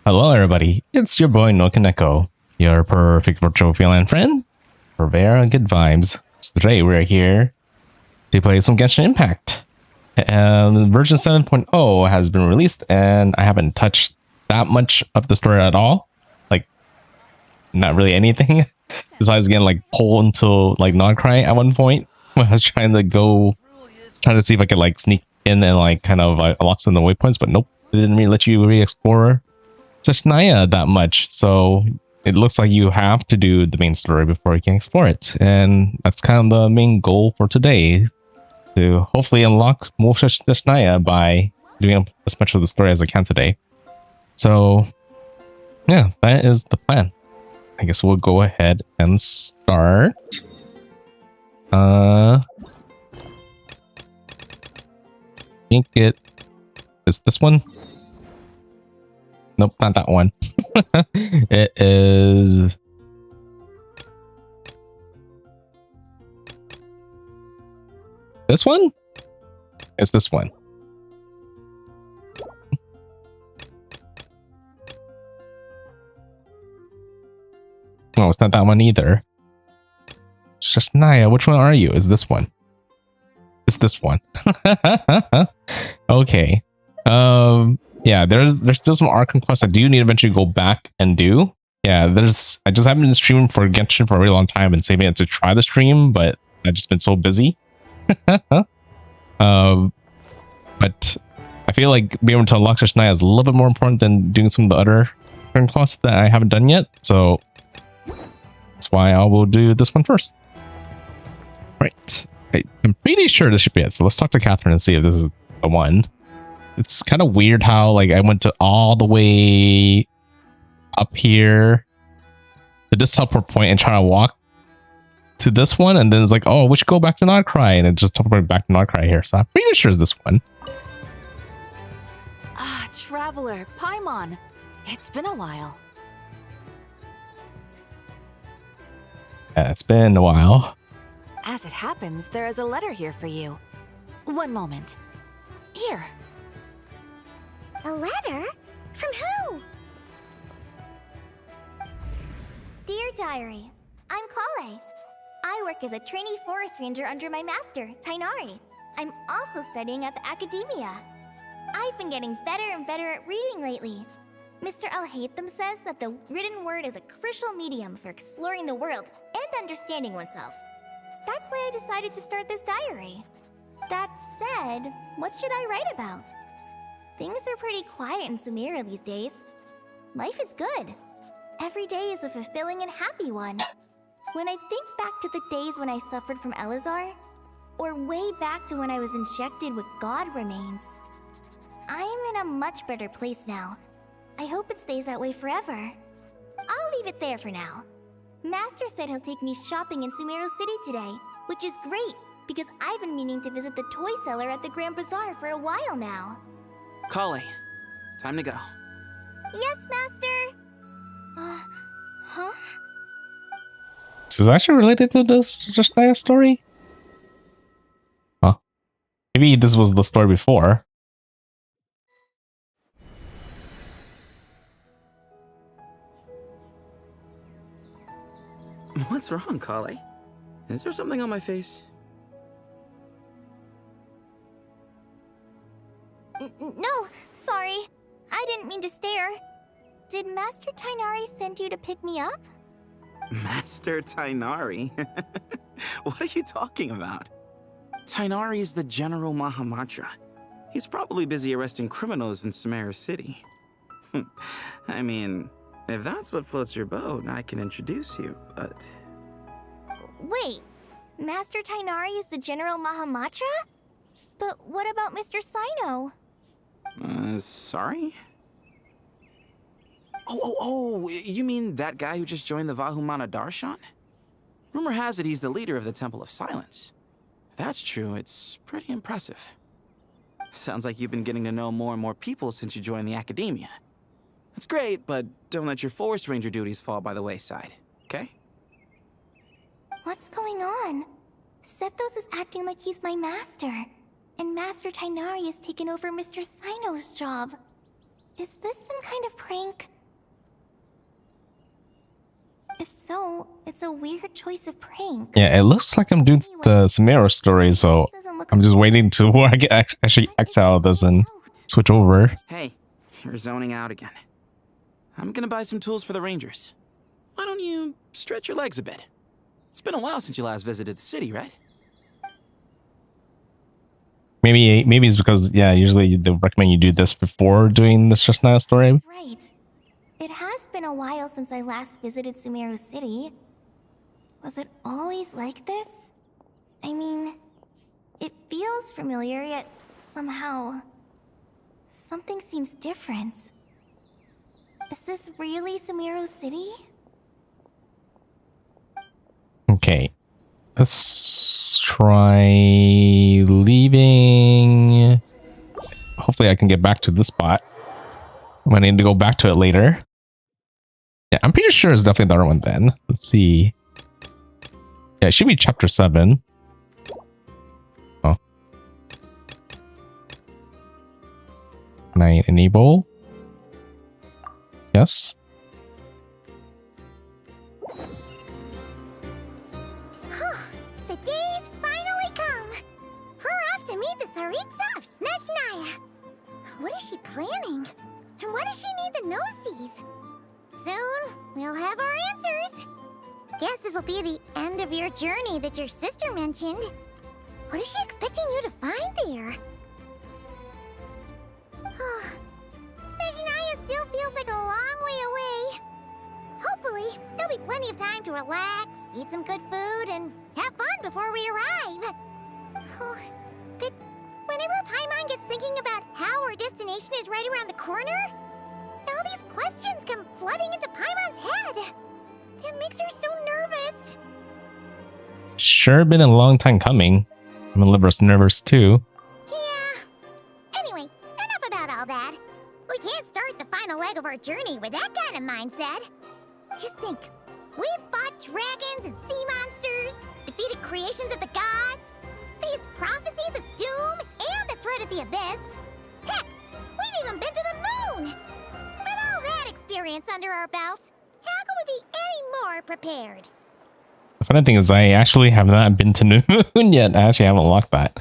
Hello everybody, it's your boy NoukonNeko, your perfect virtual freelance friend for very good vibes. So today we're here to play some Genshin Impact. Version 7.0 has been released and I haven't touched that much of the story at all. Like, not really anything. Besides getting like pulled into like Nodcry at one point when I was trying to see if I could like sneak in and like kind of unlock some of the waypoints, but nope, it didn't really let you re-explore Snezhnaya that much, so it looks like you have to do the main story before you can explore it, and that's kind of the main goal for today, to hopefully unlock more Snezhnaya by doing as much of the story as I can today. So yeah, that is the plan. I guess we'll go ahead and start. I think it is this one. Nope, not that one. It is this one? It's this one. No, it's not that one either. Snezhnaya, which one are you? Is this one? It's this one. Okay. Yeah, there's still some Archon Quest I do need to eventually go back and do. Yeah, I just haven't been streaming for Genshin for a really long time and saving it to try to stream, but I've just been so busy. But I feel like being able to unlock Snezhnaya is a little bit more important than doing some of the other Archon quests that I haven't done yet. So that's why I will do this one first. Right. I'm pretty sure this should be it. So let's talk to Catherine and see if this is the one. It's kind of weird how like I went to all the way up here to this teleport point and try to walk to this one, and then it's like, oh, we should go back to Nodcry, and it just teleported back to Nodcry here. So I'm pretty sure it's this one. Ah, Traveler, Paimon. It's been a while. Yeah, it's been a while. As it happens, there is a letter here for you. One moment. Here. A letter? From who? Dear Diary, I'm Kale. I work as a trainee forest ranger under my master, Tighnari. I'm also studying at the academia. I've been getting better and better at reading lately. Mr. Al-Haytham says that the written word is a crucial medium for exploring the world and understanding oneself. That's why I decided to start this diary. That said, what should I write about? Things are pretty quiet in Sumeria these days. Life is good. Every day is a fulfilling and happy one. When I think back to the days when I suffered from Elazar, or way back to when I was injected with God remains, I am in a much better place now. I hope it stays that way forever. I'll leave it there for now. Master said he'll take me shopping in Sumeru City today, which is great, because I've been meaning to visit the toy seller at the Grand Bazaar for a while now. Kale, time to go. Yes, Master! Huh? This is actually related to this Snezhnaya story? Huh. Maybe this was the story before. What's wrong, Kale? Is there something on my face? No, sorry. I didn't mean to stare. Did Master Tighnari send you to pick me up? Master Tighnari? What are you talking about? Tighnari is the General Mahamatra. He's probably busy arresting criminals in Sumeru City. I mean, if that's what floats your boat, I can introduce you, but... Wait, Master Tighnari is the General Mahamatra? But what about Mr. Sino? Sorry? Oh, you mean that guy who just joined the Vahumana Darshan? Rumor has it he's the leader of the Temple of Silence. If that's true, it's pretty impressive. Sounds like you've been getting to know more and more people since you joined the academia. That's great, but don't let your forest ranger duties fall by the wayside, okay? What's going on? Sethos is acting like he's my master. and Master Tainari has taken over Mr. Sino's job. Is this some kind of prank? If so, it's a weird choice of prank. Yeah, it looks like I'm doing the Sumeru story, so I'm just waiting to where I get actually X out of this and switch over. Hey, you're zoning out again. I'm gonna buy some tools for the Rangers. Why don't you stretch your legs a bit? It's been a while since you last visited the city, right? Maybe it's because, yeah, usually they recommend you do this before doing the Snezhnaya story. Right. It has been a while since I last visited Sumeru City. Was it always like this? I mean, it feels familiar, yet somehow something seems different. Is this really Sumeru City? Okay. Let's try leaving. Hopefully I can get back to this spot. I'm gonna need to go back to it later. Yeah, I'm pretty sure it's definitely the other one then. Let's see. Yeah, it should be chapter 7. Oh. Can I enable? Yes. The day's finally come! We're off to meet the Tsaritsa of Snezhnaya! What is she planning? And why does she need the gnosies? Soon, we'll have our answers! Guess this'll be the end of your journey that your sister mentioned. What is she expecting you to find there? Snezhnaya still feels like a long way away. Hopefully, there'll be plenty of time to relax, eat some good food, and have fun before we arrive. But whenever Paimon gets thinking about how our destination is right around the corner, all these questions come flooding into Paimon's head. It makes her so nervous. It's sure been a long time coming. I'm a little nervous too. Yeah. Anyway, enough about all that. We can't start the final leg of our journey with that kind of mindset. Just think, we've fought dragons and sea monsters, defeated creations of the gods, faced prophecies of doom and the threat of the abyss. Heck, we've even been to the moon! With all that experience under our belts, how could we be any more prepared? The funny thing is I actually have not been to the moon yet. I actually haven't unlocked that.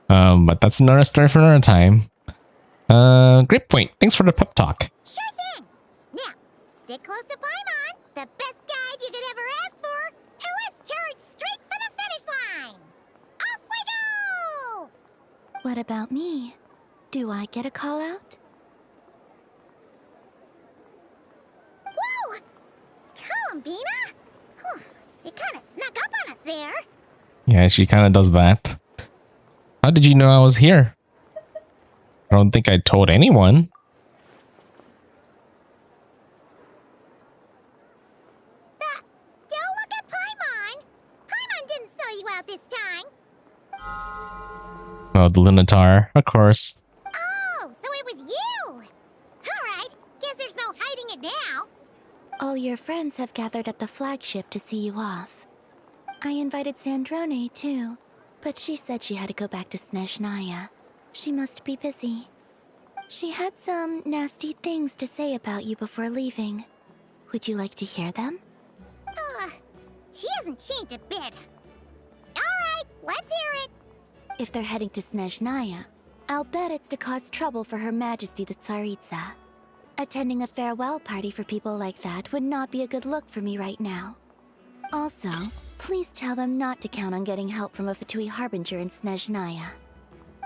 But that's another story for another time. Great point. Thanks for the pep talk. Sure thing! Now, stick close to Paimon, the best guide you could ever ask for, and let's charge straight for the finish line! Off we go! What about me? Do I get a call out? Whoa! Columbina? You kind of snuck up on us there. Yeah, she kind of does that. How did you know I was here? I don't think I told anyone. Don't look at Paimon! Paimon didn't sell you out this time! Oh, the Lunatar, of course. Oh, so it was you! Alright, guess there's no hiding it now. All your friends have gathered at the flagship to see you off. I invited Sandrone too, but she said she had to go back to Snezhnaya. She must be busy. She had some nasty things to say about you before leaving. Would you like to hear them? She hasn't changed a bit. Alright, let's hear it! If they're heading to Snezhnaya, I'll bet it's to cause trouble for Her Majesty the Tsaritsa. Attending a farewell party for people like that would not be a good look for me right now. Also, please tell them not to count on getting help from a Fatui Harbinger in Snezhnaya.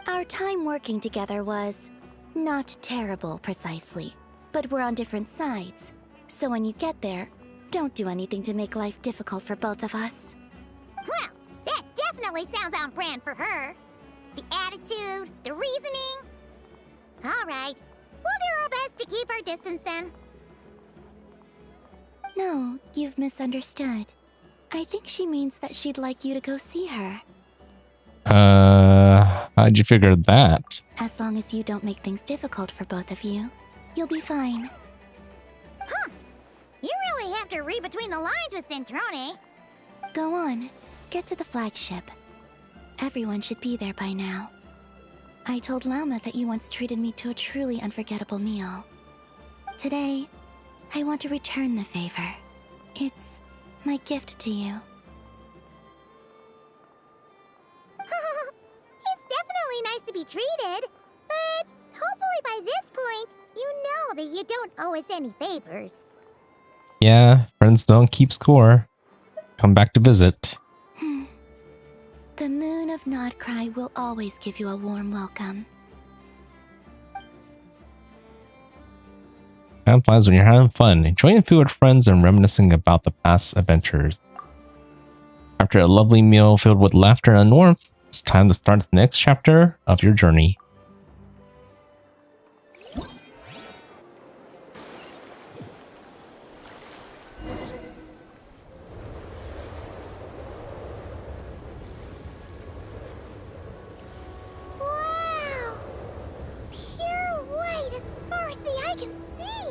Our time working together was not terrible, precisely, but we're on different sides. So when you get there, don't do anything to make life difficult for both of us. Well, that definitely sounds on brand for her. The attitude, the reasoning. All right, we'll do our best to keep our distance then. No, you've misunderstood. I think she means that she'd like you to go see her. How'd you figure that? As long as you don't make things difficult for both of you, you'll be fine. Huh. You really have to read between the lines with Sandrone. Go on. Get to the flagship. Everyone should be there by now. I told Lama that you once treated me to a truly unforgettable meal. Today, I want to return the favor. It's my gift to you. It's definitely nice to be treated, but hopefully by this point, you know that you don't owe us any favors. Yeah, friends don't keep score. Come back to visit. The moon of Nodcry will always give you a warm welcome. Time flies when you're having fun, enjoying food with friends and reminiscing about the past adventures. After a lovely meal filled with laughter and warmth, it's time to start the next chapter of your journey. Wow! Pure white as far as the eye can see!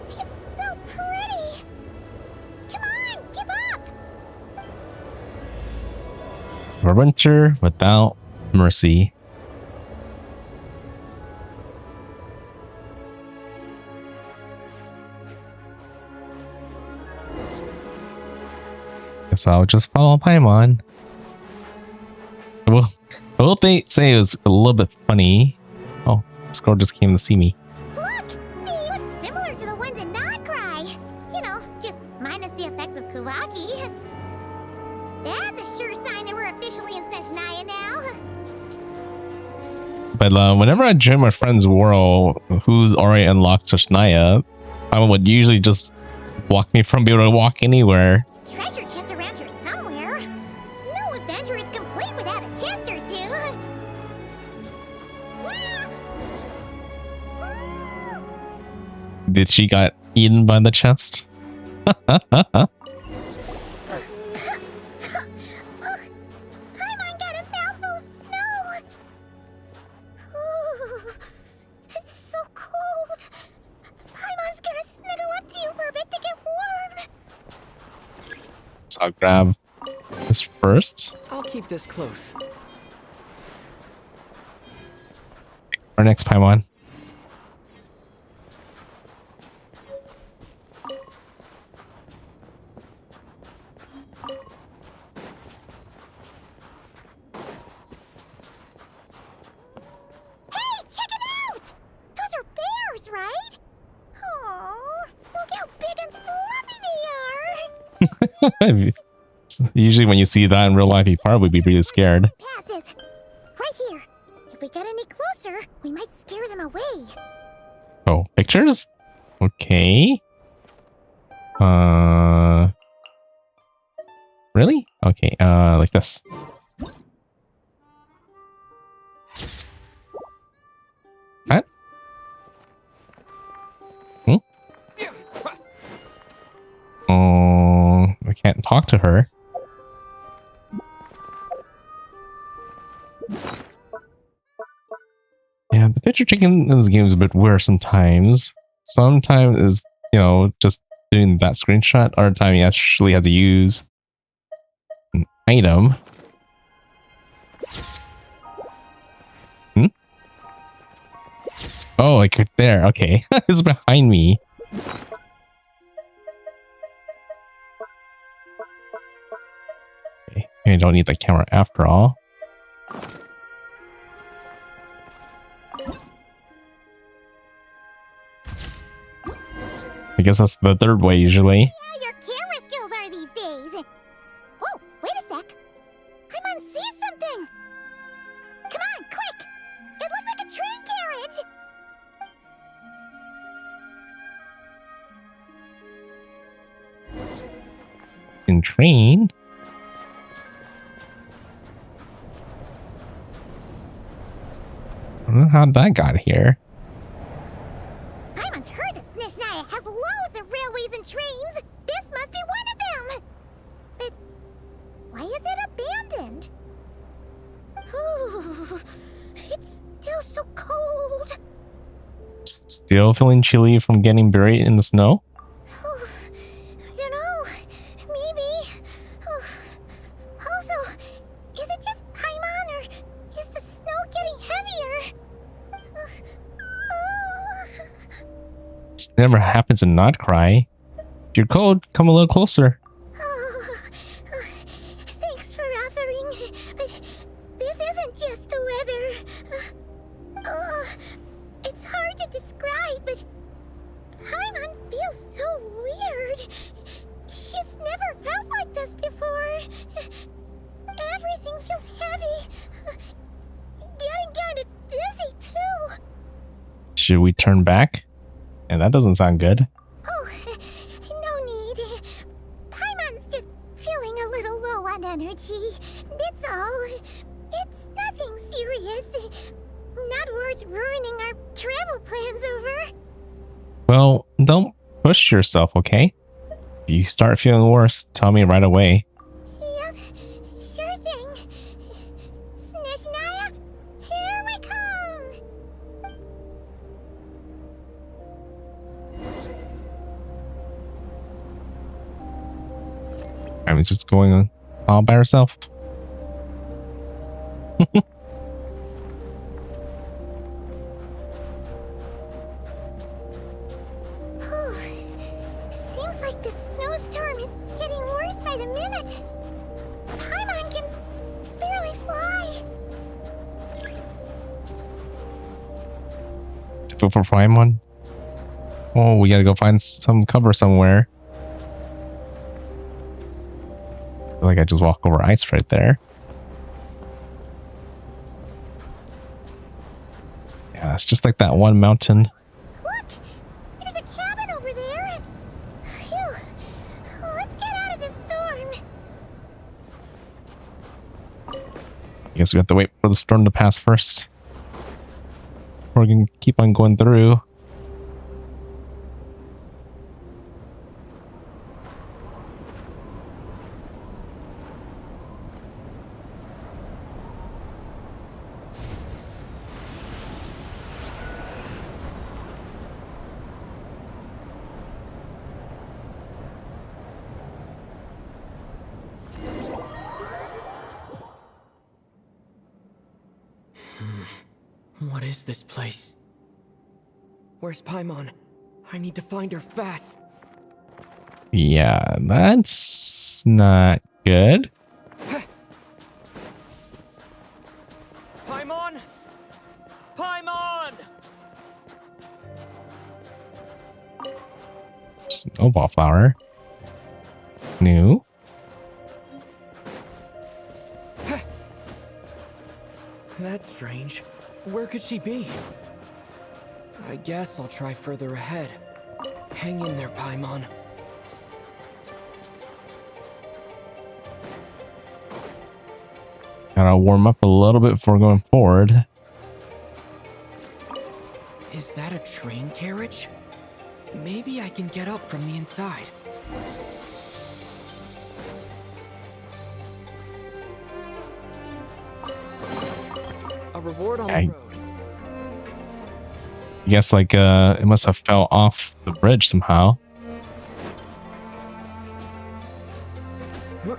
It's so pretty! Come on, give up! Adventure without mercy. Guess I'll just follow Paimon. I will say it was a little bit funny. Oh, this girl just came to see me. Look! They look similar to the ones in Nodcry! You know, just minus the effects of Kuvaki. That's a sure sign that we're officially in Snezhnaya now. But whenever I join my friend's world who's already unlocked Snezhnaya, Paimon would usually just block me from being able to walk anywhere. Treasure chest around here somewhere. No adventure is complete without a chest or two. Did she got eaten by the chest? Paimon got a mouthful of snow. Ooh, it's so cold. Paimon's gonna snuggle up to you for a bit to get warm. So I'll grab this first. I'll keep this close. Our next Paimon. Hey, check it out! Those are bears, right? Oh, look how big and fluffy they are. Usually when you see that in real life, you probably be really scared. Passes. Right here. If we get any closer, we might scare them away. Oh, pictures? Okay. Really? Okay, like this. What? Oh, I can't talk to her. Yeah, the picture taking in this game is a bit weird sometimes. Sometimes is, you know, just doing that screenshot. Other time you actually have to use an item. Oh, like right there. Okay. It's behind me. Okay. Maybe I don't need the camera after all. I guess that's the third way usually. How your camera skills are these days. Oh, wait a sec. Paimon sees something. Come on, quick. It looks like a train carriage. In train? I don't know how that got here. Paimon's heard that Snezhnaya has loads of railways and trains. This must be one of them. But why is it abandoned? Ooh, it's still so cold. Still feeling chilly from getting buried in the snow? I don't know. Maybe. Also, is it just Paimon or is the snow getting heavier? never happens to not cry. If you're cold, come a little closer. Oh, thanks for offering, but this isn't just the weather. It's hard to describe, but Paimon feels so weird. She's never felt like this before. Everything feels heavy. Getting kinda dizzy, too. Should we turn back? And that doesn't sound good. Oh, no need. Paimon's just feeling a little low on energy. That's all. It's nothing serious. Not worth ruining our travel plans over. Well, don't push yourself, okay? If you start feeling worse, tell me right away. Yep, sure thing. Snezhnaya, here we come! I'm just going all by herself. Seems like the snowstorm is getting worse by the minute. Paimon can barely fly. Difficult for Paimon. Oh, we gotta go find some cover somewhere. I feel like I just walk over ice right there. Yeah, it's just like that one mountain. Look! There's a cabin over there. Phew. Let's get out of this storm. I guess we have to wait for the storm to pass first. We're gonna keep on going through. What is this place? Where's Paimon? I need to find her fast. Yeah, that's not good. Paimon! Paimon! Snowball flower. New. That's strange. Where could she be? I guess I'll try further ahead. Hang in there, Paimon. Gotta warm up a little bit before going forward. Is that a train carriage? Maybe I can get up from the inside. A reward on the road. I guess like it must have fell off the bridge somehow. I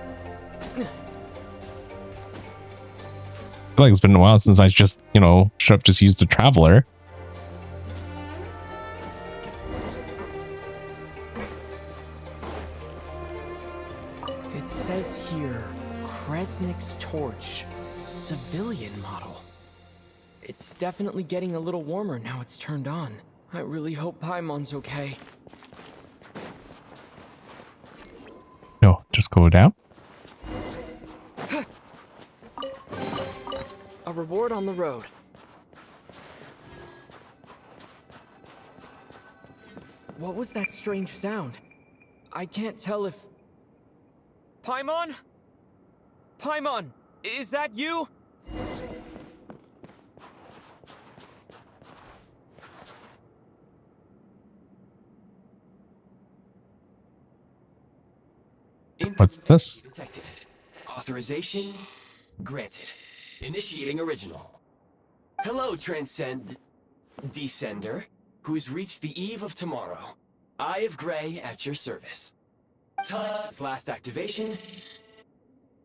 feel like it's been a while since I just, should have just used the traveler. It says here, Kresnik's torch, civilian model. It's definitely getting a little warmer now it's turned on. I really hope Paimon's okay. No, just go down. A reward on the road. What was that strange sound? I can't tell if... Paimon? Paimon, is that you? What's this? Detected. Authorization granted. Initiating original. Hello, Descender, who's reached the eve of tomorrow. Eye of Grey at your service. Time since last activation.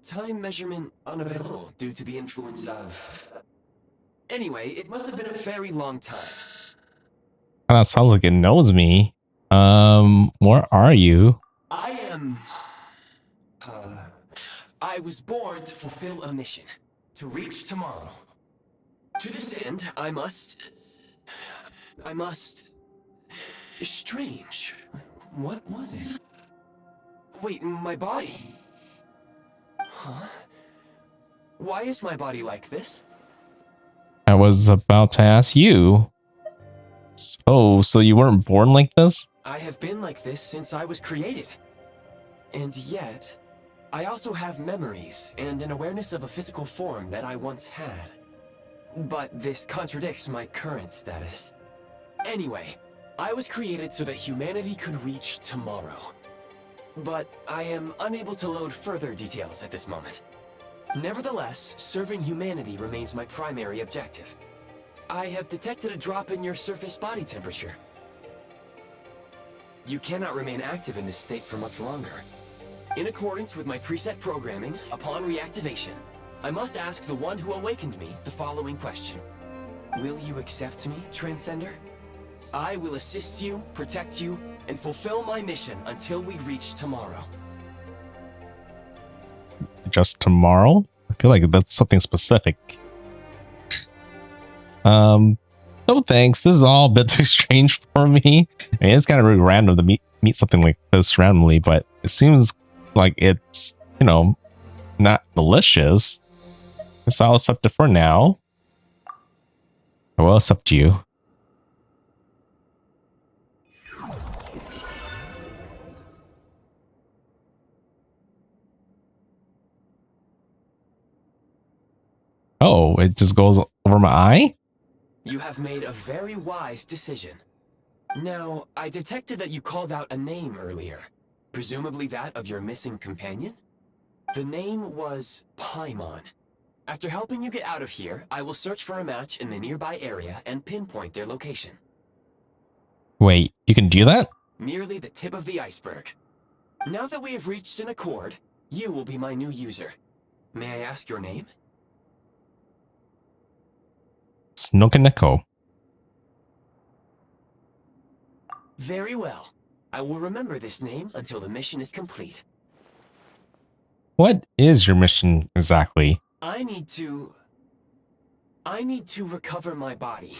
Time measurement unavailable due to the influence of... Anyway, it must have been a very long time. Kinda sounds like it knows me. Where are you? I am... I was born to fulfill a mission. To reach tomorrow. To this end, I must... Strange. What was it? Wait, my body? Huh? Why is my body like this? I was about to ask you. Oh, so you weren't born like this? I have been like this since I was created. And yet, I also have memories and an awareness of a physical form that I once had. But this contradicts my current status. Anyway, I was created so that humanity could reach tomorrow. But I am unable to load further details at this moment. Nevertheless, serving humanity remains my primary objective. I have detected a drop in your surface body temperature. You cannot remain active in this state for much longer. In accordance with my preset programming, upon reactivation, I must ask the one who awakened me the following question. Will you accept me, Transcender? I will assist you, protect you, and fulfill my mission until we reach tomorrow. Just tomorrow? I feel like that's something specific. No thanks. This is all a bit too strange for me. I mean, it's kind of really random to meet something like this randomly, but it seems like it's, you know, not malicious. Guess I'll accept it for now. I will accept you. Oh, it just goes over my eye? You have made a very wise decision. Now, I detected that you called out a name earlier. Presumably that of your missing companion? The name was Paimon. After helping you get out of here, I will search for a match in the nearby area and pinpoint their location. Wait, you can do that? Merely the tip of the iceberg. Now that we have reached an accord, you will be my new user. May I ask your name? NoukonNeko. Very well. I will remember this name until the mission is complete. What is your mission exactly? I need to recover my body,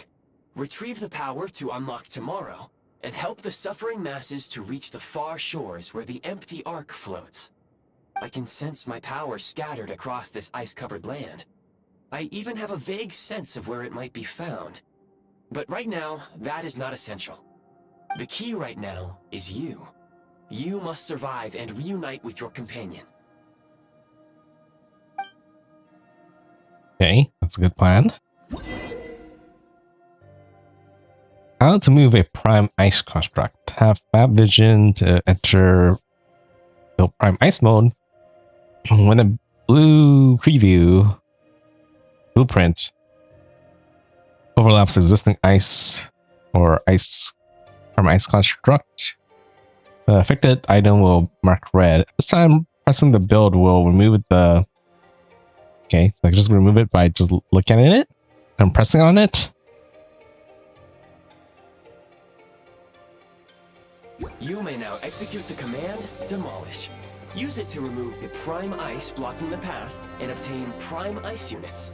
retrieve the power to unlock tomorrow, and help the suffering masses to reach the far shores where the empty Ark floats. I can sense my power scattered across this ice-covered land. I even have a vague sense of where it might be found. But right now, that is not essential. The key right now is you. You must survive and reunite with your companion. Okay, that's a good plan. How to move a prime ice construct. Have Fab Vision to enter build prime ice mode. When a blue preview blueprint overlaps existing ice or ice from ice construct, the affected item will mark red. This time, pressing the build will remove the... Okay, so I can just remove it by just looking at it and pressing on it. You may now execute the command, Demolish. Use it to remove the prime ice blocking the path and obtain prime ice units.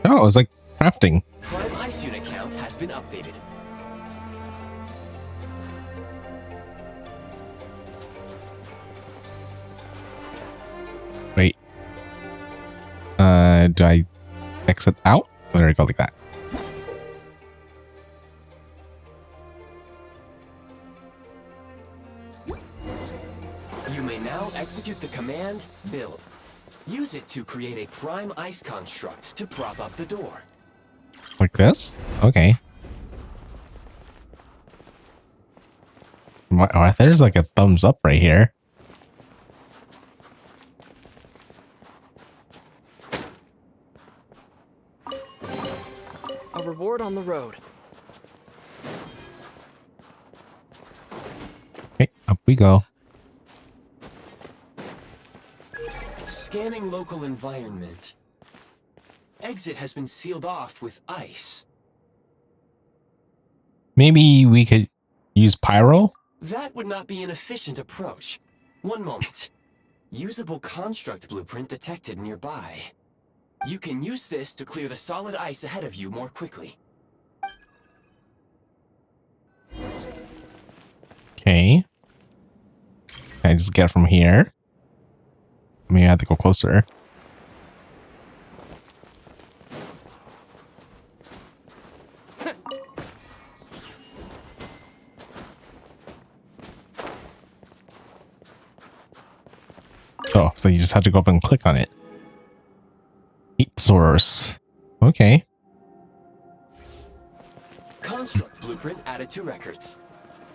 Oh, it was like crafting. Prime ice unit count has been updated. Wait. Do I exit out? There we go, like that. You may now execute the command, Build. Use it to create a prime ice construct to prop up the door. Like this? Okay. Oh, there's like a thumbs up right here. A reward on the road. Okay, up we go. Scanning local environment. Exit has been sealed off with ice. Maybe we could use pyro? That would not be an efficient approach. One moment. Usable construct blueprint detected nearby. You can use this to clear the solid ice ahead of you more quickly. Okay. Can I just get it from here? Maybe I have to go closer. Oh, so you just have to go up and click on it. Heat source. Okay. Construct blueprint added to records.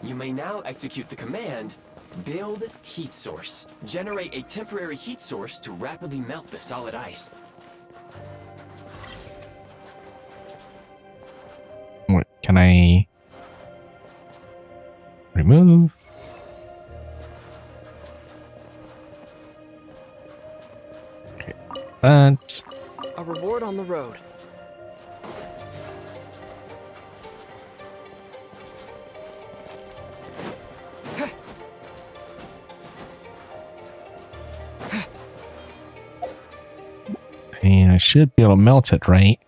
You may now execute the command build heat source. Generate a temporary heat source to rapidly melt the solid ice. What can I remove? Okay. That. A reward on the road. And I should be able to melt it, right?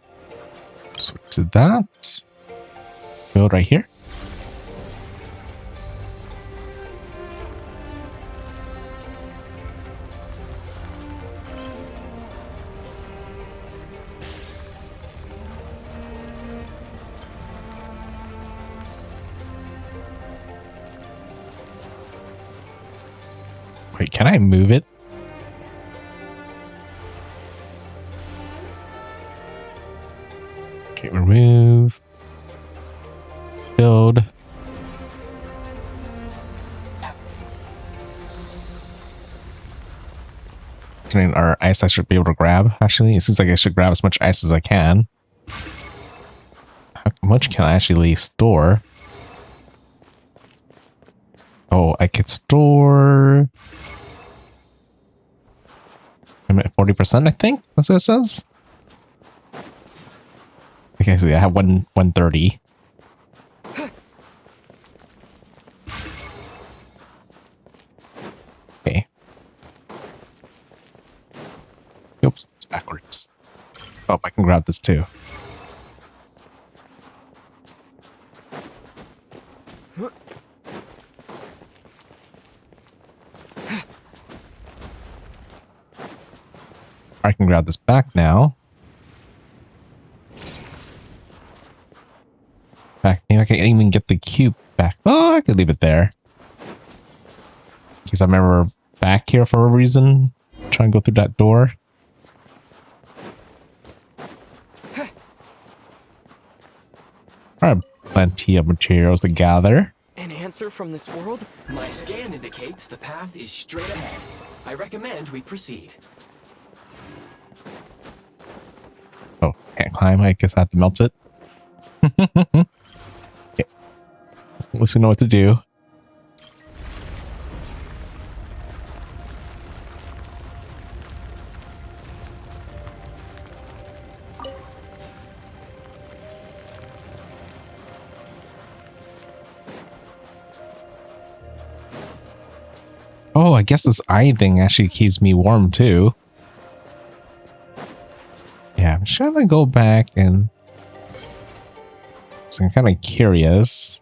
Switch to that. Build right here. Wait, can I move it? Okay, remove. Build. Considering our ice I should be able to grab, actually. It seems like I should grab as much ice as I can. How much can I actually store? Oh, I could store... I'm at 40%, I think? That's what it says? Okay, so I have 130. Okay. Oops, it's backwards. Oh, I can grab this too. I can grab this back now. Back, maybe I can't even get the cube back. Oh, I could leave it there. Because I remember back here for a reason. Try and go through that door. Alright, plenty of materials to gather. An answer from this world? My scan indicates the path is straight ahead. I recommend we proceed. Oh, can't climb. I guess I have to melt it. Okay. At least we know what to do. Oh, I guess this eye thing actually keeps me warm too. Yeah, I'm trying to go back and... So I'm kind of curious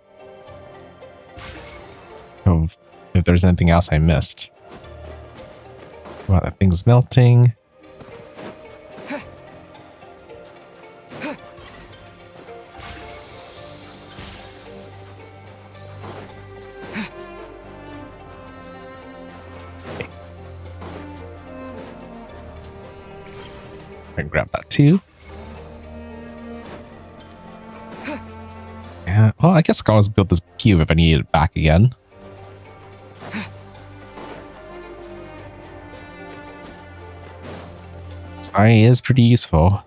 of if there's anything else I missed. Wow, that thing's melting. I can grab that too. Yeah, well, I guess I can always build this cube if I need it back again. This eye is pretty useful.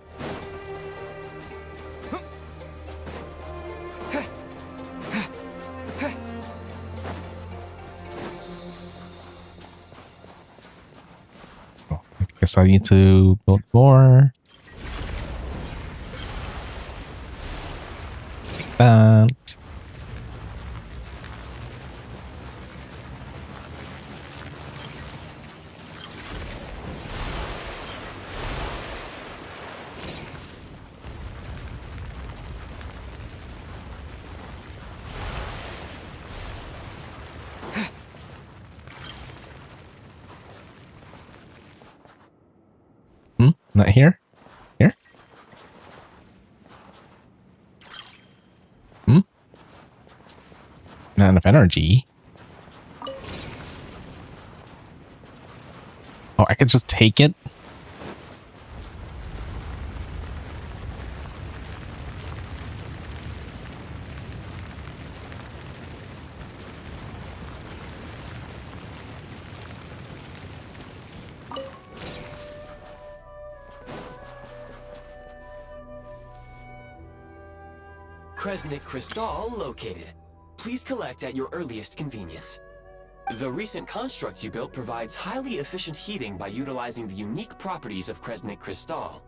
Oh, I guess I need to build more. Like that. here? Here? Not enough energy. Oh, I could just take it? Kresnik Crystal located. Please collect at your earliest convenience. The recent construct you built provides highly efficient heating by utilizing the unique properties of Kresnik Crystal.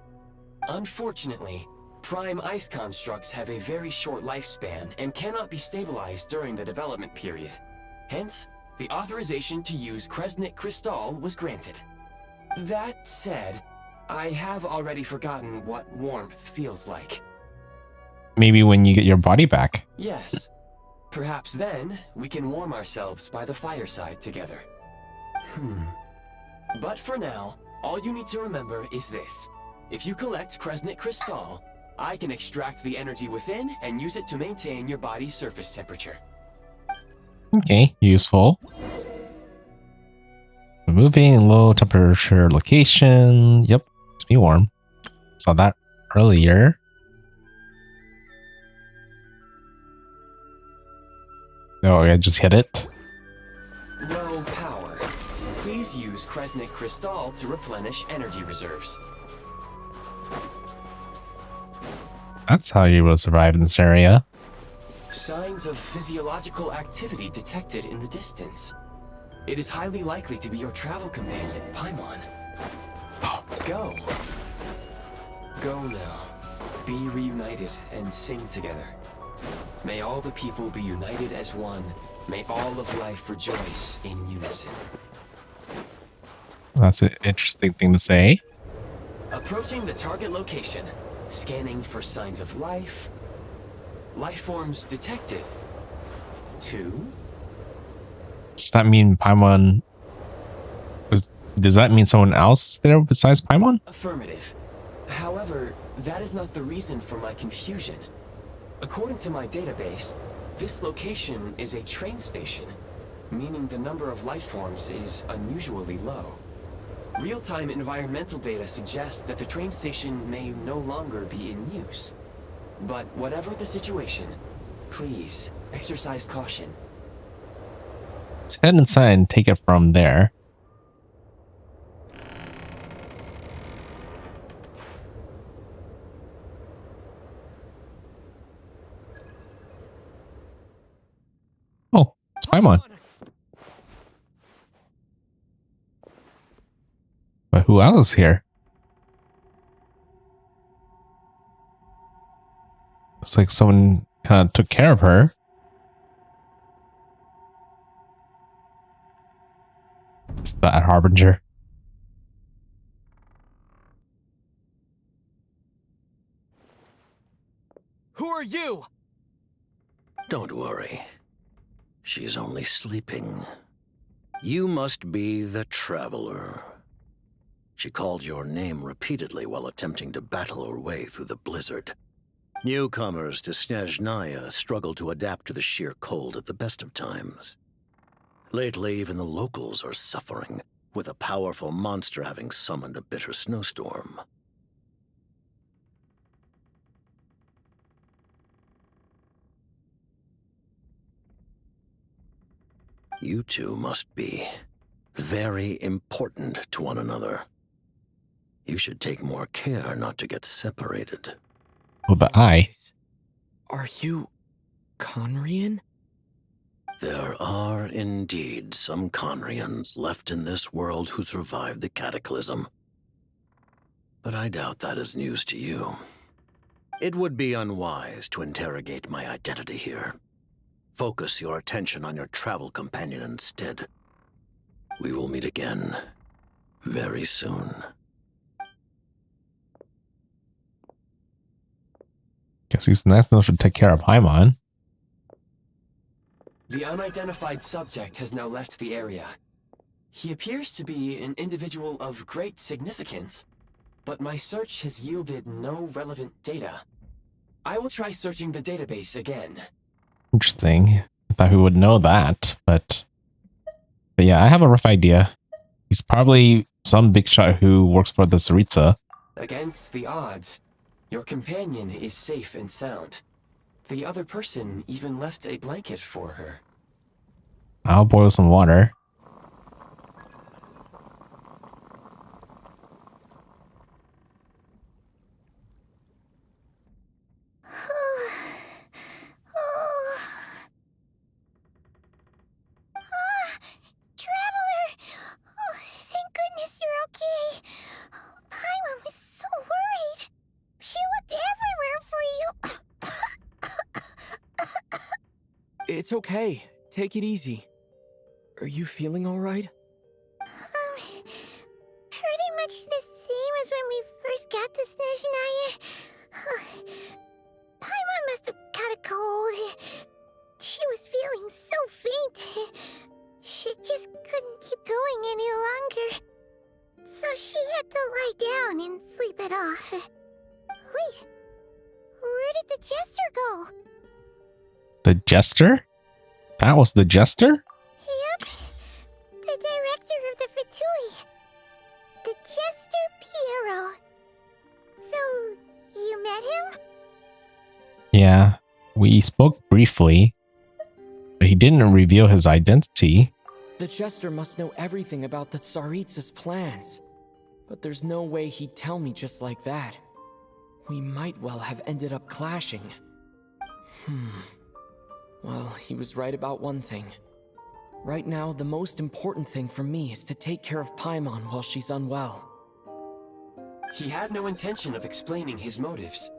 Unfortunately, prime ice constructs have a very short lifespan and cannot be stabilized during the development period. Hence, the authorization to use Kresnik Crystal was granted. That said, I have already forgotten what warmth feels like. Maybe when you get your body back. Yes. Perhaps then, we can warm ourselves by the fireside together. But for now, all you need to remember is this. If you collect Kresnik Crystal, I can extract the energy within and use it to maintain your body's surface temperature. Okay, useful. Moving low temperature location. Yep, it's be warm. Saw that earlier. Oh, I just hit it. Low power. Please use Kresnik Crystal to replenish energy reserves. That's how you will survive in this area. Signs of physiological activity detected in the distance. It is highly likely to be your travel companion, Paimon. Go. Go now. Be reunited and sing together. May all the people be united as one. May all of life rejoice in unison. That's an interesting thing to say. Approaching the target location. Scanning for signs of life. Life forms detected. 2. Does that mean Paimon... Does that mean someone else there besides Paimon? Affirmative. However, that is not the reason for my confusion. According to my database, this location is a train station, meaning the number of life forms is unusually low. Real-time environmental data suggests that the train station may no longer be in use. But whatever the situation, please exercise caution. Let's head inside and take it from there. Oh, it's Paimon. But who else is here? Looks like someone kind of took care of her. Is that Harbinger? Who are you? Don't worry. She's only sleeping. You must be the Traveler. She called your name repeatedly while attempting to battle her way through the blizzard. Newcomers to Snezhnaya struggle to adapt to the sheer cold at the best of times. Lately, even the locals are suffering, with a powerful monster having summoned a bitter snowstorm. You two must be very important to one another. You should take more care not to get separated. Oh, the eye. Are you Conrian? There are indeed some Conrians left in this world who survived the cataclysm. But I doubt that is news to you. It would be unwise to interrogate my identity here. Focus your attention on your travel companion instead. We will meet again very soon. Guess he's nice enough to take care of Paimon. The unidentified subject has now left the area. He appears to be an individual of great significance, but my search has yielded no relevant data. I will try searching the database again. Interesting. I thought we would know that, but yeah, I have a rough idea. He's probably some big shot who works for the Tsaritsa. Against the odds, your companion is safe and sound. The other person even left a blanket for her. I'll boil some water. Traveler! Oh, thank goodness you're okay. Paimon was so worried. She looked everywhere for you. It's okay. Take it easy. Are you feeling alright? Pretty much the same as when we first got to Snezhnaya. Paimon must have caught a cold. She was feeling so faint. She just couldn't keep going any longer. So she had to lie down and sleep it off. Wait, where did the jester go? The jester? That was the jester? Yep, the director of the Vtuber. The jester Piero. So, you met him? Yeah, we spoke briefly, but he didn't reveal his identity. The Jester must know everything about the Tsaritsa's plans. But there's no way he'd tell me just like that. We might well have ended up clashing. Well, he was right about one thing. Right now, the most important thing for me is to take care of Paimon while she's unwell. He had no intention of explaining his motives,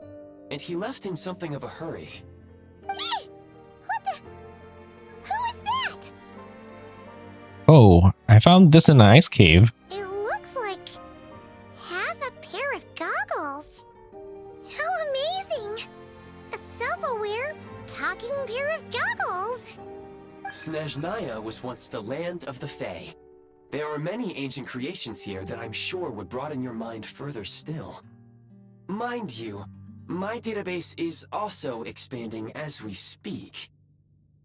and he left in something of a hurry. Hey! What the? Who is that? Oh, I found this in an ice cave. It looks like half a pair of goggles. How amazing! A self-aware, talking pair of goggles. Snezhnaya was once the land of the Fae. There are many ancient creations here that I'm sure would broaden your mind further still. Mind you, my database is also expanding as we speak.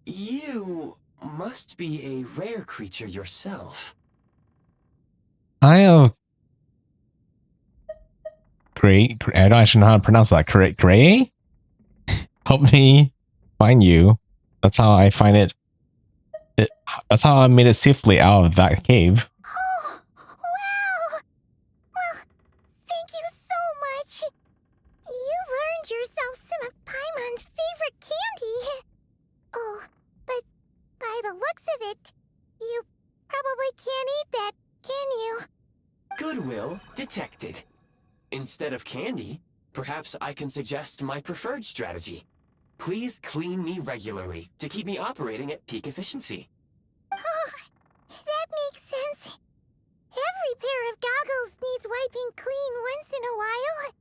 You must be a rare creature yourself. I have Gray. I don't actually know how to pronounce that. Gray? Help me find you. That's how I find it. That's how I made it safely out of that cave. Oh, wow! Well, thank you so much. You've earned yourself some of Paimon's favorite candy. Oh, but by the looks of it, you probably can't eat that, can you? Goodwill detected. Instead of candy, perhaps I can suggest my preferred strategy. Please clean me regularly to keep me operating at peak efficiency. Oh, that makes sense. Every pair of goggles needs wiping clean once in a while.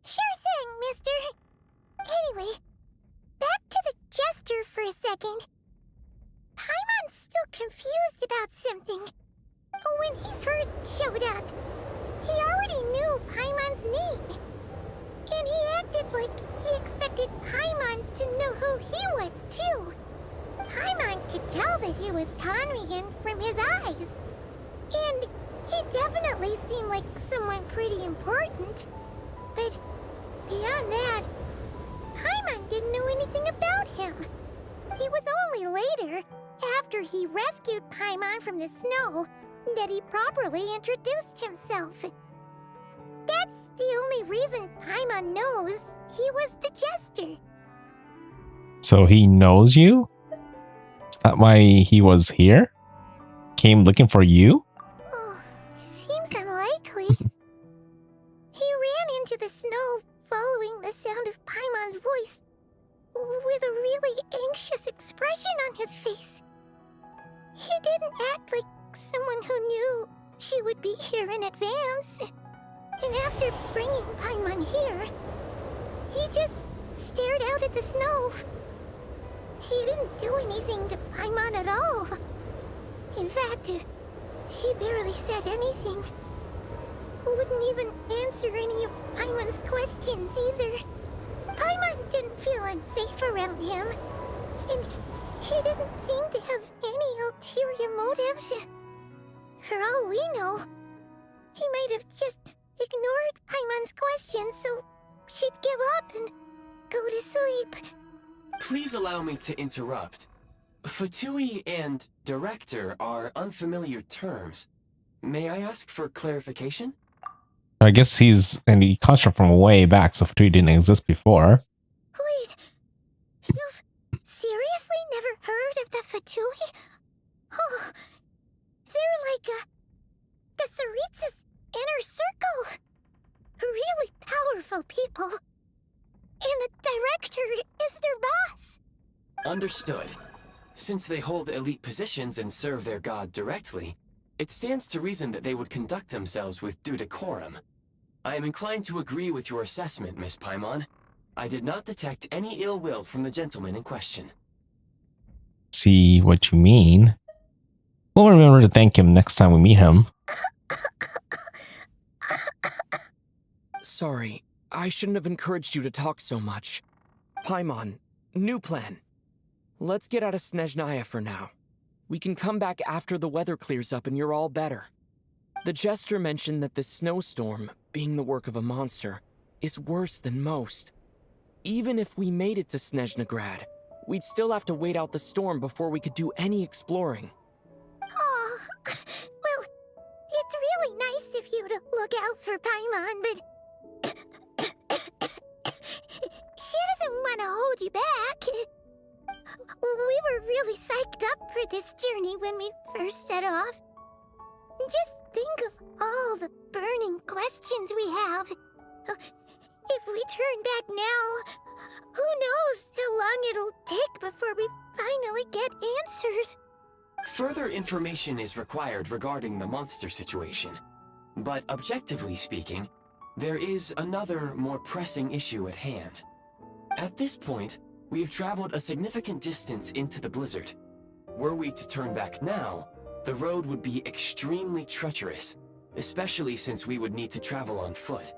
Sure thing, mister. Anyway, back to the jester for a second. Paimon's still confused about something. When he first showed up, he already knew Paimon's name. And he acted like he expected Paimon to know who he was, too. Paimon could tell that he was Conrian from his eyes. And he definitely seemed like someone pretty important. But beyond that, Paimon didn't know anything about him. It was only later, after he rescued Paimon from the snow, that he properly introduced himself. That's the only reason Paimon knows he was the jester. So he knows you? Is that why he was here? Came looking for you? Oh, seems unlikely. He ran into the snow following the sound of Paimon's voice, with a really anxious expression on his face. He didn't act like someone who knew she would be here in advance. And after bringing Paimon here, he just stared out at the snow. He didn't do anything to Paimon at all. In fact, he barely said anything. wouldn't even answer any of Paimon's questions either. Paimon didn't feel unsafe around him, and he didn't seem to have any ulterior motives. For all we know, he might have just ignored Paimon's questions so she'd give up and go to sleep. Please allow me to interrupt. Fatui and director are unfamiliar terms. May I ask for clarification? I guess and he comes from way back, so Fatui didn't exist before. Wait, you've seriously never heard of the Fatui? Oh, they're like the Tsaritsa's inner circle. Really powerful people. And the director is their boss. Understood. Since they hold elite positions and serve their god directly, it stands to reason that they would conduct themselves with due decorum. I am inclined to agree with your assessment, Miss Paimon. I did not detect any ill will from the gentleman in question. See what you mean. We'll remember to thank him next time we meet him. Sorry, I shouldn't have encouraged you to talk so much. Paimon, new plan. Let's get out of Snezhnaya for now. We can come back after the weather clears up and you're all better. The Jester mentioned that this snowstorm, being the work of a monster, is worse than most. Even if we made it to Snezhnagrad, we'd still have to wait out the storm before we could do any exploring. Oh, well, it's really nice of you to look out for Paimon, but she doesn't want to hold you back. We were really psyched up for this journey when we first set off. Just think of all the burning questions we have. If we turn back now, who knows how long it'll take before we finally get answers. Further information is required regarding the monster situation. But objectively speaking, there is another, more pressing issue at hand. At this point, we have traveled a significant distance into the blizzard. Were we to turn back now, the road would be extremely treacherous, especially since we would need to travel on foot.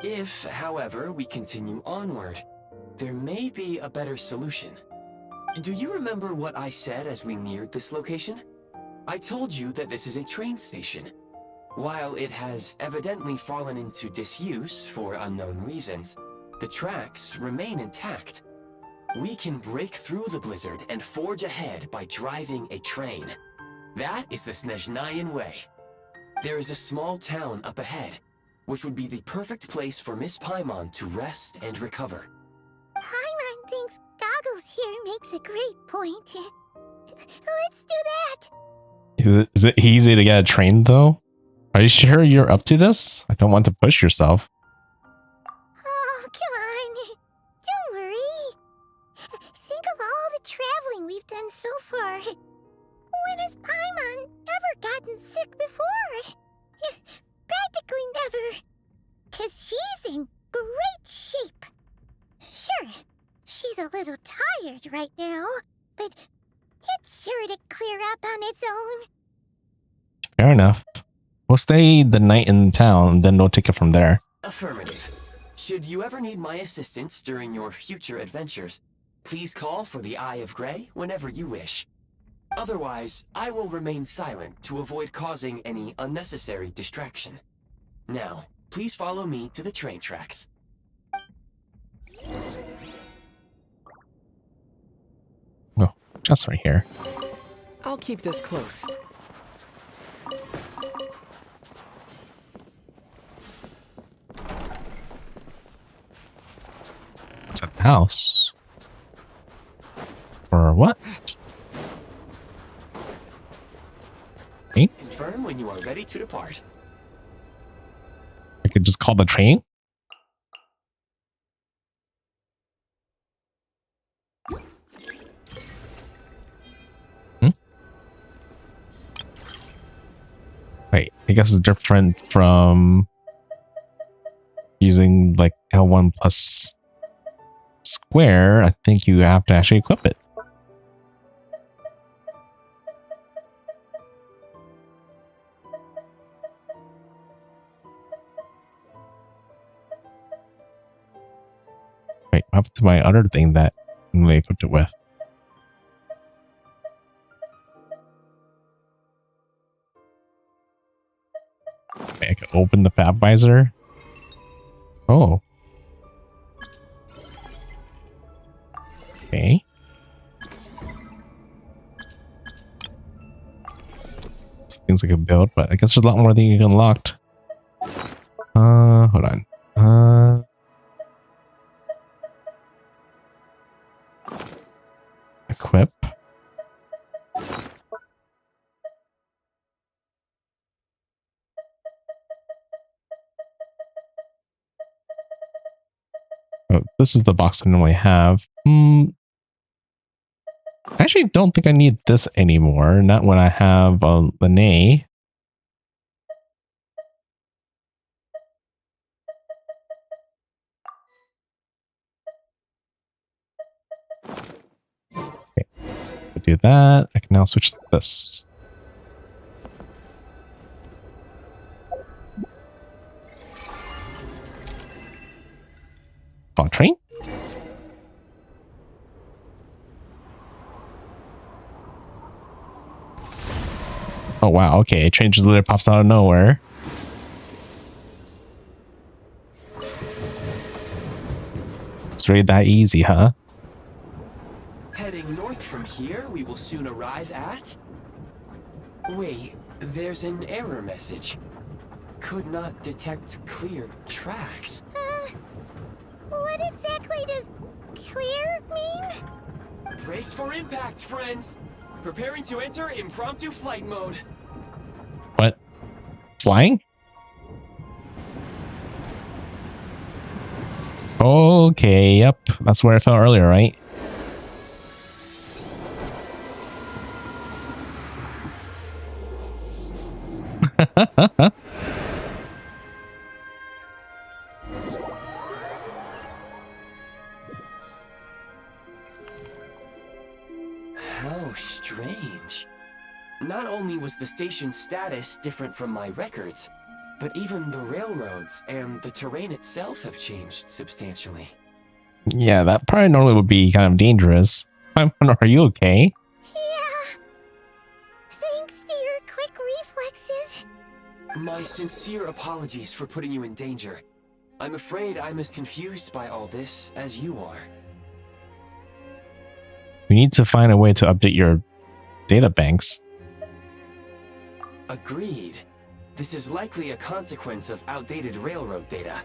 If, however, we continue onward, there may be a better solution. Do you remember what I said as we neared this location? I told you that this is a train station. While it has evidently fallen into disuse for unknown reasons, the tracks remain intact. We can break through the blizzard and forge ahead by driving a train. That is the Snezhnayan way. There is a small town up ahead, which would be the perfect place for Miss Paimon to rest and recover. Paimon thinks Goggles here makes a great point. Let's do that. Is it easy to get a train, though? Are you sure you're up to this? I don't want to push yourself. Oh, come on. Don't worry. Think of all the traveling we've done so far. When has Paimon ever gotten sick before? Practically never. 'Cause she's in great shape. Sure, she's a little tired right now, but it's sure to clear up on its own. Fair enough. We'll stay the night in town, then we'll take it from there. Affirmative. Should you ever need my assistance during your future adventures, please call for the Eye of Grey whenever you wish. Otherwise, I will remain silent to avoid causing any unnecessary distraction. Now, please follow me to the train tracks. Oh, just right here. I'll keep this close. It's at the house. Or what? Train? Confirm when you are ready to depart. I could just call the train? Wait, I guess it's different from using like L1 plus square. I think you have to actually equip it. Wait, what happened to my other thing that I equipped it with? Okay, I can open the fab visor. Oh. Okay. Things I can build, but I guess there's a lot more things you can unlock. Hold on. Equip. Oh, this is the box I normally have. I actually don't think I need this anymore. Not when I have Lene. Okay, to do that, I can now switch to this. Fog train. Oh wow, okay, it changes literally pops out of nowhere. It's really that easy, huh? Heading north from here, we will soon arrive at... Wait, there's an error message. Could not detect clear tracks. What exactly does clear mean? Brace for impact, friends! Preparing to enter impromptu flight mode. What? Flying? Okay, yep. That's where I fell earlier, right? How strange. Not only was the station's status different from my records, but even the railroads and the terrain itself have changed substantially. Yeah, that probably normally would be kind of dangerous. Are you okay? Yeah. Thanks to your quick reflexes. My sincere apologies for putting you in danger. I'm afraid I'm as confused by all this as you are. We need to find a way to update your data banks. Agreed. This is likely a consequence of outdated railroad data.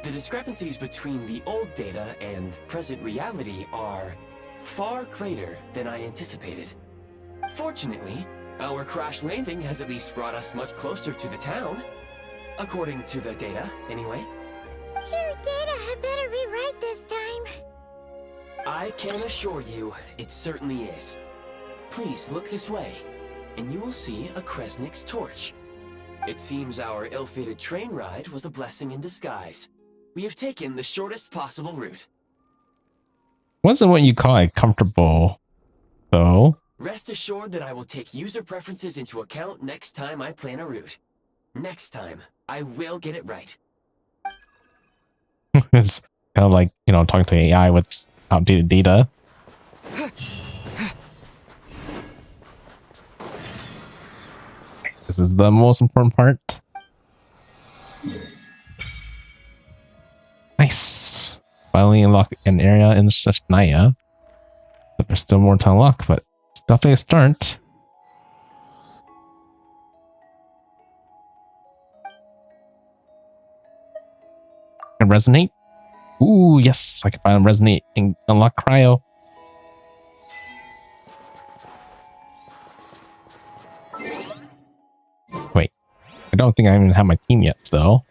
The discrepancies between the old data and present reality are far greater than I anticipated. Fortunately, our crash landing has at least brought us much closer to the town. According to the data, anyway. Your data had better be right this time. I can assure you, it certainly is. Please look this way, and you will see a Kresnik's torch. It seems our ill-fated train ride was a blessing in disguise. We have taken the shortest possible route. Wasn't what you call it comfortable, though. Rest assured that I will take user preferences into account next time I plan a route. Next time, I will get it right. It's kind of like, you know, talking to AI with outdated data. This is the most important part. Nice. Finally unlock an area in Snezhnaya. But there's still more to unlock, but it's definitely a start. Can resonate? Ooh, yes, I can finally resonate and unlock cryo. Wait, I don't think I even have my team yet, though.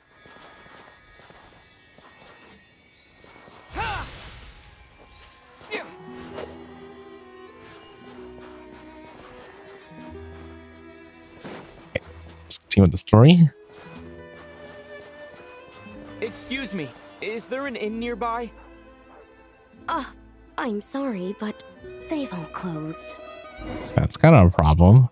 Okay, let's continue with the story. Excuse me, is there an inn nearby? I'm sorry, but they've all closed. That's kind of a problem.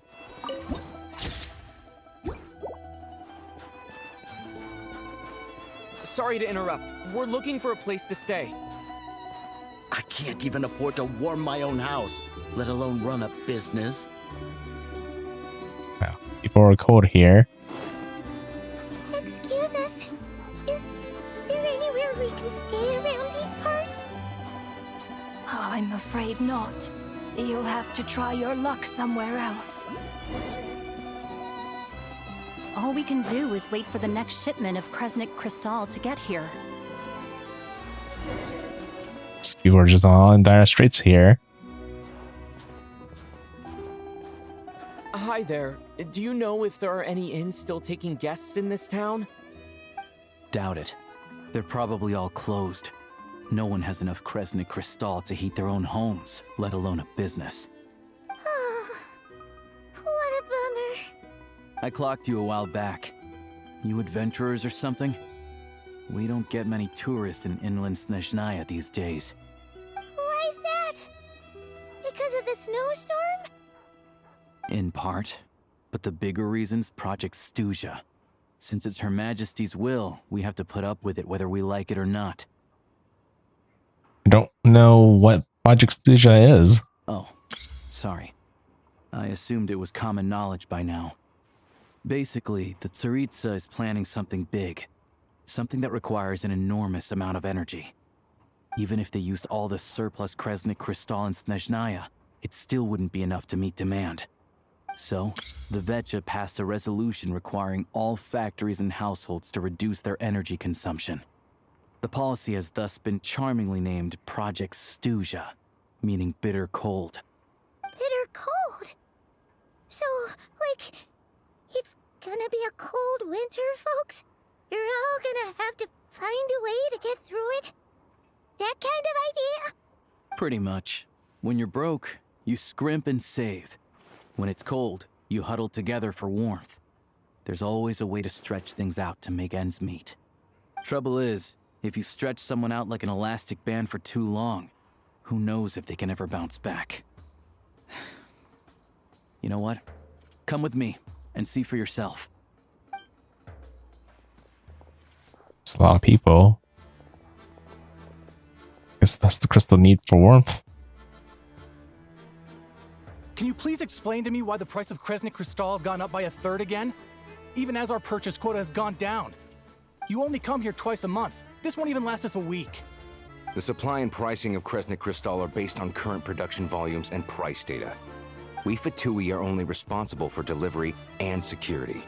Sorry to interrupt. We're looking for a place to stay. I can't even afford to warm my own house, let alone run a business. Wow, people are cold here. Excuse us. Is there anywhere we can stay around these parts? I'm afraid not. You'll have to try your luck somewhere else. All we can do is wait for the next shipment of Kresnik Crystal to get here. People are just all in dire straits here. Hi there. Do you know if there are any inns still taking guests in this town? Doubt it. They're probably all closed. No one has enough Kresnik Crystal to heat their own homes, let alone a business. What a bummer. I clocked you a while back. You adventurers or something? We don't get many tourists in inland Snezhnaya these days. Why is that? Because of the snowstorm? In part. But the bigger reason's Project Stuzha. Since it's Her Majesty's will, we have to put up with it whether we like it or not. I don't know what Project Stuzha is. Oh, sorry. I assumed it was common knowledge by now. Basically, the Tsaritsa is planning something big. Something that requires an enormous amount of energy. Even if they used all the surplus Kresnik Crystal in Snezhnaya, it still wouldn't be enough to meet demand. So, the Vetja passed a resolution requiring all factories and households to reduce their energy consumption. The policy has thus been charmingly named Project Stuzha, meaning bitter cold. Bitter cold? So, like, it's gonna be a cold winter, folks? You're all gonna have to find a way to get through it? That kind of idea? Pretty much. When you're broke, you scrimp and save. When it's cold, you huddle together for warmth. There's always a way to stretch things out to make ends meet. Trouble is, if you stretch someone out like an elastic band for too long, who knows if they can ever bounce back. You know what? Come with me and see for yourself. It's a lot of people. Guess that's the crystal need for warmth. Can you please explain to me why the price of Kresnik Crystal has gone up by 1/3 again? Even as our purchase quota has gone down. You only come here twice a month. This won't even last us a week. The supply and pricing of Kresnik Crystal are based on current production volumes and price data. We Vtui are only responsible for delivery and security.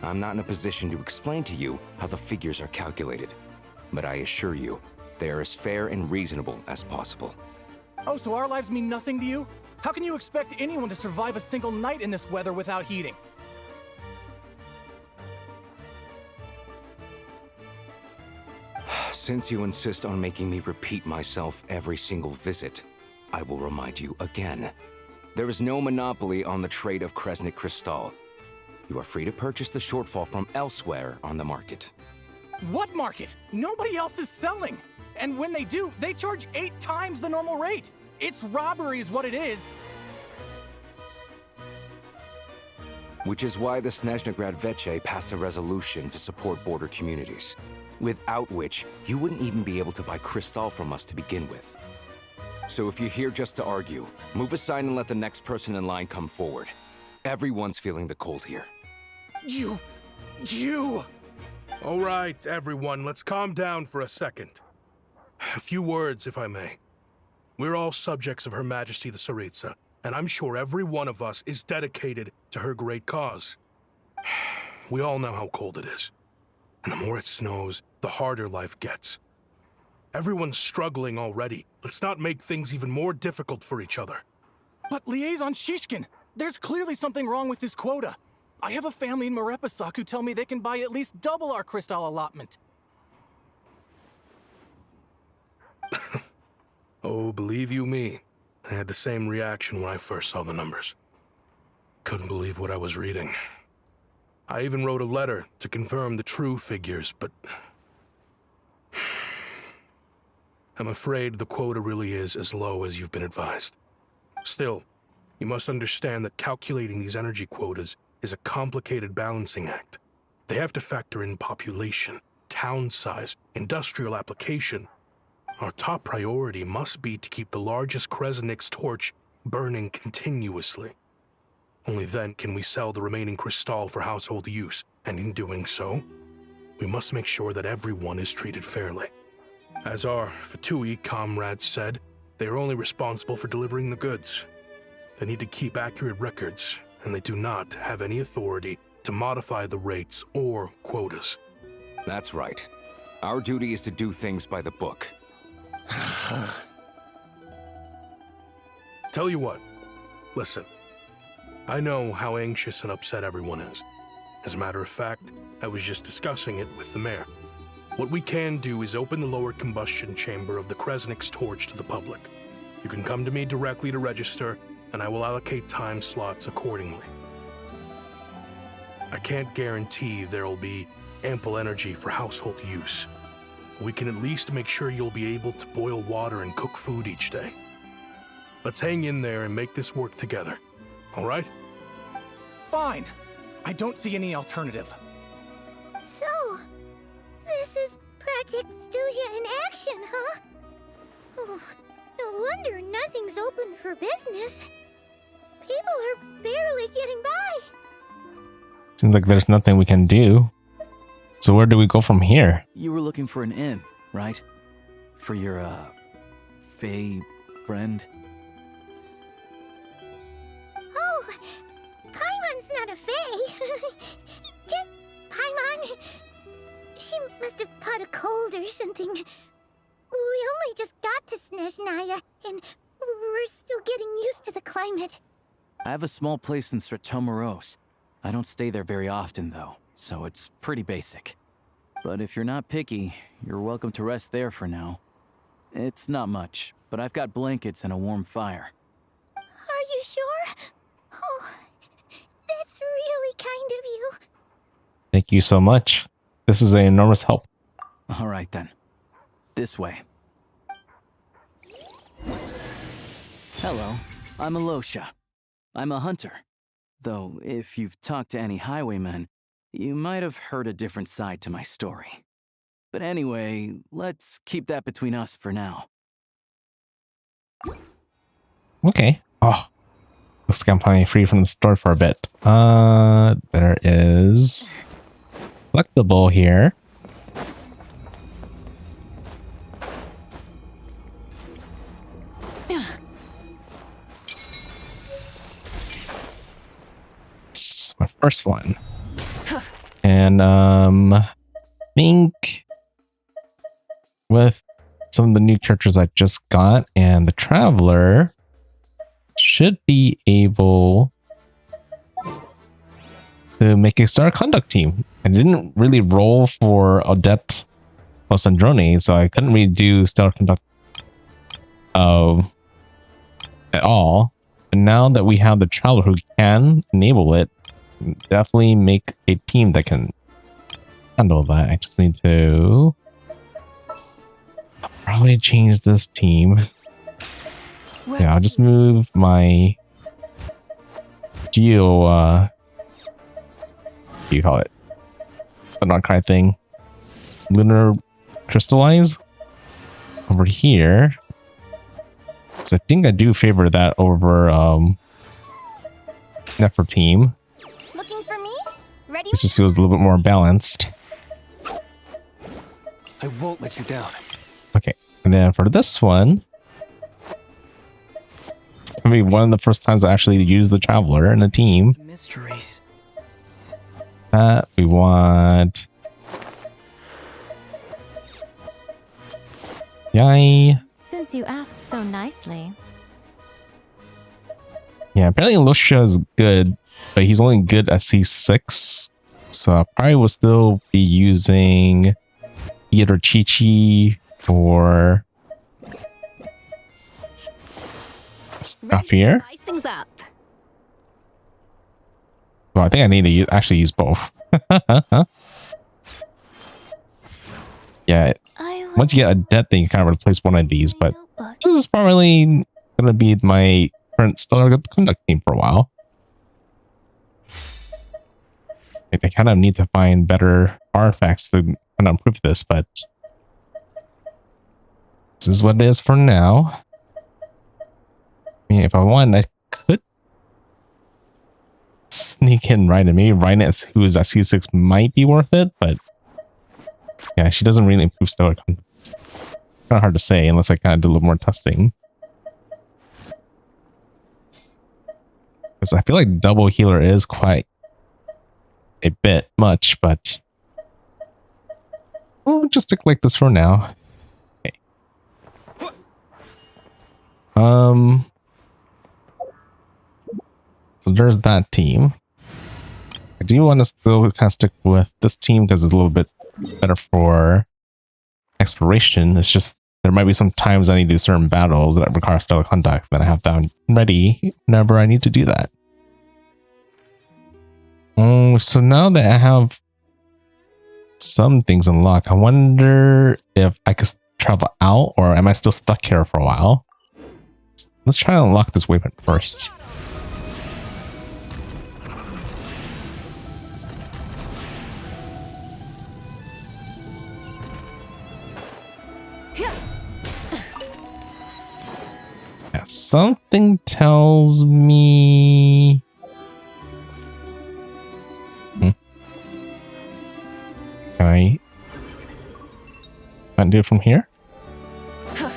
I'm not in a position to explain to you how the figures are calculated, but I assure you, they are as fair and reasonable as possible. Oh, so our lives mean nothing to you? How can you expect anyone to survive a single night in this weather without heating? Since you insist on making me repeat myself every single visit, I will remind you again. There is no monopoly on the trade of Kresnik Crystal. You are free to purchase the shortfall from elsewhere on the market. What market? Nobody else is selling. And when they do, they charge 8 times the normal rate. It's robbery is what it is. Which is why the Snezhnagrad Veche passed a resolution to support border communities, without which you wouldn't even be able to buy crystal from us to begin with. So if you're here just to argue, move aside and let the next person in line come forward. Everyone's feeling the cold here. You... All right, everyone, let's calm down for a second. A few words, if I may. We're all subjects of Her Majesty the Tsaritsa, and I'm sure every one of us is dedicated to her great cause. We all know how cold it is. And the more it snows, the harder life gets. Everyone's struggling already. Let's not make things even more difficult for each other. But Liaison Shishkin, there's clearly something wrong with this quota. I have a family in Marepasak who tell me they can buy at least double our crystal allotment. Oh, believe you me, I had the same reaction when I first saw the numbers. Couldn't believe what I was reading. I even wrote a letter to confirm the true figures, but... I'm afraid the quota really is as low as you've been advised. Still, you must understand that calculating these energy quotas is a complicated balancing act. They have to factor in population, town size, industrial application. Our top priority must be to keep the largest Kresnik's torch burning continuously. Only then can we sell the remaining crystal for household use, and in doing so, we must make sure that everyone is treated fairly. As our Fatui comrades said, they are only responsible for delivering the goods. They need to keep accurate records, and they do not have any authority to modify the rates or quotas. That's right. Our duty is to do things by the book. Tell you what, listen. I know how anxious and upset everyone is. As a matter of fact, I was just discussing it with the mayor. What we can do is open the lower combustion chamber of the Kresnik's torch to the public. You can come to me directly to register, and I will allocate time slots accordingly. I can't guarantee there will be ample energy for household use. We can at least make sure you'll be able to boil water and cook food each day. Let's hang in there and make this work together. All right? Fine. I don't see any alternative. So, this is Project Stuja in action, huh? Oh, no wonder nothing's open for business. People are barely getting by. Seems like there's nothing we can do. So where do we go from here? You were looking for an inn, right? For your, Fae friend? Oh, Paimon's not a fae. Just Paimon. She must have caught a cold or something. We only just got to Snezhnaya, and we're still getting used to the climate. I have a small place in Stratomaros. I don't stay there very often, though, so it's pretty basic. But if you're not picky, you're welcome to rest there for now. It's not much, but I've got blankets and a warm fire. Are you sure? Oh, that's really kind of you. Thank you so much. This is an enormous help. All right, then. This way. Hello, I'm Alosha. I'm a hunter. Though, if you've talked to any highwaymen, you might have heard a different side to my story. But anyway, let's keep that between us for now. Okay. Oh, looks like I'm finally free from the store for a bit. There is collectible here. It's my first one. And I think with some of the new characters I just got and the Traveler should be able to make a star conduct team. I didn't really roll for Adept plus Androne, so I couldn't really do stellar conduct at all. And now that we have the Traveler who can enable it, definitely make a team that can handle that. I just need to probably change this team. Yeah, I'll just move my Geo what do you call it? The non-cry thing. Lunar Crystallize over here. So I think I do favor that over Nefer team. Looking for me? Ready? It just feels a little bit more balanced. I won't let you down. Okay, and then for this one, I mean, one of the first times I actually used the Traveler in a team. Mysteries. We want Yai. Since you asked so nicely. Yeah, apparently Lucia is good, but he's only good at C6. So I probably will still be using either Chi-Chi or stuff here. Spice things up. Well, I think I need to actually use both. Yeah, once you get a debt, then you kind of replace one of these, but this is probably going to be my current stellar conduct team for a while. I kind of need to find better artifacts to kind of improve this, but This is what it is for now. I mean, if I want, I could sneak in right, and maybe Rhinox, who is at C6, might be worth it, but yeah, she doesn't really improve Stoic. Kind of hard to say unless I kind of do a little more testing. Because I feel like double healer is quite a bit much, but we'll just stick like this for now. Okay. So there's that team. I do want to still kind of stick with this team because it's a little bit better for exploration. It's just there might be some times I need to do certain battles that require stellar conduct that I have found ready whenever I need to do that. So now that I have some things unlocked, I wonder if I could travel out or am I still stuck here for a while? Let's try to unlock this weapon first. Yeah, something tells me... Can I do it from here? I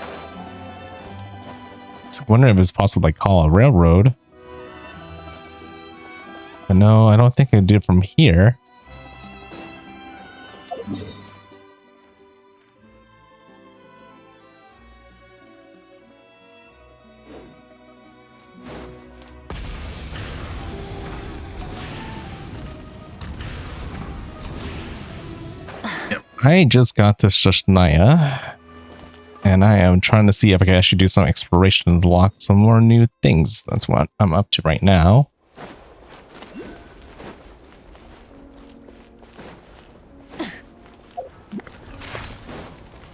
wonder if it's possible to like call a railroad. But no, I don't think I can do it from here. I just got this Snezhnaya, and I am trying to see if I can actually do some exploration and unlock some more new things. That's what I'm up to right now.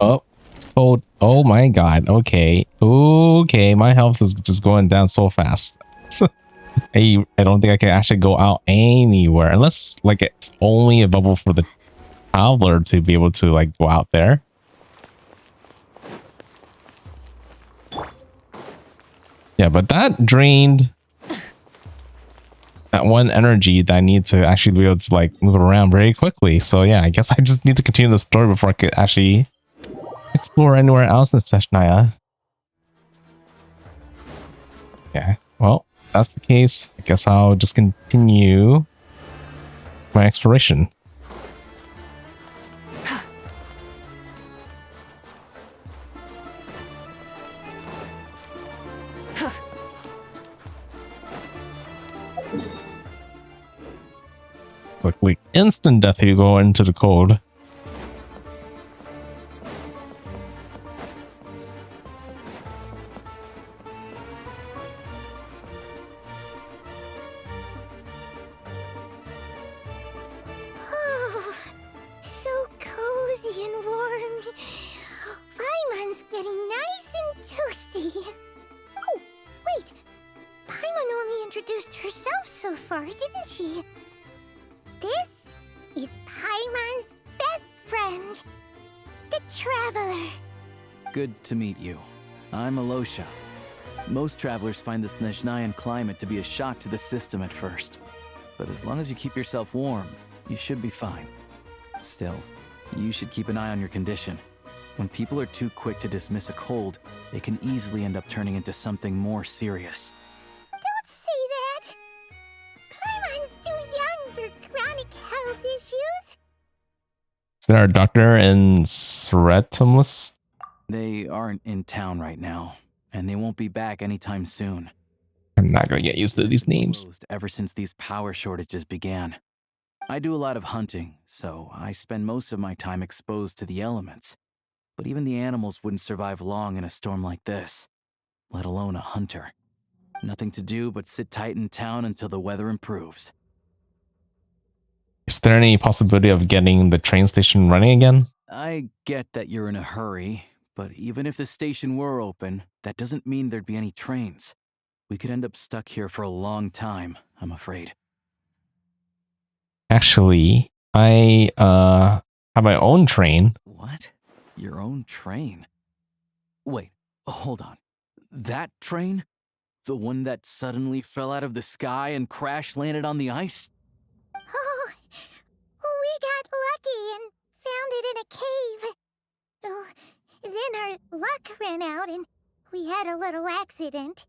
Oh, it's cold. Oh my god. Okay. Okay, my health is just going down so fast. I don't think I can actually go out anywhere unless like it's only available for the traveler to be able to like go out there. Yeah, but that drained that one energy that I need to actually be able to like move around very quickly. So yeah, I guess I just need to continue the story before I could actually explore anywhere else in Snezhnaya. Yeah, well, if that's the case, I guess I'll just continue my exploration. Quickly, instant death if you go into the cold. Oh, so cozy and warm. Paimon's getting nice and toasty. Oh, wait. Paimon only introduced herself so far, didn't she? This is Paimon's best friend, the Traveler. Good to meet you. I'm Alosha. Most travelers find the Snezhnayan climate to be a shock to the system at first. But as long as you keep yourself warm, you should be fine. Still, you should keep an eye on your condition. When people are too quick to dismiss a cold, it can easily end up turning into something more serious. Don't say that! Paimon's too young for chronic health issues. Is there a doctor in Sretimus? They aren't in town right now, and they won't be back anytime soon. I'm not gonna get used to these names. Ever since these power shortages began. I do a lot of hunting, so I spend most of my time exposed to the elements. But even the animals wouldn't survive long in a storm like this, let alone a hunter. Nothing to do but sit tight in town until the weather improves. Is there any possibility of getting the train station running again? I get that you're in a hurry, but even if the station were open, that doesn't mean there'd be any trains. We could end up stuck here for a long time, I'm afraid. Actually, I have my own train. What? Your own train? Wait, hold on. That train? The one that suddenly fell out of the sky and crash landed on the ice? Oh, we got lucky and found it in a cave. Oh, then our luck ran out and we had a little accident.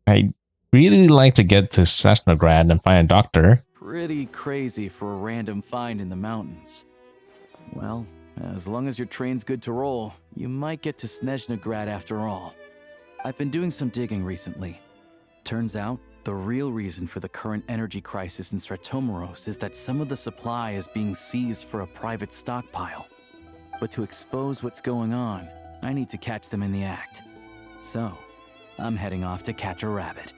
I'd really like to get to Snezhnaya and find a doctor. Pretty crazy for a random find in the mountains. Well, as long as your train's good to roll, you might get to Snezhnaya after all. I've been doing some digging recently. Turns out, the real reason for the current energy crisis in Stratomeros is that some of the supply is being seized for a private stockpile. But to expose what's going on, I need to catch them in the act. So, I'm heading off to catch a rabbit.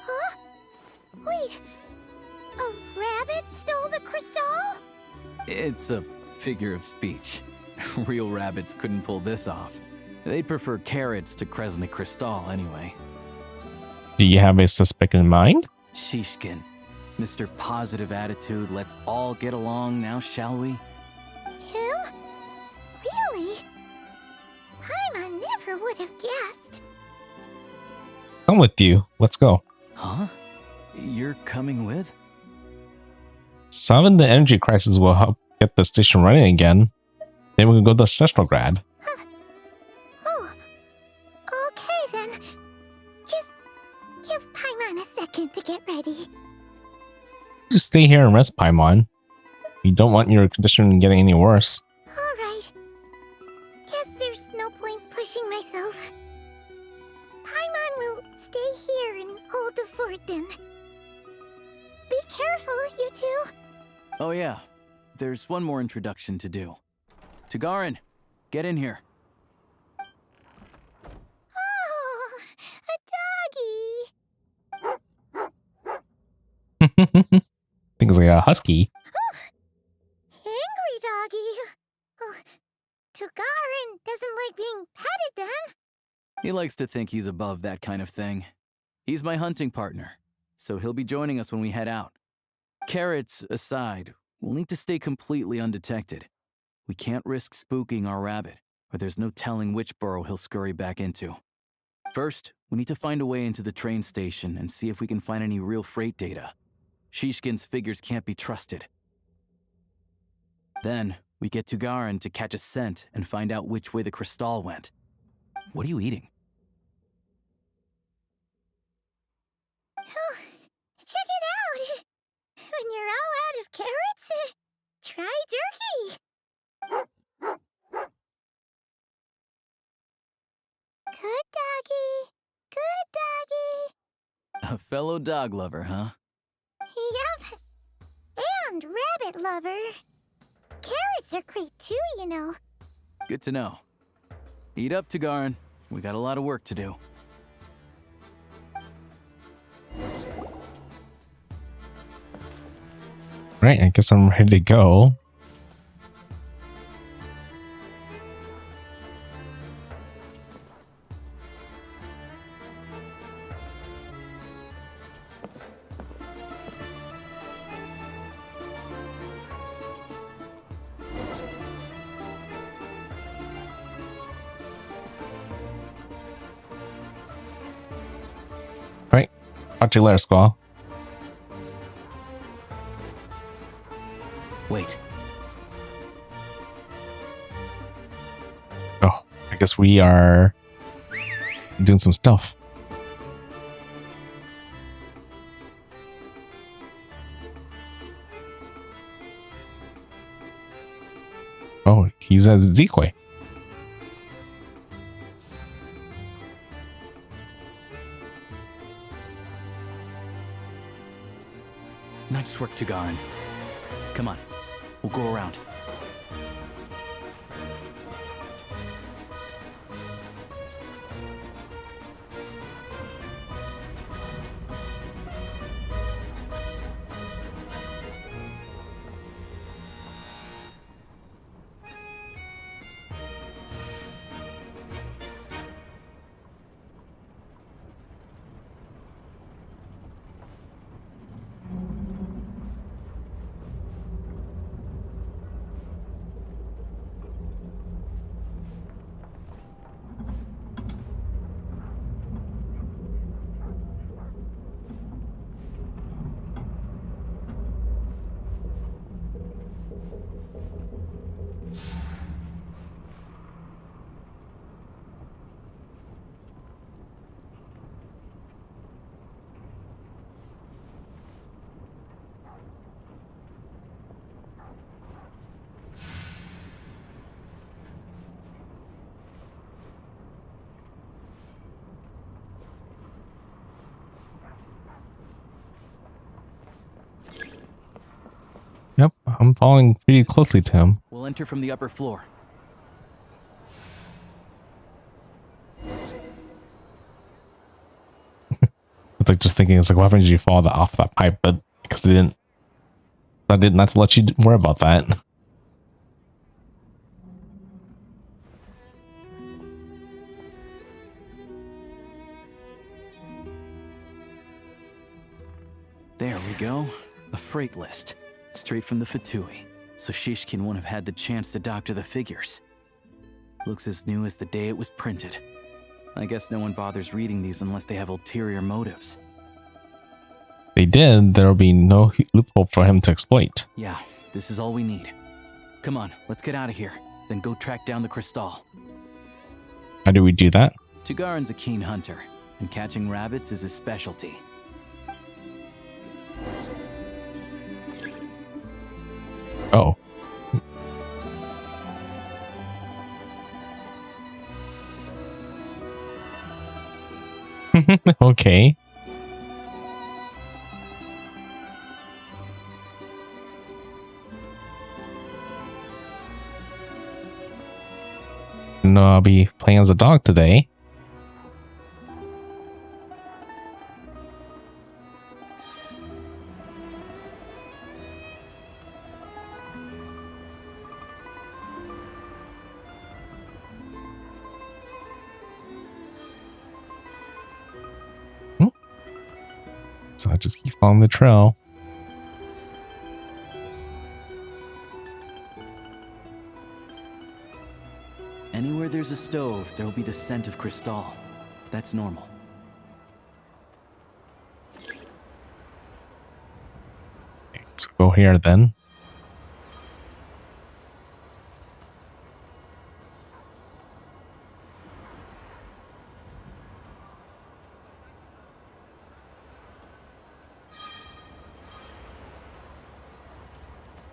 Huh? Wait, a rabbit stole the crystal? It's a figure of speech. Real rabbits couldn't pull this off. They prefer carrots to Kresnik Crystal anyway. Do you have a suspect in mind? Shishkin. Mr. Positive Attitude, let's all get along now, shall we? Him? Really? I never would have guessed. I'm with you. Let's go. Huh? You're coming with? Solving the energy crisis will help get the station running again. Then we can go to Snezhnaya. Oh, okay then. Just give Paimon a second to get ready. Just stay here and rest, Paimon. You don't want your condition getting any worse. Alright. Guess there's no point pushing myself. Paimon will stay here and hold the fort then. Be careful, you two. Oh yeah, there's one more introduction to do. Tagarin, get in here. Oh, a doggy. Think it's like a husky. Angry doggy. Oh, Tagarin doesn't like being petted then. He likes to think he's above that kind of thing. He's my hunting partner, so he'll be joining us when we head out. Carrots aside, we'll need to stay completely undetected. We can't risk spooking our rabbit, or there's no telling which burrow he'll scurry back into. First, we need to find a way into the train station and see if we can find any real freight data. Shishkin's figures can't be trusted. Then, we get to Garin to catch a scent and find out which way the crystal went. What are you eating? Oh, check it out. When you're all out of carrots, try jerky. Good doggy. Good doggy. A fellow dog lover, huh? Yep. And rabbit lover. Carrots are great too, you know. Good to know. Eat up, Tagarin. We got a lot of work to do. Right, I guess I'm ready to go. Right, talk to you later, Squall. Wait. Oh, I guess we are doing some stuff. Oh, he's as decoy. Nice work, Tagarin. Come on, we'll go around. I'm following pretty closely to him. We'll enter from the upper floor. It's like just thinking, it's like, what happens if you fall off that pipe? But because they didn't, I did not to let you worry about that. There we go. A freight list. Straight from the Vtuber. So Shishkin won't have had the chance to doctor the figures. Looks as new as the day it was printed. I guess no one bothers reading these unless they have ulterior motives. If they did, there will be no loophole for him to exploit. Yeah, this is all we need. Come on, let's get out of here. Then go track down the crystal. How do we do that? Tugarin's a keen hunter, and catching rabbits is his specialty. Oh. Okay. No, I'll be playing as a dog today. So I just keep following the trail. Anywhere there's a stove, there'll be the scent of crystal. That's normal. Let's go here then.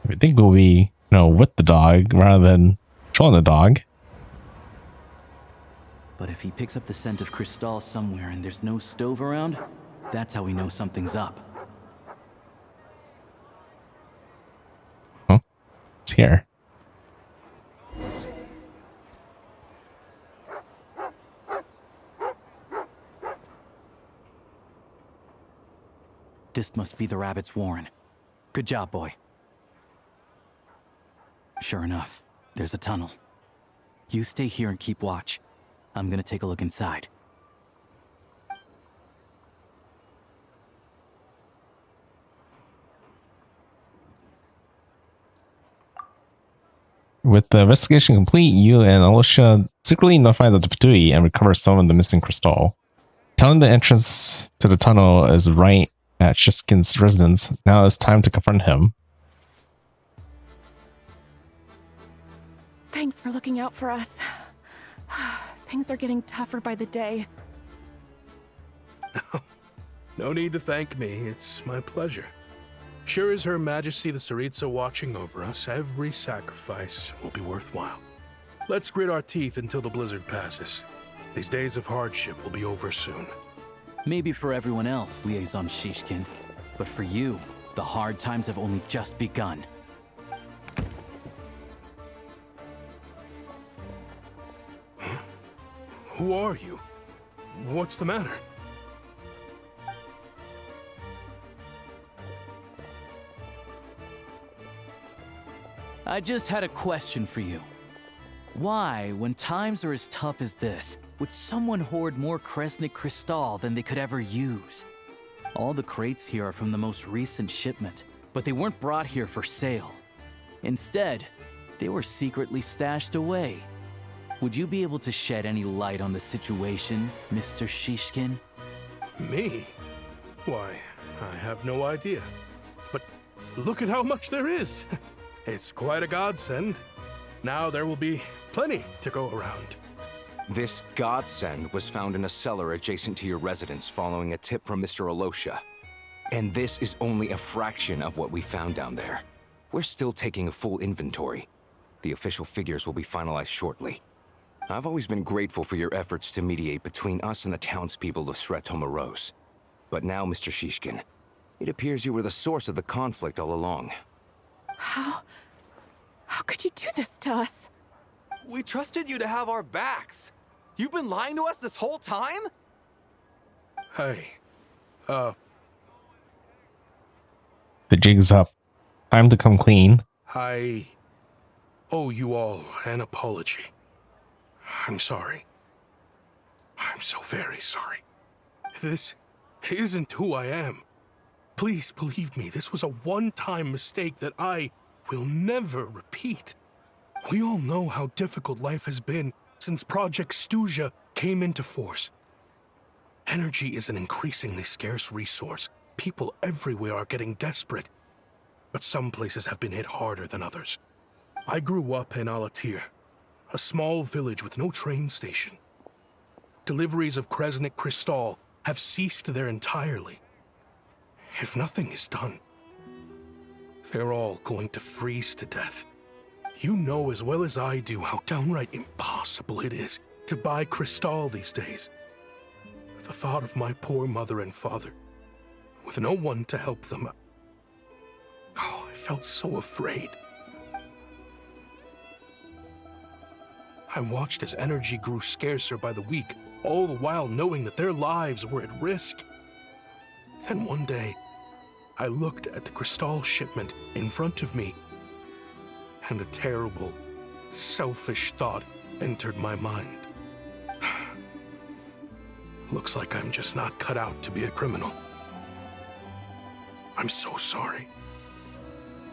I think we'll be, with the dog rather than controlling the dog. But if he picks up the scent of crystal somewhere and there's no stove around, that's how we know something's up. Huh? It's here. This must be the rabbit's warren. Good job, boy. Sure enough, there's a tunnel. You stay here and keep watch. I'm gonna take a look inside. With the investigation complete, you and Alicia secretly notify the Vtuber and recover some of the missing crystal. Telling the entrance to the tunnel is right at Shishkin's residence. Now it's time to confront him. Thanks for looking out for us. Things are getting tougher by the day. No need to thank me. It's my pleasure. Sure as Her Majesty the Tsaritsa watching over us, every sacrifice will be worthwhile. Let's grit our teeth until the blizzard passes. These days of hardship will be over soon. Maybe for everyone else, Liaison Shishkin, but for you, the hard times have only just begun. Who are you? What's the matter? I just had a question for you. Why, when times are as tough as this, would someone hoard more Kresnik crystal than they could ever use? All the crates here are from the most recent shipment, but they weren't brought here for sale. Instead, they were secretly stashed away. Would you be able to shed any light on the situation, Mr. Shishkin? Me? Why, I have no idea. But look at how much there is. It's quite a godsend. Now there will be plenty to go around. This godsend was found in a cellar adjacent to your residence following a tip from Mr. Alosha. And this is only a fraction of what we found down there. We're still taking a full inventory. The official figures will be finalized shortly. I've always been grateful for your efforts to mediate between us and the townspeople of Sretomaros. But now, Mr. Shishkin, it appears you were the source of the conflict all along. How could you do this to us? We trusted you to have our backs. You've been lying to us this whole time? Hey, The jig's up. Time to come clean. I owe you all an apology. I'm sorry. I'm so very sorry. This isn't who I am. Please believe me, this was a one-time mistake that I will never repeat. We all know how difficult life has been since Project Snezhnaya came into force. Energy is an increasingly scarce resource. People everywhere are getting desperate. But some places have been hit harder than others. I grew up in Alatir, a small village with no train station. Deliveries of Kresnik Crystal have ceased there entirely. If nothing is done, they're all going to freeze to death. You know as well as I do how downright impossible it is to buy Crystal these days. The thought of my poor mother and father, with no one to help them, oh, I felt so afraid. I watched as energy grew scarcer by the week, all the while knowing that their lives were at risk. Then one day, I looked at the Crystal shipment in front of me, and a terrible, selfish thought entered my mind. Looks like I'm just not cut out to be a criminal. I'm so sorry.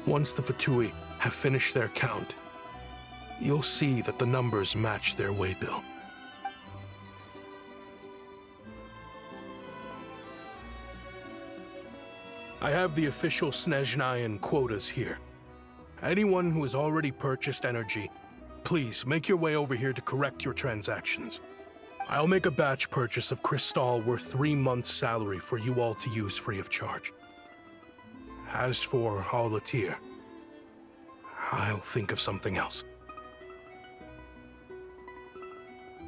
Once the Vtuber have finished their count, you'll see that the numbers match their waybill. I have the official Snezhnayan quotas here. Anyone who has already purchased energy, please make your way over here to correct your transactions. I'll make a batch purchase of Crystal worth 3 months' salary for you all to use free of charge. As for Alatir, I'll think of something else.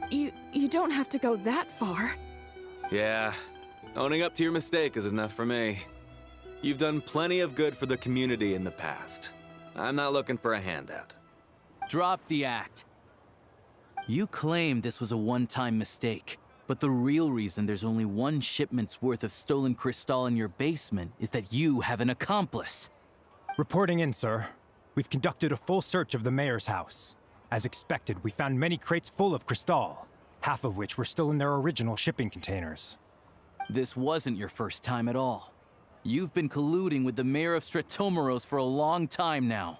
You don't have to go that far. Yeah, owning up to your mistake is enough for me. You've done plenty of good for the community in the past. I'm not looking for a handout. Drop the act. You claim this was a one-time mistake, but the real reason there's only 1 shipment's worth of stolen Crystal in your basement is that you have an accomplice. Reporting in, sir. We've conducted a full search of the mayor's house. As expected, we found many crates full of Crystal, half of which were still in their original shipping containers. This wasn't your first time at all. You've been colluding with the mayor of Stratomeros for a long time now.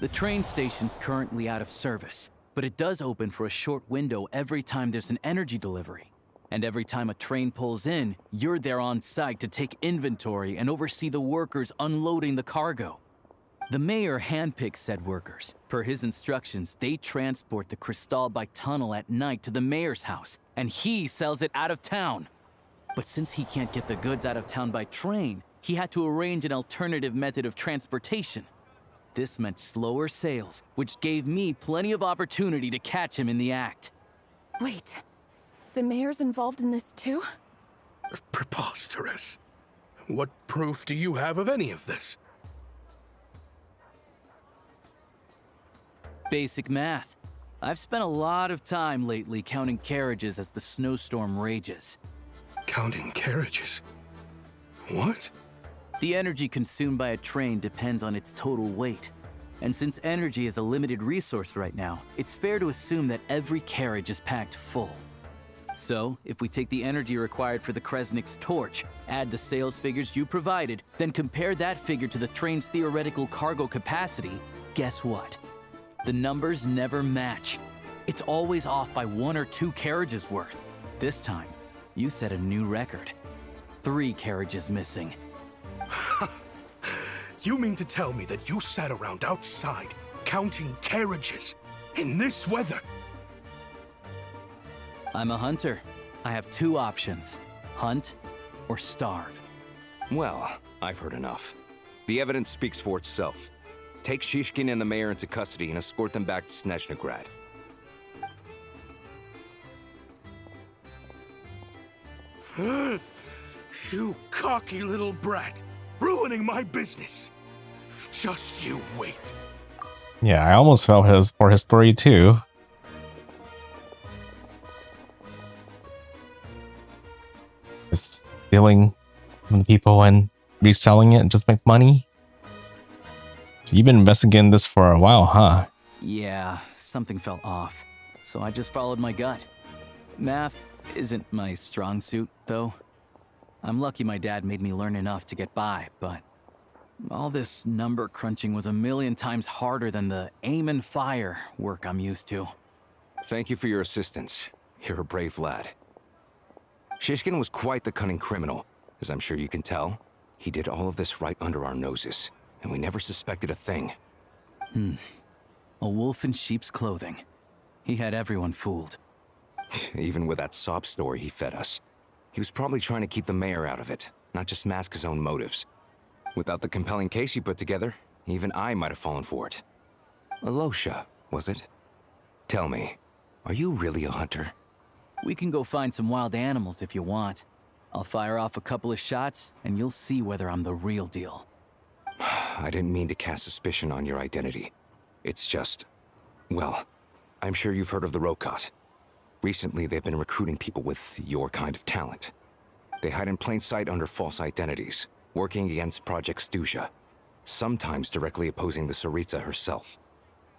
The train station's currently out of service, but it does open for a short window every time there's an energy delivery. And every time a train pulls in, you're there on site to take inventory and oversee the workers unloading the cargo. The mayor handpicks said workers. Per his instructions, they transport the Crystal by tunnel at night to the mayor's house, and he sells it out of town. But since he can't get the goods out of town by train, he had to arrange an alternative method of transportation. This meant slower sales, which gave me plenty of opportunity to catch him in the act. Wait, the mayor's involved in this too? Preposterous. What proof do you have of any of this? Basic math. I've spent a lot of time lately counting carriages as the snowstorm rages. Counting carriages? What? The energy consumed by a train depends on its total weight. And since energy is a limited resource right now, it's fair to assume that every carriage is packed full. So, if we take the energy required for the Kresnik's torch, add the sales figures you provided, then compare that figure to the train's theoretical cargo capacity, guess what? The numbers never match. It's always off by 1 or 2 carriages worth. This time, you set a new record. 3 carriages missing. You mean to tell me that you sat around outside, counting carriages, in this weather? I'm a hunter. I have 2 options. Hunt or starve. Well, I've heard enough. The evidence speaks for itself. Take Shishkin and the mayor into custody and escort them back to Snezhnaya. You cocky little brat, ruining my business. Just you wait. Yeah, I almost felt for his story too. Just stealing from the people and reselling it and just make money. So you've been investigating this for a while, huh? Yeah, something felt off, so I just followed my gut. Math isn't my strong suit, though. I'm lucky my dad made me learn enough to get by, but all this number crunching was a million times harder than the aim and fire work I'm used to. Thank you for your assistance. You're a brave lad. Shishkin was quite the cunning criminal, as I'm sure you can tell. He did all of this right under our noses, and we never suspected a thing. A wolf in sheep's clothing. He had everyone fooled. Even with that sob story he fed us. He was probably trying to keep the mayor out of it, not just mask his own motives. Without the compelling case you put together, even I might have fallen for it. Alosha, was it? Tell me, are you really a hunter? We can go find some wild animals if you want. I'll fire off a couple of shots, and you'll see whether I'm the real deal. I didn't mean to cast suspicion on your identity. It's just... well, I'm sure you've heard of the Rokot. Recently, they've been recruiting people with your kind of talent. They hide in plain sight under false identities, working against Project Stuzha, sometimes directly opposing the Tsaritsa herself.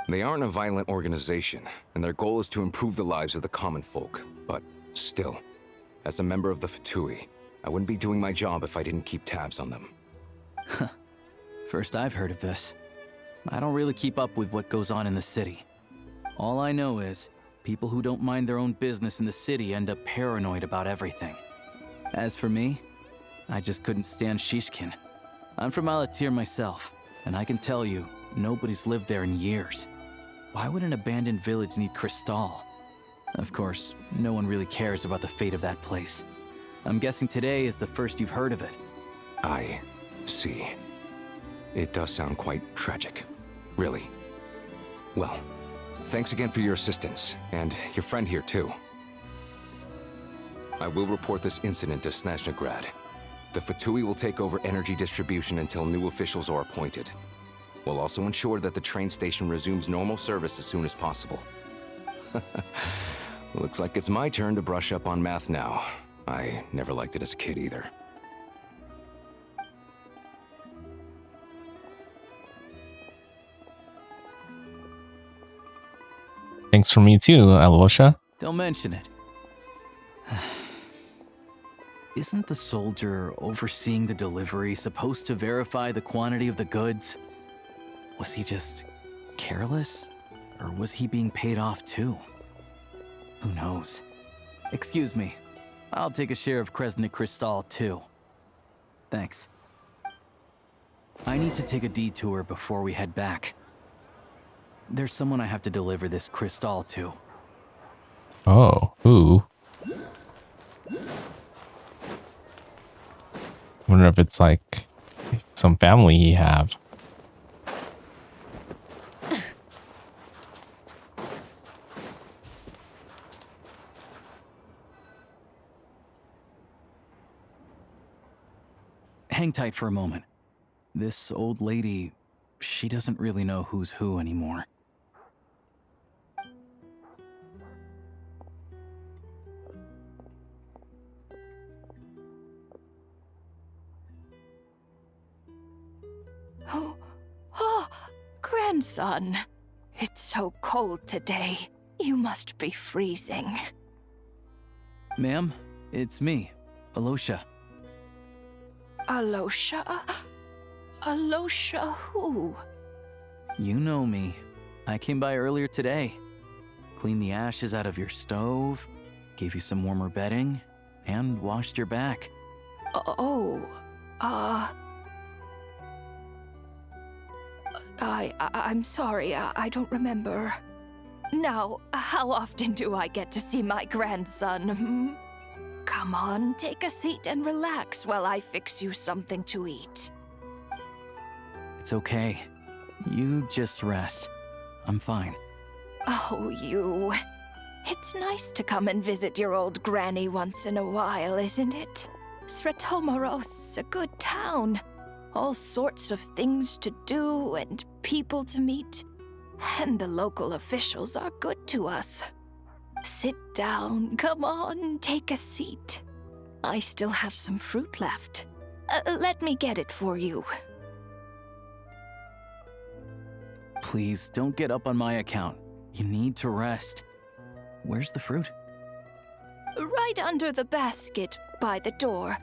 They aren't a violent organization, and their goal is to improve the lives of the common folk. But still, as a member of the Fatui, I wouldn't be doing my job if I didn't keep tabs on them. First I've heard of this. I don't really keep up with what goes on in the city. All I know is, people who don't mind their own business in the city end up paranoid about everything. As for me, I just couldn't stand Shishkin. I'm from Alatir myself, and I can tell you, nobody's lived there in years. Why would an abandoned village need Crystal? Of course, no one really cares about the fate of that place. I'm guessing today is the first you've heard of it. I see. It does sound quite tragic. Really. Well, thanks again for your assistance, and your friend here too. I will report this incident to Snezhnaya. The Fatui will take over energy distribution until new officials are appointed. We'll also ensure that the train station resumes normal service as soon as possible. Looks like it's my turn to brush up on math now. I never liked it as a kid either. Thanks for me too, Alosha. Don't mention it. Isn't the soldier overseeing the delivery supposed to verify the quantity of the goods? Was he just careless? Or was he being paid off too? Who knows? Excuse me. I'll take a share of Kresnik Crystal too. Thanks. I need to take a detour before we head back. There's someone I have to deliver this crystal to. Oh, who? Wonder if it's like some family you have. Hang tight for a moment. This old lady, she doesn't really know who's who anymore. Oh, grandson. It's so cold today. You must be freezing. Ma'am, it's me, Alosha. Alosha? Alosha who? You know me. I came by earlier today. Cleaned the ashes out of your stove, gave you some warmer bedding, and washed your back. I'm sorry, I don't remember. Now, how often do I get to see my grandson? Come on, take a seat and relax while I fix you something to eat. It's okay. You just rest. I'm fine. Oh, you. It's nice to come and visit your old granny once in a while, isn't it? Sretomoros, a good town. All sorts of things to do and people to meet. And the local officials are good to us. Sit down, come on, take a seat. I still have some fruit left. Let me get it for you. Please, don't get up on my account. You need to rest. Where's the fruit? Right under the basket by the door.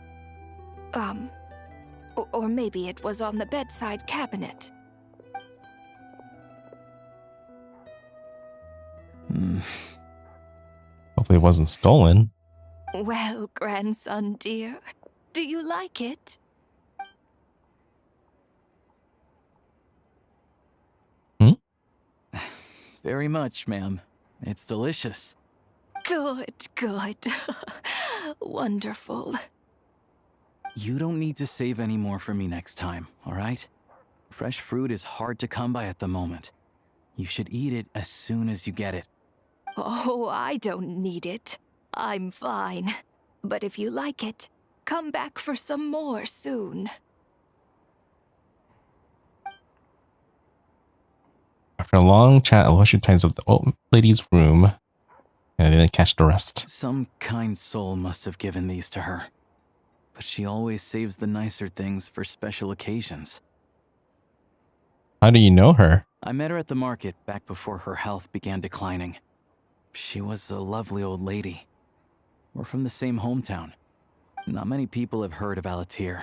Or maybe it was on the bedside cabinet. Hopefully it wasn't stolen. Well, grandson dear, do you like it? Very much, ma'am. It's delicious. Good, good. Wonderful. You don't need to save any more for me next time, all right? Fresh fruit is hard to come by at the moment. You should eat it as soon as you get it. Oh, I don't need it. I'm fine. But if you like it, come back for some more soon. After a long chat, Aloysius times up the old lady's room, and I didn't catch the rest. Some kind soul must have given these to her. But she always saves the nicer things for special occasions. How do you know her? I met her at the market back before her health began declining. She was a lovely old lady. We're from the same hometown. Not many people have heard of Alatir.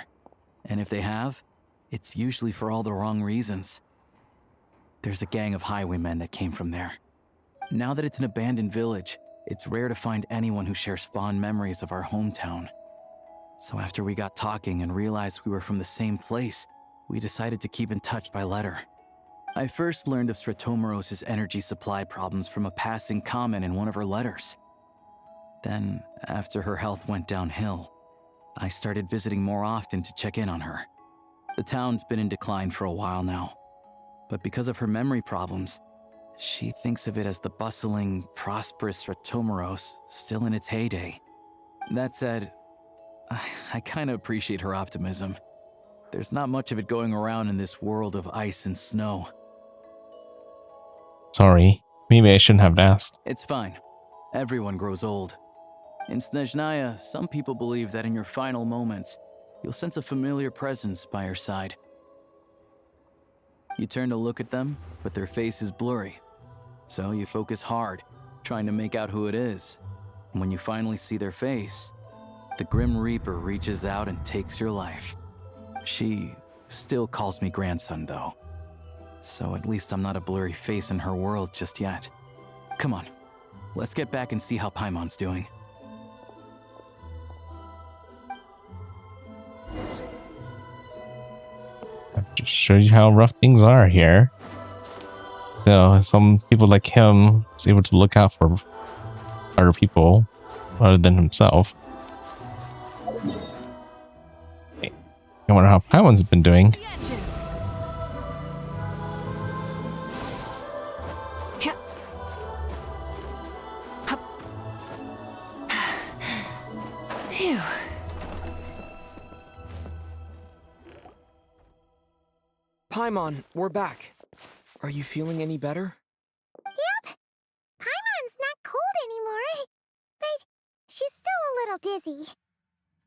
And if they have, it's usually for all the wrong reasons. There's a gang of highwaymen that came from there. Now that it's an abandoned village, it's rare to find anyone who shares fond memories of our hometown. So after we got talking and realized we were from the same place, we decided to keep in touch by letter. I first learned of Stratomoros's energy supply problems from a passing comment in one of her letters. Then, after her health went downhill, I started visiting more often to check in on her. The town's been in decline for a while now, but because of her memory problems, she thinks of it as the bustling, prosperous Stratomoros still in its heyday. That said, I kind of appreciate her optimism. There's not much of it going around in this world of ice and snow. Sorry, maybe I shouldn't have asked. It's fine. Everyone grows old. In Snezhnaya, some people believe that in your final moments, you'll sense a familiar presence by your side. You turn to look at them, but their face is blurry. So you focus hard, trying to make out who it is. And when you finally see their face, the Grim Reaper reaches out and takes your life. She still calls me grandson, though. So at least I'm not a blurry face in her world just yet. Come on, let's get back and see how Paimon's doing. That just shows you how rough things are here. So some people like him is able to look out for other people other than himself. I wonder how Paimon's been doing. Phew. Paimon, we're back. Are you feeling any better? Yep. Paimon's not cold anymore, but she's still a little dizzy.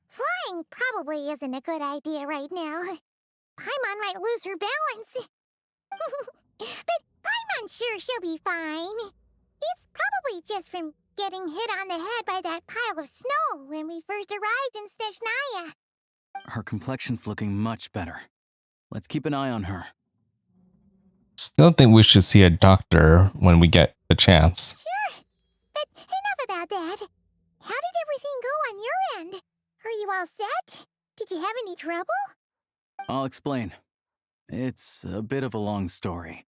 Flying probably isn't a good idea right now. Paimon might lose her balance. But Paimon's sure she'll be fine. It's probably just from getting hit on the head by that pile of snow when we first arrived in Snezhnaya. Her complexion's looking much better. Let's keep an eye on her. Still think we should see a doctor when we get the chance. Sure. But enough about that. How did everything go on your end? Are you all set? Did you have any trouble? I'll explain. It's a bit of a long story.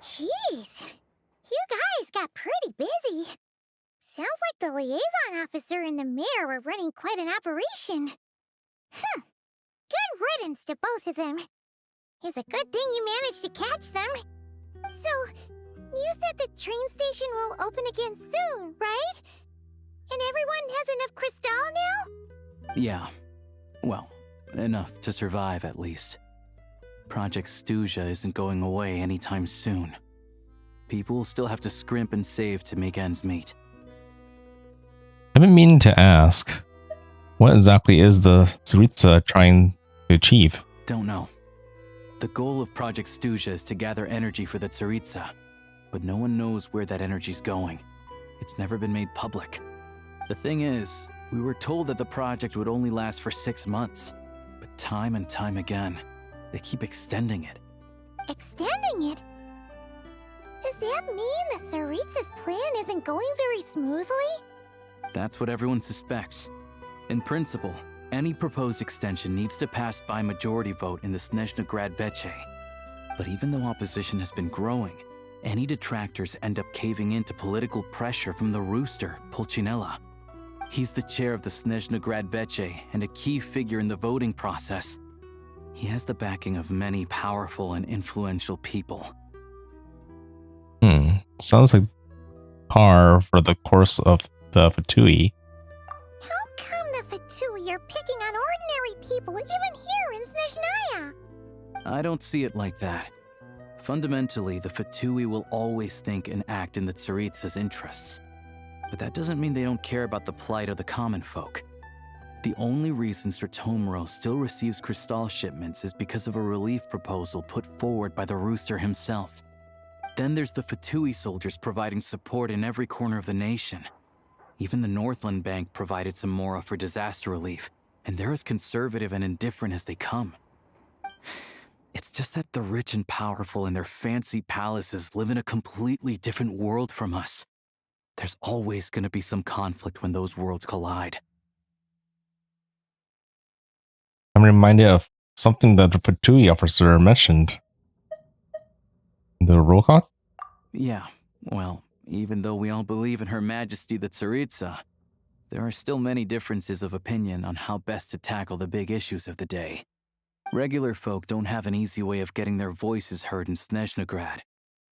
Jeez. You guys got pretty busy. Sounds like the liaison officer and the mayor were running quite an operation. Good riddance to both of them. It's a good thing you managed to catch them. So, You said the train station will open again soon, right? And everyone has enough crystal now? Yeah. Well, enough to survive at least. Project Snezhnaya isn't going away anytime soon. People will still have to scrimp and save to make ends meet. I've been meaning to ask, what exactly is the Tsaritsa trying to achieve? Don't know. The goal of Project Snezhnaya is to gather energy for the Tsaritsa, but no one knows where that energy's going. It's never been made public. The thing is, we were told that the project would only last for 6 months, but time and time again, they keep extending it. Extending it? Does that mean the Tsaritsa's plan isn't going very smoothly? That's what everyone suspects. In principle, any proposed extension needs to pass by majority vote in the Snezhnaya Veche. But even though opposition has been growing, any detractors end up caving into political pressure from the rooster, Pulcinella. He's the chair of the Snezhnaya Veche and a key figure in the voting process. He has the backing of many powerful and influential people. Sounds like par for the course of the Fatui. How come the Fatui are picking on ordinary people even here in Snezhnaya? I don't see it like that. Fundamentally, the Fatui will always think and act in the Tsaritsa's interests. But that doesn't mean they don't care about the plight of the common folk. The only reason Sir Tomuro still receives crystal shipments is because of a relief proposal put forward by the rooster himself. Then there's the Fatui soldiers providing support in every corner of the nation. Even the Northland Bank provided some mora for disaster relief, and they're as conservative and indifferent as they come. It's just that the rich and powerful in their fancy palaces live in a completely different world from us. There's always going to be some conflict when those worlds collide. I'm reminded of something that the Fatui officer mentioned. The roll call? Yeah, well, even though we all believe in Her Majesty the Tsaritsa, there are still many differences of opinion on how best to tackle the big issues of the day. Regular folk don't have an easy way of getting their voices heard in Snezhnaya,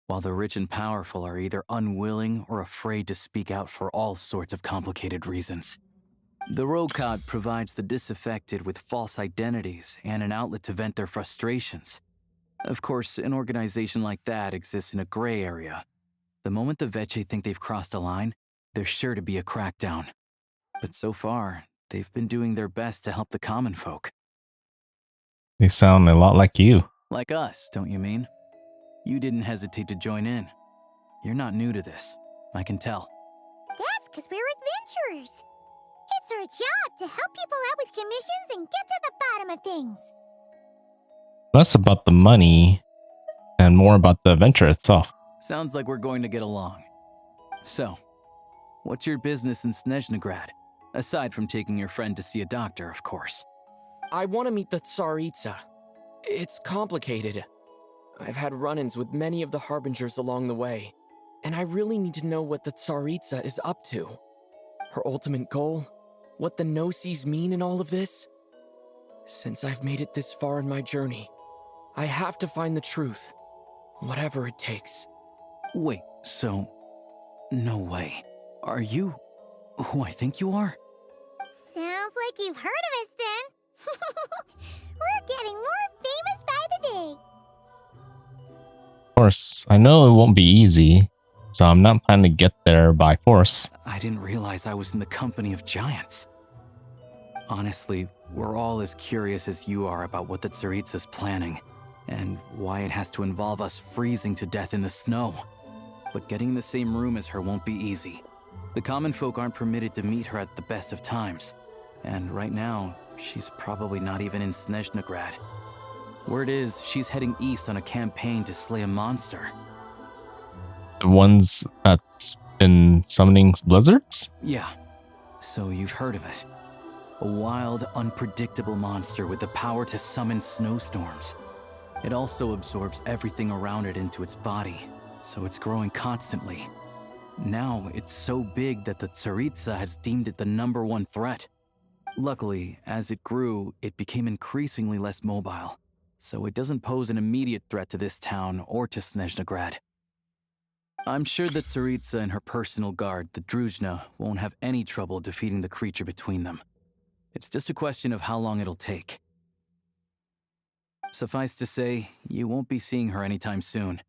while the rich and powerful are either unwilling or afraid to speak out for all sorts of complicated reasons. The Rokad provides the disaffected with false identities and an outlet to vent their frustrations. Of course, an organization like that exists in a gray area. The moment the Veche think they've crossed a line, there's sure to be a crackdown. But so far, they've been doing their best to help the common folk. They sound a lot like you. Like us, don't you mean? You didn't hesitate to join in. You're not new to this, I can tell. That's because we're adventurers. It's our job to help people out with commissions and get to the bottom of things. Less about the money and more about the adventure itself. Sounds like we're going to get along. So, what's your business in Snezhnaya? Aside from taking your friend to see a doctor, of course. I want to meet the Tsaritsa. It's complicated. I've had run-ins with many of the Harbingers along the way, and I really need to know what the Tsaritsa is up to. Her ultimate goal? What the no-sees mean in all of this? Since I've made it this far in my journey, I have to find the truth, whatever it takes. Wait, so... no way. Are you who I think you are? Sounds like you've heard of us then. We're getting more famous by the day. Of course, I know it won't be easy, so I'm not planning to get there by force. I didn't realize I was in the company of giants. Honestly, we're all as curious as you are about what the Tsaritsa's planning, and why it has to involve us freezing to death in the snow. But getting in the same room as her won't be easy. The common folk aren't permitted to meet her at the best of times, and right now, she's probably not even in Snezhnaya. Word is, she's heading east on a campaign to slay a monster. The ones that's been summoning blizzards? Yeah, so you've heard of it. A wild, unpredictable monster with the power to summon snowstorms. It also absorbs everything around it into its body, so it's growing constantly. Now, it's so big that the Tsaritsa has deemed it the #1 threat. Luckily, as it grew, it became increasingly less mobile, so it doesn't pose an immediate threat to this town or to Snezhnaya. I'm sure that Tsaritsa and her personal guard, the Druzhna, won't have any trouble defeating the creature between them. It's just a question of how long it'll take. Suffice to say, you won't be seeing her anytime soon.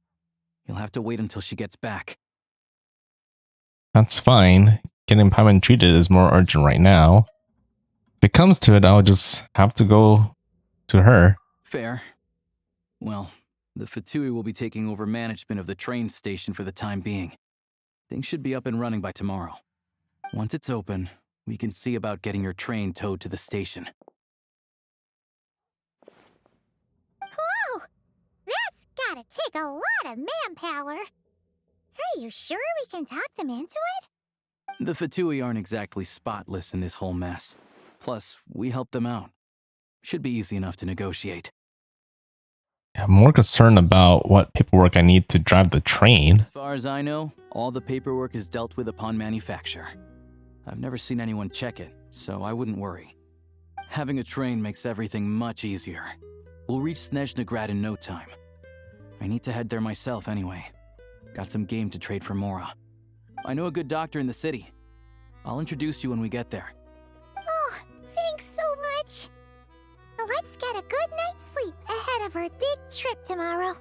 You'll have to wait until she gets back. That's fine. Getting Paimon treated is more urgent right now. If it comes to it, I'll just have to go to her. Fair. Well, the Fatui will be taking over management of the train station for the time being. Things should be up and running by tomorrow. Once it's open, we can see about getting your train towed to the station. Whoa! That's gotta take a lot of manpower. Are you sure we can talk them into it? The Fatui aren't exactly spotless in this whole mess. Plus, we helped them out. Should be easy enough to negotiate. I'm more concerned about what paperwork I need to drive the train. As far as I know, all the paperwork is dealt with upon manufacture. I've never seen anyone check it, so I wouldn't worry. Having a train makes everything much easier. We'll reach Snezhnaya in no time. I need to head there myself anyway. Got some game to trade for Mora. I know a good doctor in the city. I'll introduce you when we get there. Oh, thanks so much. Let's get a good night's sleep ahead of our big trip tomorrow.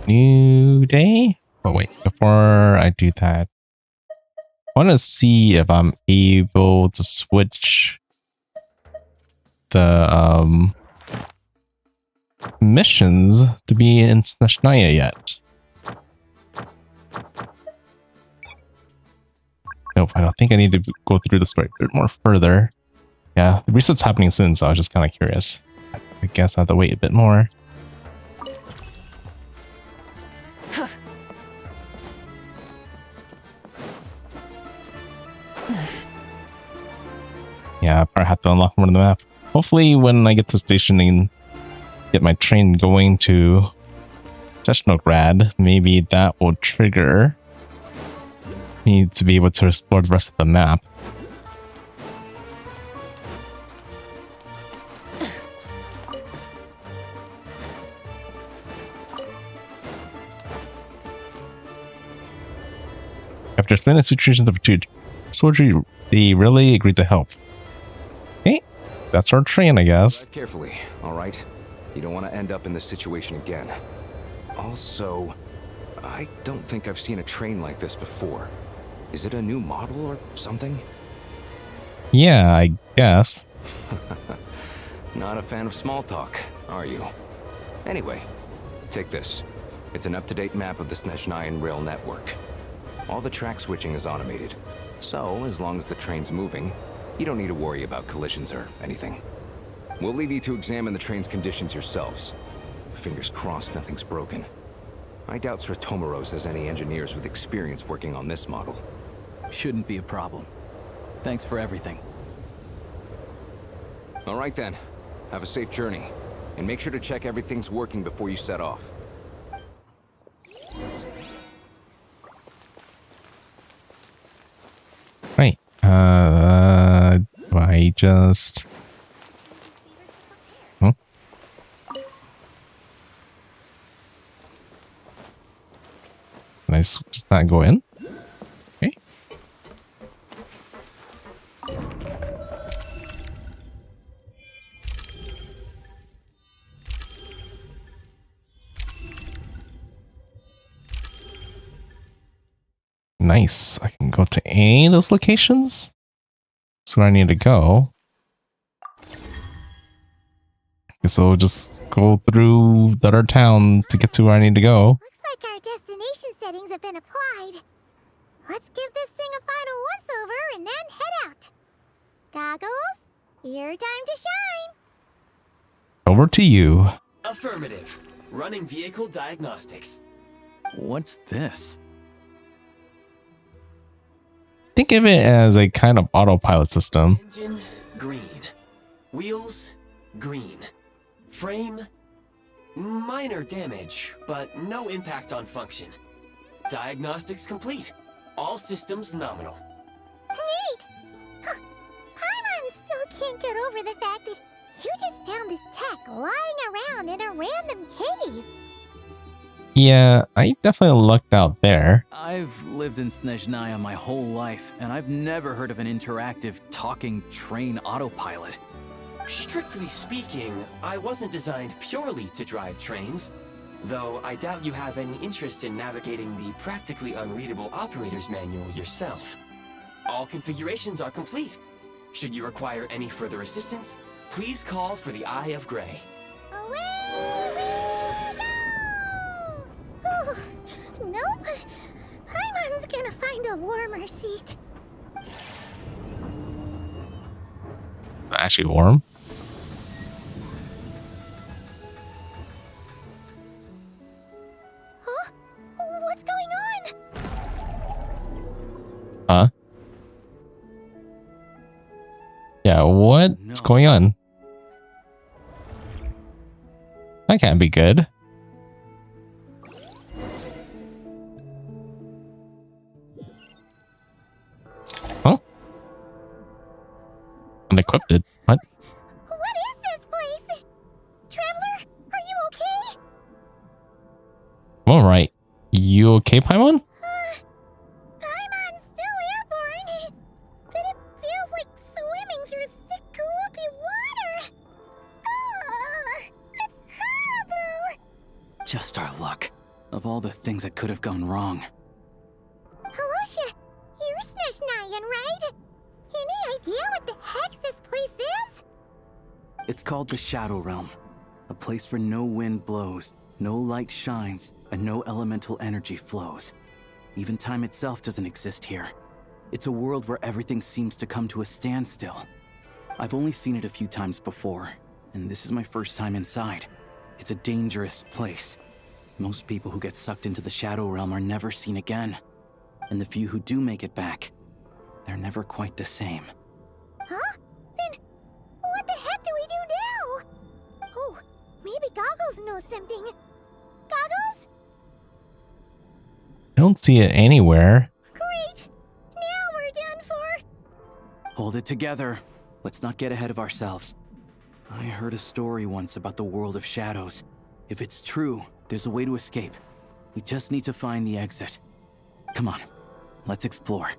New day? Oh wait, before I do that, I want to see if I'm able to switch the missions to be in Snezhnaya yet. Nope, I don't think I need to go through the story a bit more further. Yeah, the reset's happening soon, so I was just kind of curious. I guess I have to wait a bit more. Yeah, I probably have to unlock more of the map. Hopefully when I get to the station and get my train going to Snezhnaya, maybe that will trigger me to be able to explore the rest of the map. After explaining the situation of the two soldiers, they really agreed to help. Okay, that's our train, I guess. Drive carefully, all right? You don't want to end up in this situation again. Also, I don't think I've seen a train like this before. Is it a new model or something? Yeah, I guess. Not a fan of small talk, are you? Anyway, take this. It's an up-to-date map of the Snezhnayan rail network. All the track switching is automated, so as long as the train's moving, you don't need to worry about collisions or anything. We'll leave you to examine the train's conditions yourselves. Fingers crossed nothing's broken. I doubt Sir Tomoros has any engineers with experience working on this model. Shouldn't be a problem. Thanks for everything. All right then. Have a safe journey. And make sure to check everything's working before you set off. Right. Do I just... Huh? Can I just not go in? Okay. Nice. I can go to any of those locations. That's where I need to go. So I'll just go through the other town to get to where I need to go. Looks like our destination settings have been applied. Let's give this thing a final once-over and then head out. Goggles, your time to shine. Over to you. Affirmative. Running vehicle diagnostics. What's this? Think of it as a kind of autopilot system. Engine, green. Wheels, green. Frame, minor damage, but no impact on function. Diagnostics complete. All systems nominal. over the fact that you just found this tech lying around in a random cave. Yeah, I definitely lucked out there. I've lived in Snezhnaya my whole life, and I've never heard of an interactive, talking train autopilot. Strictly speaking, I wasn't designed purely to drive trains, though I doubt you have any interest in navigating the practically unreadable operator's manual yourself. All configurations are complete. Should you require any further assistance, please call for the Eye of Grey. Oh, nope. Paimon's gonna find a warmer seat. Actually warm. Huh? What's going on? Huh? Yeah, what's going on? That can't be good. Huh? Unequipped it. What? What is this place? Traveler, are you okay? Alright. You okay, Paimon? Paimon's still airborne, but it feels like swimming through thick, gloopy water. Ugh, it's horrible. Just our luck. Of all the things that could have gone wrong. Halosha, you're Snezhnayan, right? Any idea what the heck this place is? It's called the Shadow Realm. A place where no wind blows, no light shines, and no elemental energy flows. Even time itself doesn't exist here. It's a world where everything seems to come to a standstill. I've only seen it a few times before, and this is my first time inside. It's a dangerous place. Most people who get sucked into the Shadow Realm are never seen again. And the few who do make it back, they're never quite the same. Huh? Then what the heck do we do now? Oh, maybe Goggles knows something. Goggles? I don't see it anywhere. Great! Now we're done for! Hold it together. Let's not get ahead of ourselves. I heard a story once about the world of shadows. If it's true, there's a way to escape. We just need to find the exit. Come on, let's explore.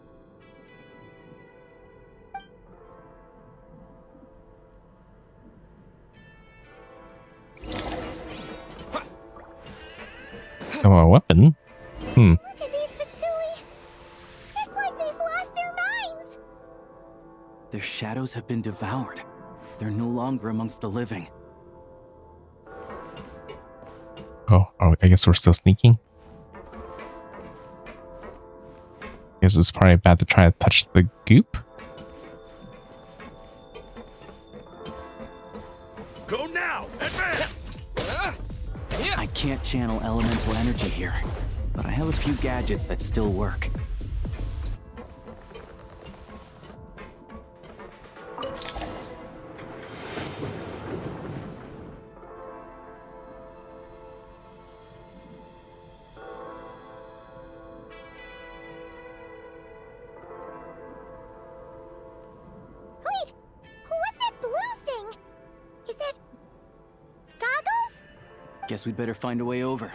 So a weapon? Look at these Vtui! It's like they've lost their minds! Their shadows have been devoured. They're no longer amongst the living. Oh, I guess we're still sneaking. Guess it's probably bad to try to touch the goop. Go now! Advance! I can't channel elemental energy here, but I have a few gadgets that still work. Wait! What's that blue thing? Is that... Goggles? Guess we'd better find a way over.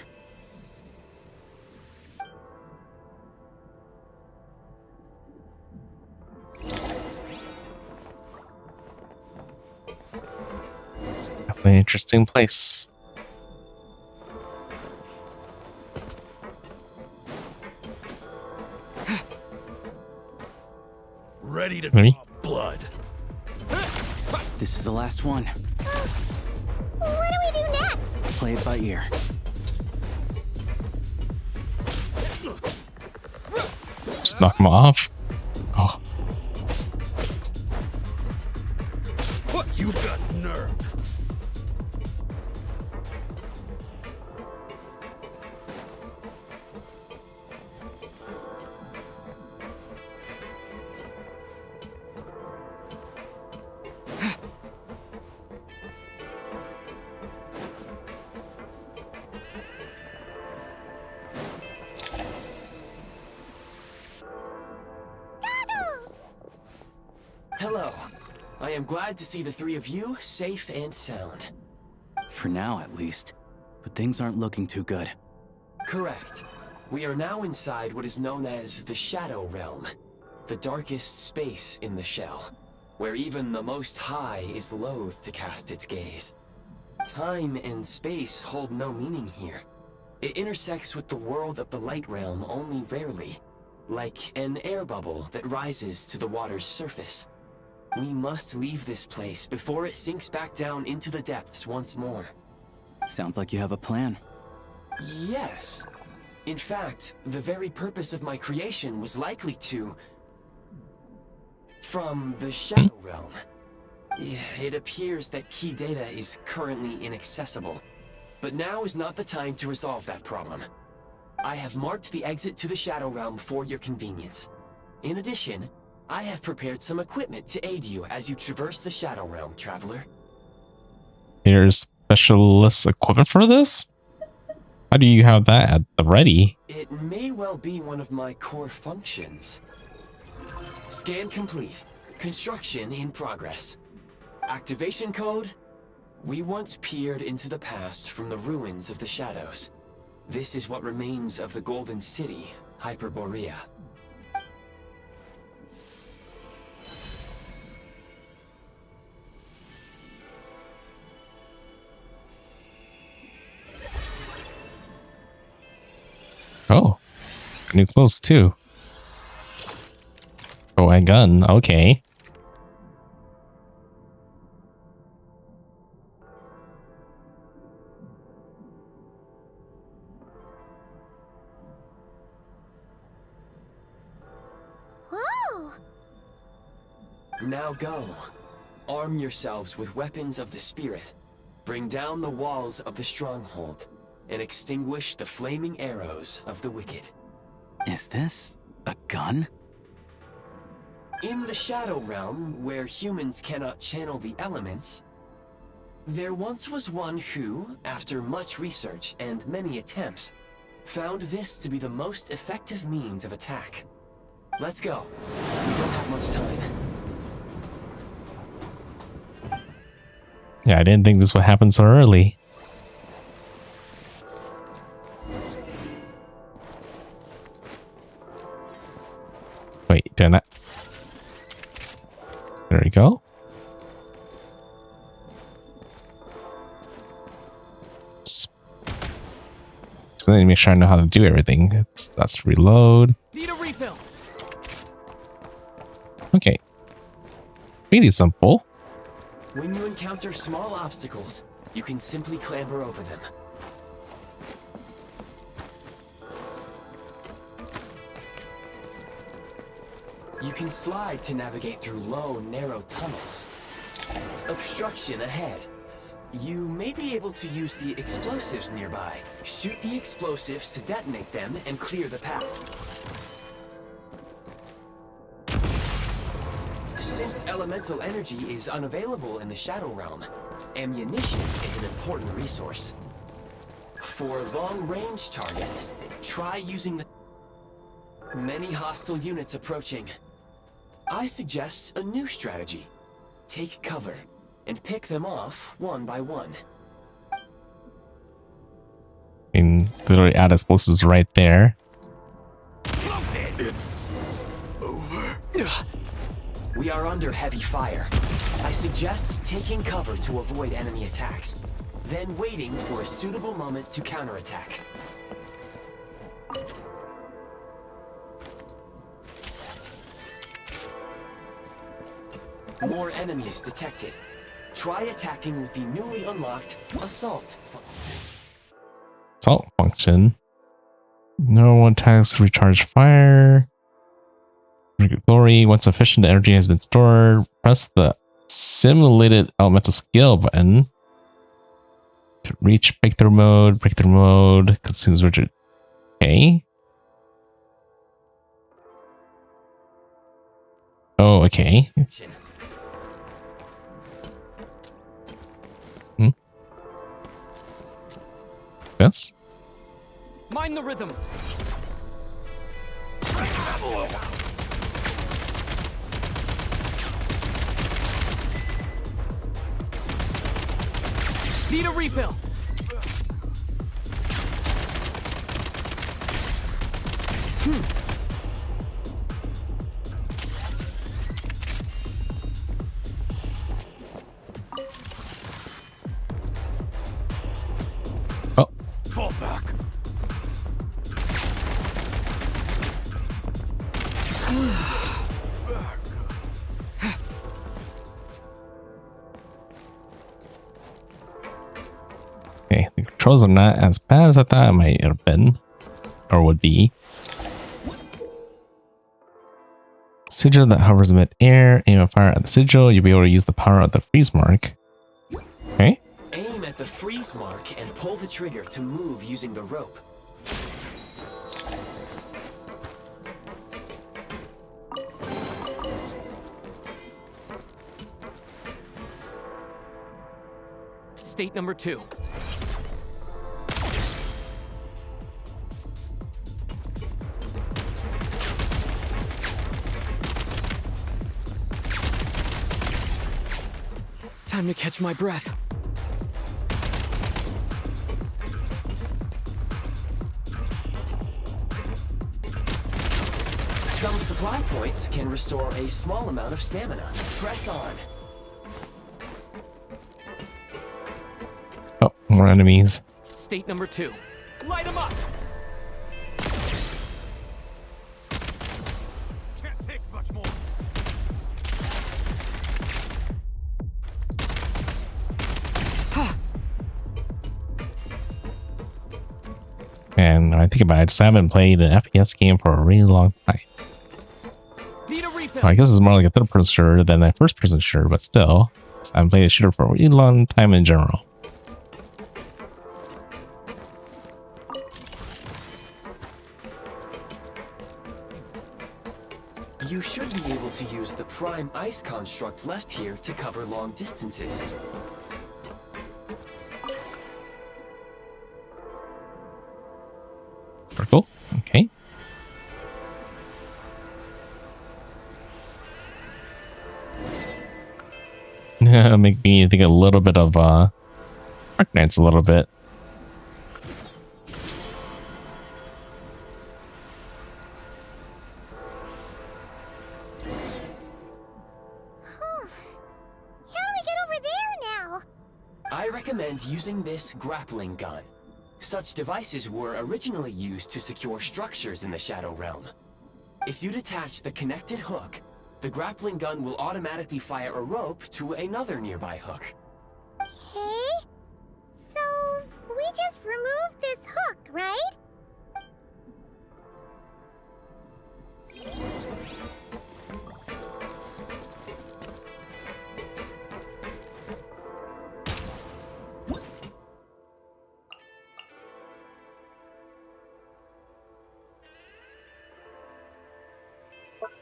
Definitely an interesting place. Ready to Ready? draw blood. This is the last one. What do we do next? Play it by ear. Just knock him off. Oh, What? You've got nerve. Goggles! Hello. I am glad to see the three of you safe and sound. For now, at least. But things aren't looking too good. Correct. We are now inside what is known as the Shadow Realm, the darkest space in the shell, where even the Most High is loath to cast its gaze. Time and space hold no meaning here. It intersects with the world of the Light Realm only rarely, like an air bubble that rises to the water's surface. We must leave this place before it sinks back down into the depths once more. Sounds like you have a plan. Yes. In fact, the very purpose of my creation was likely to... from the Shadow Realm. It appears that key data is currently inaccessible, but now is not the time to resolve that problem. I have marked the exit to the Shadow Realm for your convenience. In addition, I have prepared some equipment to aid you as you traverse the Shadow Realm, traveler. There's specialist equipment for this? How do you have that at the ready? It may well be one of my core functions. Scan complete. Construction in progress. Activation code? We once peered into the past from the ruins of the shadows. This is what remains of the Golden City, Hyperborea. Oh, new clothes too. Oh, a gun. Okay. Whoa! Now go. Arm yourselves with weapons of the spirit. Bring down the walls of the stronghold and extinguish the flaming arrows of the wicked. Is this a gun? In the Shadow Realm, where humans cannot channel the elements, there once was one who, after much research and many attempts, found this to be the most effective means of attack. Let's go. We don't have much time. Yeah, I didn't think this would happen so early. Wait, didn't I? There we go. So let me make sure I know how to do everything. That's reload. Need a refill. Okay. Pretty simple. When you encounter small obstacles, you can simply clamber over them. You can slide to navigate through low, narrow tunnels. Obstruction ahead. You may be able to use the explosives nearby. Shoot the explosives to detonate them and clear the path. Since elemental energy is unavailable in the Shadow Realm, ammunition is an important resource. For long-range targets, try using the... Many hostile units approaching. I suggest a new strategy. Take cover, and pick them off one by one. I mean, literally add explosives right there. It's over. We are under heavy fire. I suggest taking cover to avoid enemy attacks, then waiting for a suitable moment to counterattack. More enemies detected. Try attacking with the newly unlocked Assault. Assault function. No one attacks recharge fire. Glory. Once sufficient energy has been stored, press the simulated elemental skill button to reach breakthrough mode. Breakthrough mode consumes rigid. Okay. Oh, okay. Yes. Mind the rhythm. Need a refill. Oh. Fall back. Okay, the controls are not as bad as I thought it might have been, or would be. Sigil that hovers in mid-air, aim a fire at the sigil, you'll be able to use the power of the freeze mark. Okay. Aim at the freeze mark and pull the trigger to move using the rope. State number 2. Time to catch my breath. Some supply points can restore a small amount of stamina. Press on. Oh, more enemies. State number 2. Light them up! Can't take much more. And when I think about it, I just haven't played an FPS game for a really long time. Need a refill. Well, I guess it's more like a third-person shooter than a first-person shooter, but still, I haven't played a shooter for a really long time in general. You should be able to use the prime ice construct left here to cover long distances. Circle. Okay. Make me think a little bit of Dark Knights a little bit. I recommend using this grappling gun. Such devices were originally used to secure structures in the Shadow Realm. If you detach the connected hook, the grappling gun will automatically fire a rope to another nearby hook. Okay. So, we just remove this hook, right?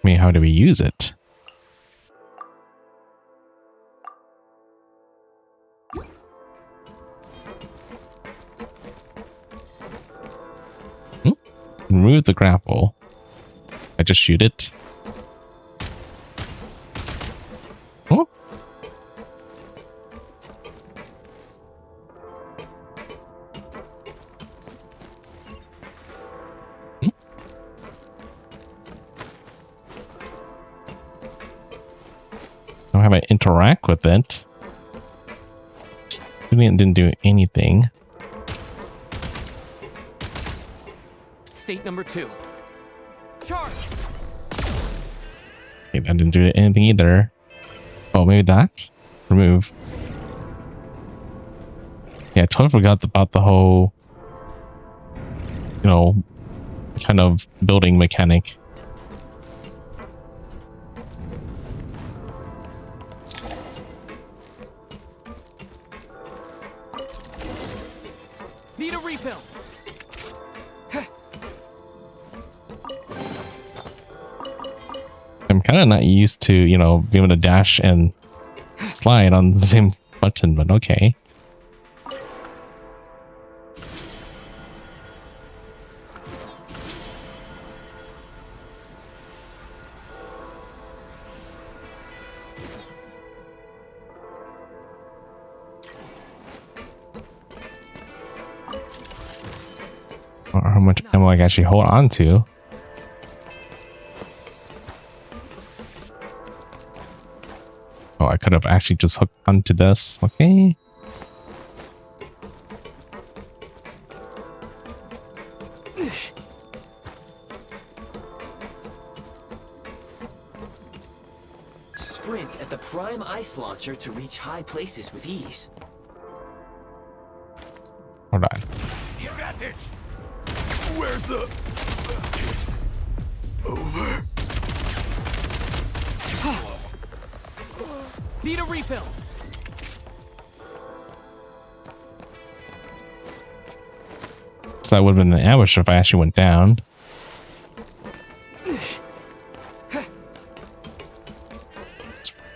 I mean, how do we use it? Remove the grapple. I just shoot it. Oh. How I interact with it? It didn't do anything. State number 2. Charge! Okay, that didn't do anything either. Oh, maybe that? Remove. Yeah, I totally forgot about the whole, you know, kind of building mechanic. Need a refill. I'm kind of not used to, you know, being able to dash and slide on the same button, but okay. I'm like actually hold on to. Oh, I could have actually just hooked onto this. Okay. Sprint at the prime ice launcher to reach high places with ease. Hold on. The advantage! Where's the... Over? Need a refill! So that would have been the ambush if I actually went down.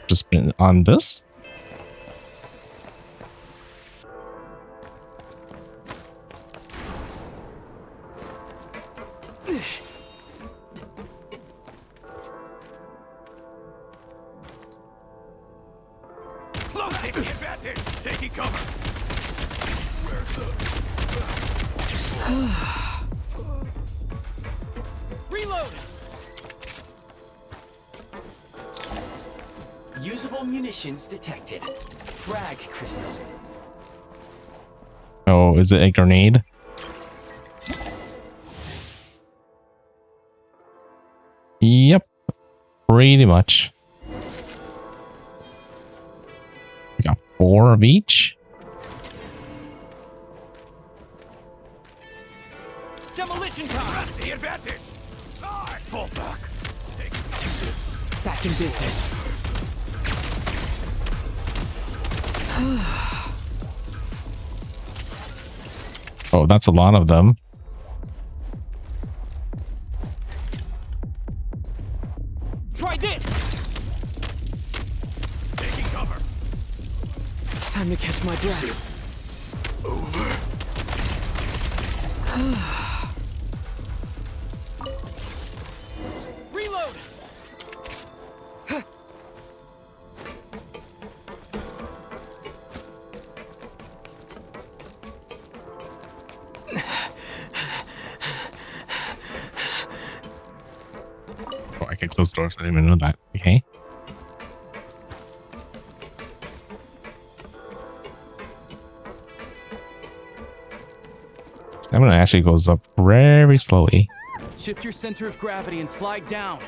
Just been on this. Taking advantage! Taking cover! Where's the... Reload! Usable munitions detected. Frag crystal. Oh, is it a grenade? Yep. Pretty much. We got 4 of each. Demolition time! The advantage! Fall back! Back in business. Oh, that's a lot of them. Try this! Taking cover! Time to catch my breath. Over. Reload! Oh, I can close doors. I didn't even know that. Okay. Stamina actually goes up very slowly. Shift your center of gravity and slide down.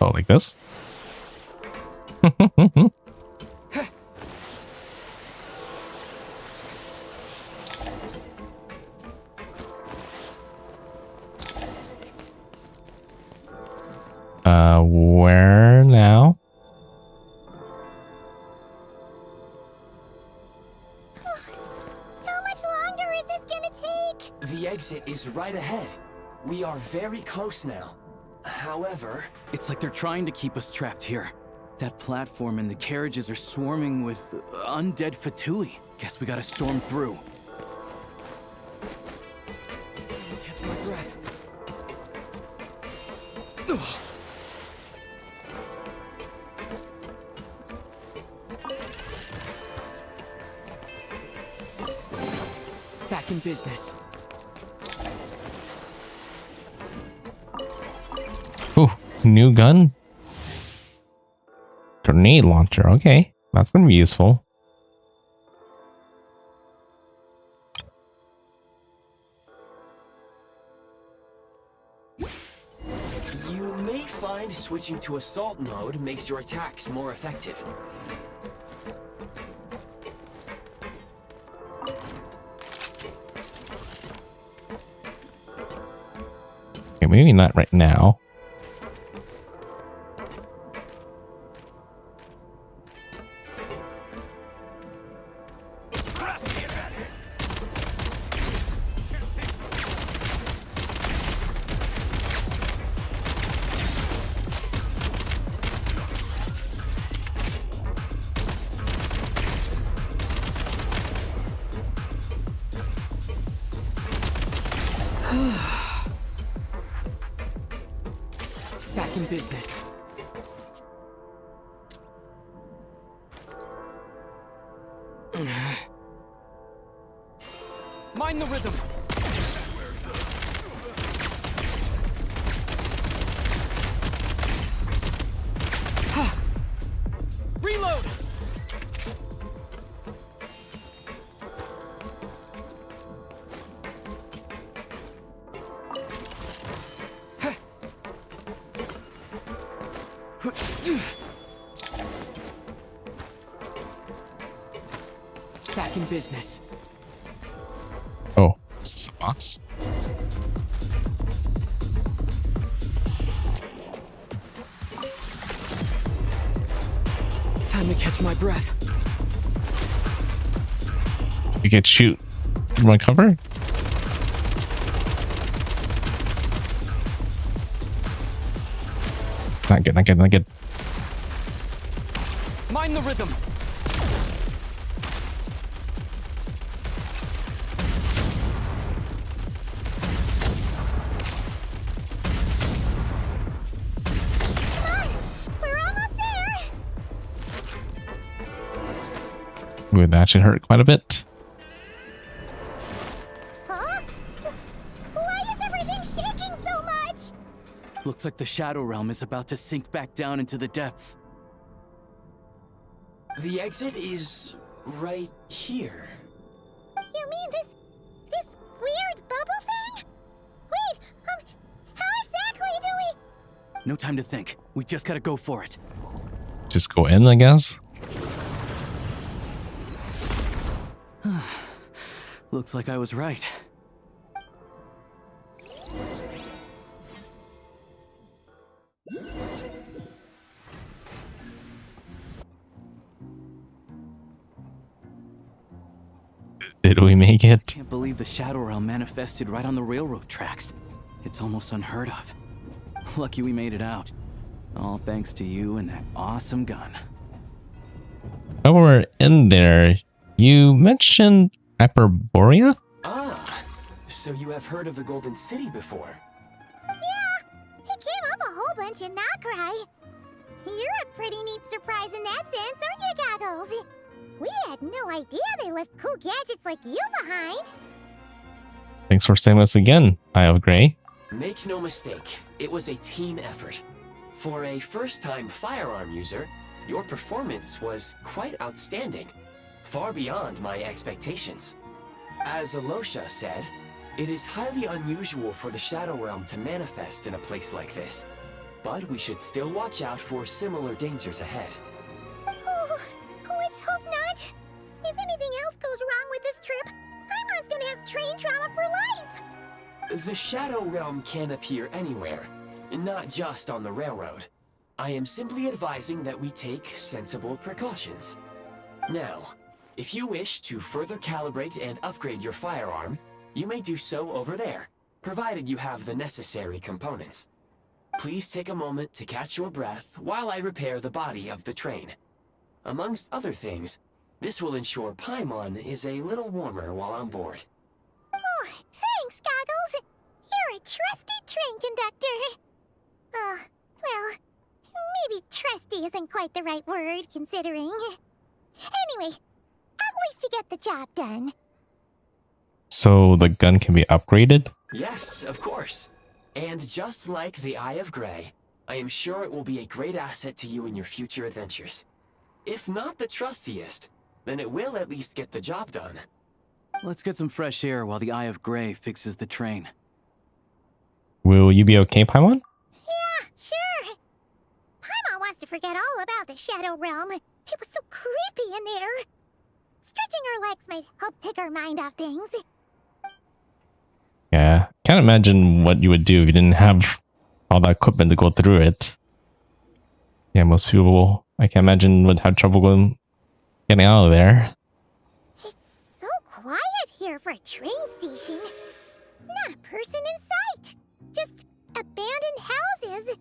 Oh, like this? Where now? How much longer is this gonna take? The exit is right ahead. We are very close now. However... It's like they're trying to keep us trapped here. That platform and the carriages are swarming with undead Fatui. Guess we gotta storm through. Catch my breath. Back in business. Ooh, new gun? Grenade launcher. Okay, that's gonna be useful. You may find switching to assault mode makes your attacks more effective. Okay, maybe not right now. Back in business. Mind the rhythm. Reload. Back in business. Oh, is this a boss? Time to catch my breath. You can shoot from my cover? Not good, not good, not good. Mind the rhythm. Ooh, that should hurt quite a bit. Huh? Why is everything shaking so much? Looks like the Shadow Realm is about to sink back down into the depths. The exit is right here. You mean this weird bubble thing? Wait, how exactly do we... No time to think. We just gotta go for it. Just go in, I guess. Looks like I was right. Did we make it? Can't believe the Shadow Realm manifested right on the railroad tracks. It's almost unheard of. Lucky we made it out. All thanks to you and that awesome gun. While we're in there, you mentioned Hyperborea? Ah, so you have heard of the Golden City before? Yeah, it came up a whole bunch in Nokrai. You're a pretty neat surprise in that sense, aren't you, Goggles? We had no idea they left cool gadgets like you behind. Thanks for saving us again, Eye of Grey. Make no mistake, it was a team effort. For a first-time firearm user, your performance was quite outstanding, far beyond my expectations. As Alosha said, it is highly unusual for the Shadow Realm to manifest in a place like this, but we should still watch out for similar dangers ahead. Oh, let's hope not. If anything else goes wrong with this trip, Paimon's gonna have train trauma for life. The Shadow Realm can appear anywhere, not just on the railroad. I am simply advising that we take sensible precautions. Now, if you wish to further calibrate and upgrade your firearm, you may do so over there, provided you have the necessary components. Please take a moment to catch your breath while I repair the body of the train. Amongst other things, this will ensure Paimon is a little warmer while on board. Oh, thanks, Goggles. You're a trusty train conductor. Well, maybe trusty isn't quite the right word, considering. Anyway, at least you get the job done. So the gun can be upgraded? Yes, of course. And just like the Eye of Grey, I am sure it will be a great asset to you in your future adventures. If not the trustiest, then it will at least get the job done. Let's get some fresh air while the Eye of Grey fixes the train. Will you be okay, Paimon? Yeah, sure. Paimon wants to forget all about the Shadow Realm. It was so creepy in there. Stretching our legs might help take our mind off things. Yeah, can't imagine what you would do if you didn't have all that equipment to go through it. Yeah, most people, I can't imagine, would have trouble getting out of there. It's so quiet here for a train station. Not a person in sight. Just abandoned houses.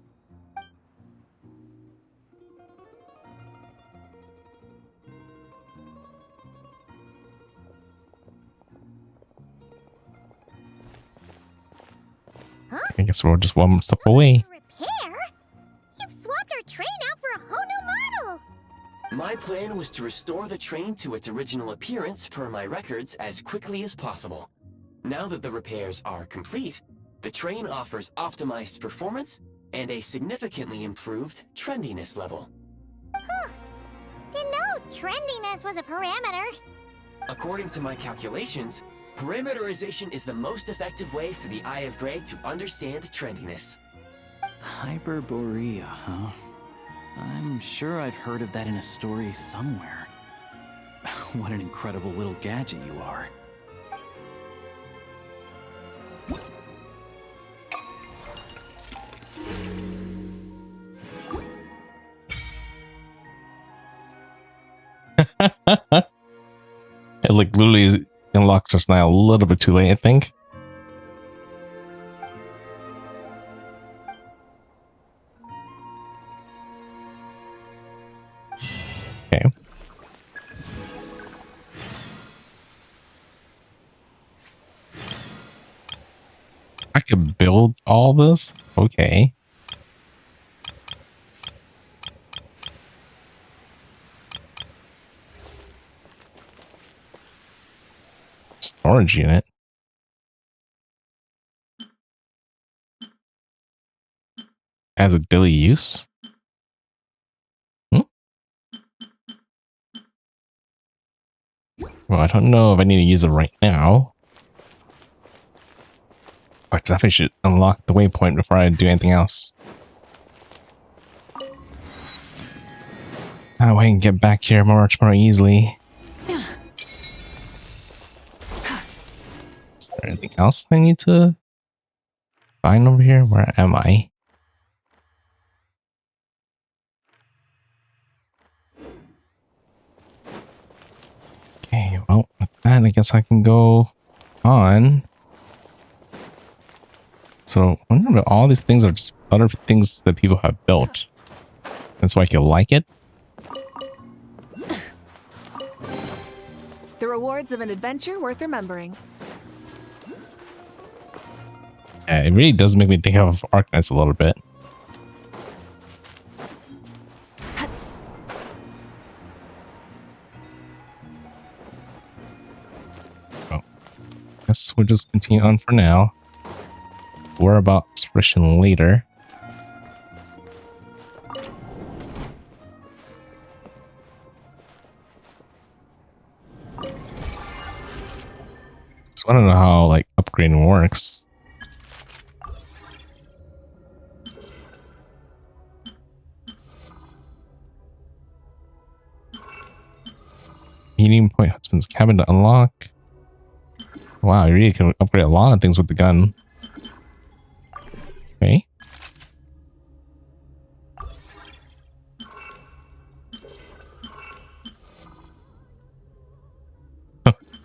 Huh? I guess we're just one step away. Repair? You've swapped our train out for a whole new model. My plan was to restore the train to its original appearance per my records as quickly as possible. Now that the repairs are complete, the train offers optimized performance and a significantly improved trendiness level. Huh. Didn't know trendiness was a parameter. According to my calculations, parameterization is the most effective way for the Eye of Grey to understand trendiness. Hyperborea, huh? I'm sure I've heard of that in a story somewhere. What an incredible little gadget you are. It like literally unlocked just now a little bit too late, I think. Okay. I could build all this? Okay. Storage unit. As a daily use? Well, I don't know if I need to use it right now. I definitely should unlock the waypoint before I do anything else. That way I can get back here much more easily. Is there anything else I need to find over here? Where am I? Okay, well, with that, I guess I can go on. So, I wonder if all these things are just other things that people have built. That's why I can like it. The rewards of an adventure worth remembering. Yeah, it really does make me think of Arknights a little bit. Oh, guess we'll just continue on for now. Whereabouts expression later. So I don't know how like upgrading works. Meeting point husband's cabin to unlock. Wow, you really can upgrade a lot of things with the gun. Okay.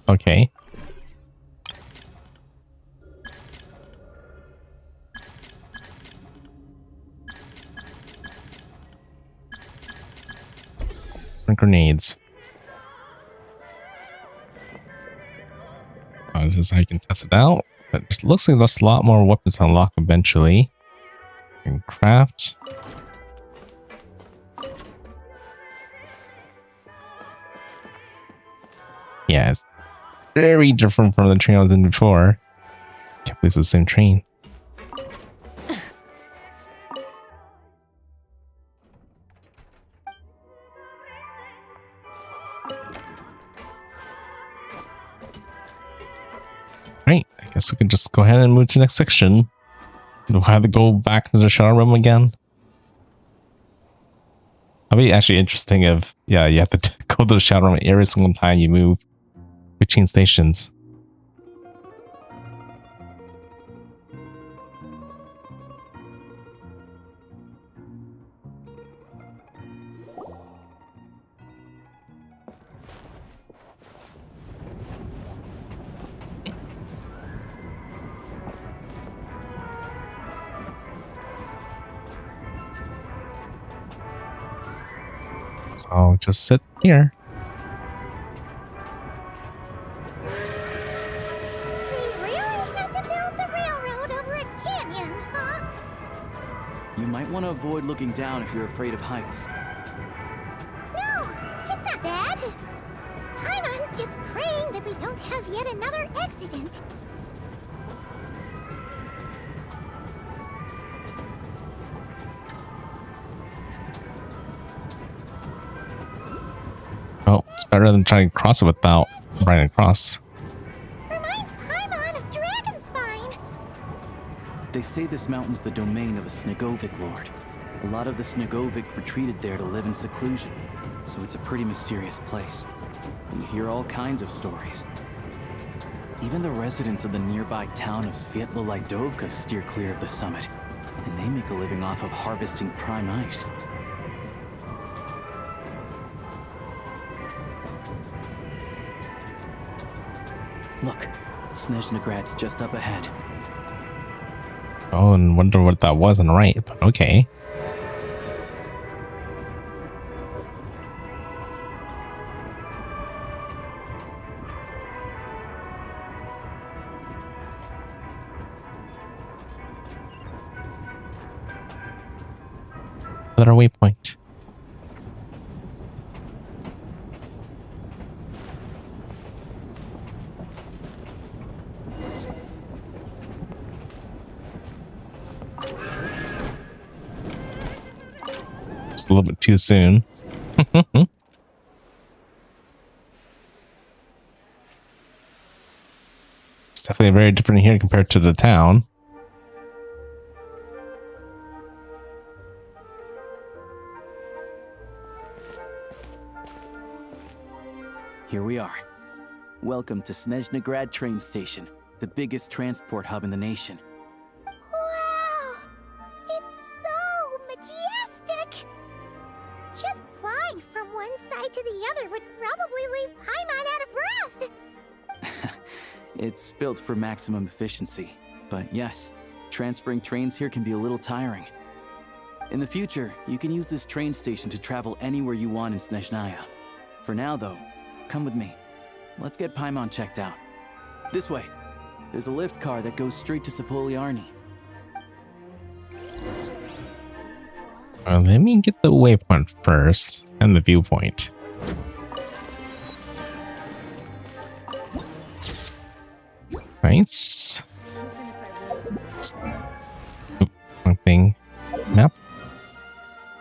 Okay. Grenades. This is how you can test it out. It looks like there's a lot more weapons to unlock eventually. You can craft. Yeah, it's very different from the train I was in before. Can't believe it's the same train. Right, I guess we can just go ahead and move to the next section. We'll have to go back to the shadow room again. That'll be actually interesting if, yeah, you have to go to the shadow room every single time you move between stations. So just sit here. We really had to build the railroad over a canyon, huh? You might want to avoid looking down if you're afraid of heights. No, it's that we don't have yet another accident. Well, it's better than trying to cross it without running across. Reminds Paimon of Dragonspine. They say this mountain's the domain of a Snegovic lord. A lot of the Snegovic retreated there to live in seclusion, so it's a pretty mysterious place. You hear all kinds of stories. Even the residents of the nearby town of Svietlo-Lidovka steer clear of the summit, and they make a living off of harvesting prime ice. Look, Snezhnagrad's just up ahead. Oh, and wonder what that was on the right, but okay. Another waypoint. Just a little bit too soon. It's definitely very different here compared to the town. Here we are. Welcome to Snezhnagrad train station, the biggest transport hub in the nation. Wow! It's so majestic! Just flying from one side to the other would probably leave Paimon out of breath! It's built for maximum efficiency, but yes, transferring trains here can be a little tiring. In the future, you can use this train station to travel anywhere you want in Snezhnaya. For now, though, come with me. Let's get Paimon checked out. This way. There's a lift car that goes straight to Sapoliarni. Let me get the waypoint first, and the viewpoint. Nice. One thing. Map.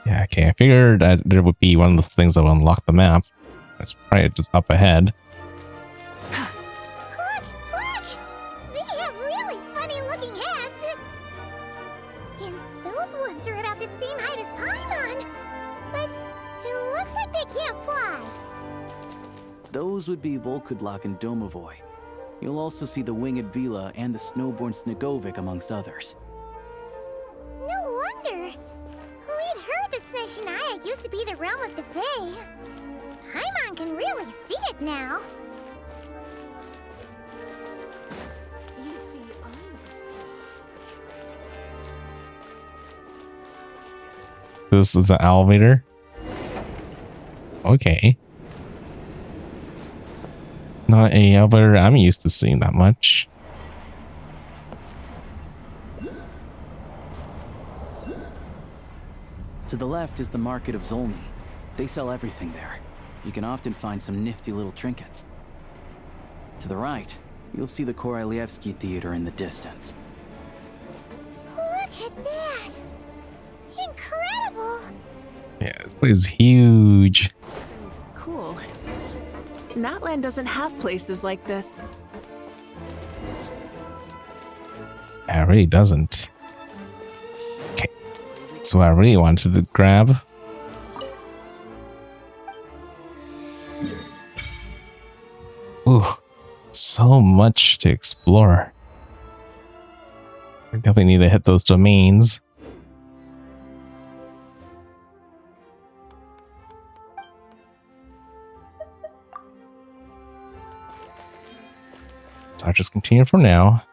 Yeah, okay. I figured that there would be one of the things that will unlock the map. That's probably just up ahead. Look! They have really funny-looking hats! And those ones are about the same height as Paimon! But it looks like they can't fly! Those would be Volkudlak and Domovoy. You'll also see the winged Vila and the snowborn Snegovic amongst others. No wonder! We'd heard that Snezhnaya used to be the realm of the Fae. Paimon can really see it now. You see, This is the elevator. Okay. Not a elevator I'm used to seeing that much. To the left is the market of Zolny. They sell everything there. You can often find some nifty little trinkets. To the right, you'll see the Korolyevsky Theater in the distance. Look at that! Incredible! Yeah, this place is huge. cool. Natlan doesn't have places like this. Yeah, it really doesn't. Okay. So what I really wanted to grab. Ooh, so much to explore. I definitely need to hit those domains. So I'll just continue for now.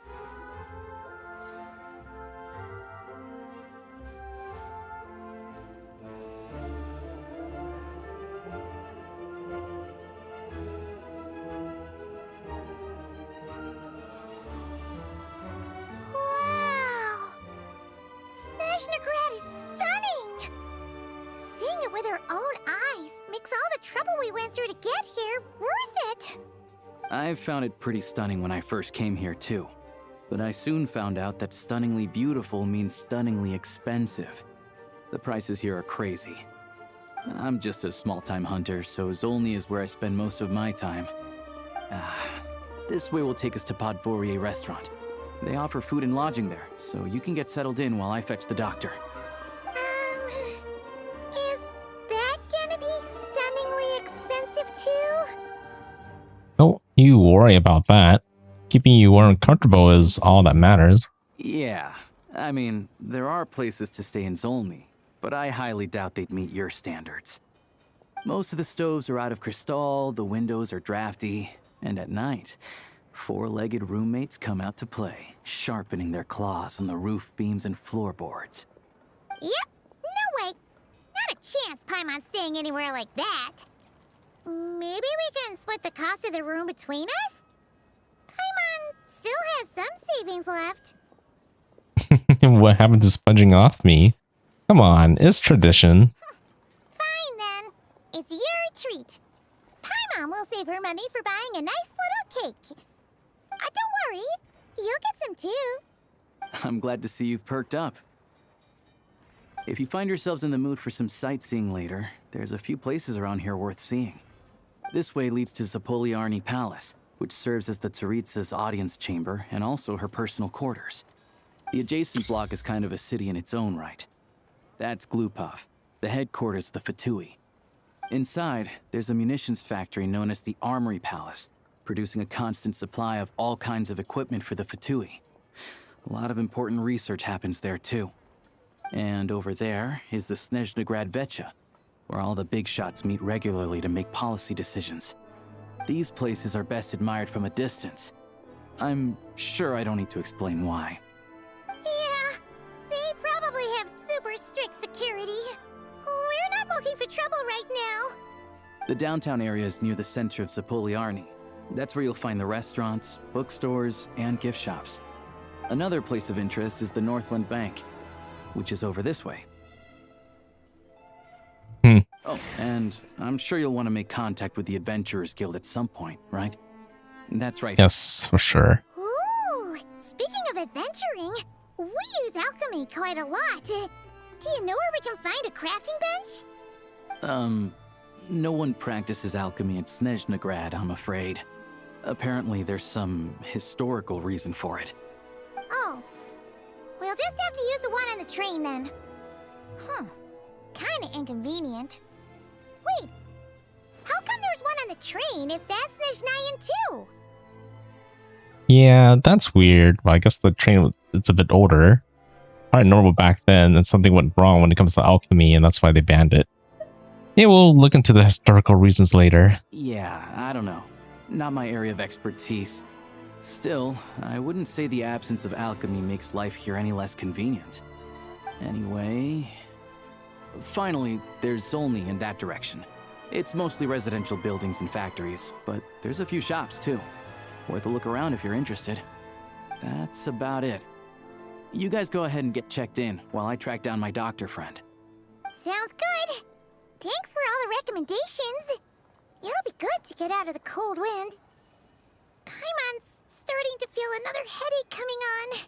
Wow! Snezhnagrad is stunning! Seeing it with our own eyes makes all the trouble we went through to get here worth it! I found it pretty stunning when I first came here too. But I soon found out that stunningly beautiful means stunningly expensive. The prices here are crazy. I'm just a small-time hunter, so Zolny is where I spend most of my time. This way will take us to Podvorier restaurant. They offer food and lodging there, so you can get settled in while I fetch the doctor. Is that gonna be stunningly expensive too? Don't you worry about that. Keeping you warm and comfortable is all that matters. Yeah, I mean, there are places to stay in Zolny, but I highly doubt they'd meet your standards. Most of the stoves are out of crystal, the windows are drafty, and at night, four-legged roommates come out to play, sharpening their claws on the roof beams and floorboards. Yep, no way. Not a chance Paimon's staying anywhere like that. Maybe we can split the cost of the room between us? Paimon still has some savings left. What happened to sponging off me? Come on, it's tradition. Fine then. It's your treat. Paimon will save her money for buying a nice little cake. Don't worry, you'll get some too. I'm glad to see you've perked up. If you find yourselves in the mood for some sightseeing later, there's a few places around here worth seeing. This way leads to Zapoliarny Palace, which serves as the Tsaritsa's audience chamber and also her personal quarters. The adjacent block is kind of a city in its own right. That's Glupov, the headquarters of the Fatui. Inside, there's a munitions factory known as the Armory Palace, producing a constant supply of all kinds of equipment for the Fatui. A lot of important research happens there too. And over there is the Snezhnaya Vecha, where all the big shots meet regularly to make policy decisions. These places are best admired from a distance. I'm sure I don't need to explain why. Yeah, they probably have super strict security. We're not looking for trouble right now. The downtown area is near the center of Zapoliarny. That's where you'll find the restaurants, bookstores, and gift shops. Another place of interest is the Northland Bank, which is over this way. Oh, and I'm sure you'll want to make contact with the Adventurers Guild at some point, right? That's right. Yes, for sure. Ooh, speaking of adventuring, we use alchemy quite a lot. Do you know where we can find a crafting bench? No one practices alchemy at Snezhnaya, I'm afraid. Apparently there's some historical reason for it. Oh, we'll just have to use the one on the train then. Kinda inconvenient. Wait, how come there's one on the train if that's Snezhnayan too? Yeah, that's weird. Well, I guess the train, it's a bit older. Probably normal back then, and something went wrong when it comes to alchemy, and that's why they banned it. Yeah, we'll look into the historical reasons later. Yeah, I don't know. Not my area of expertise. Still, I wouldn't say the absence of alchemy makes life here any less convenient. Anyway... Finally, there's Zolny in that direction. It's mostly residential buildings and factories, but there's a few shops too. Worth a look around if you're interested. That's about it. You guys go ahead and get checked in while I track down my doctor friend. Sounds good. Thanks for all the recommendations. It'll be good to get out of the cold wind. Paimon's starting to feel another headache coming on.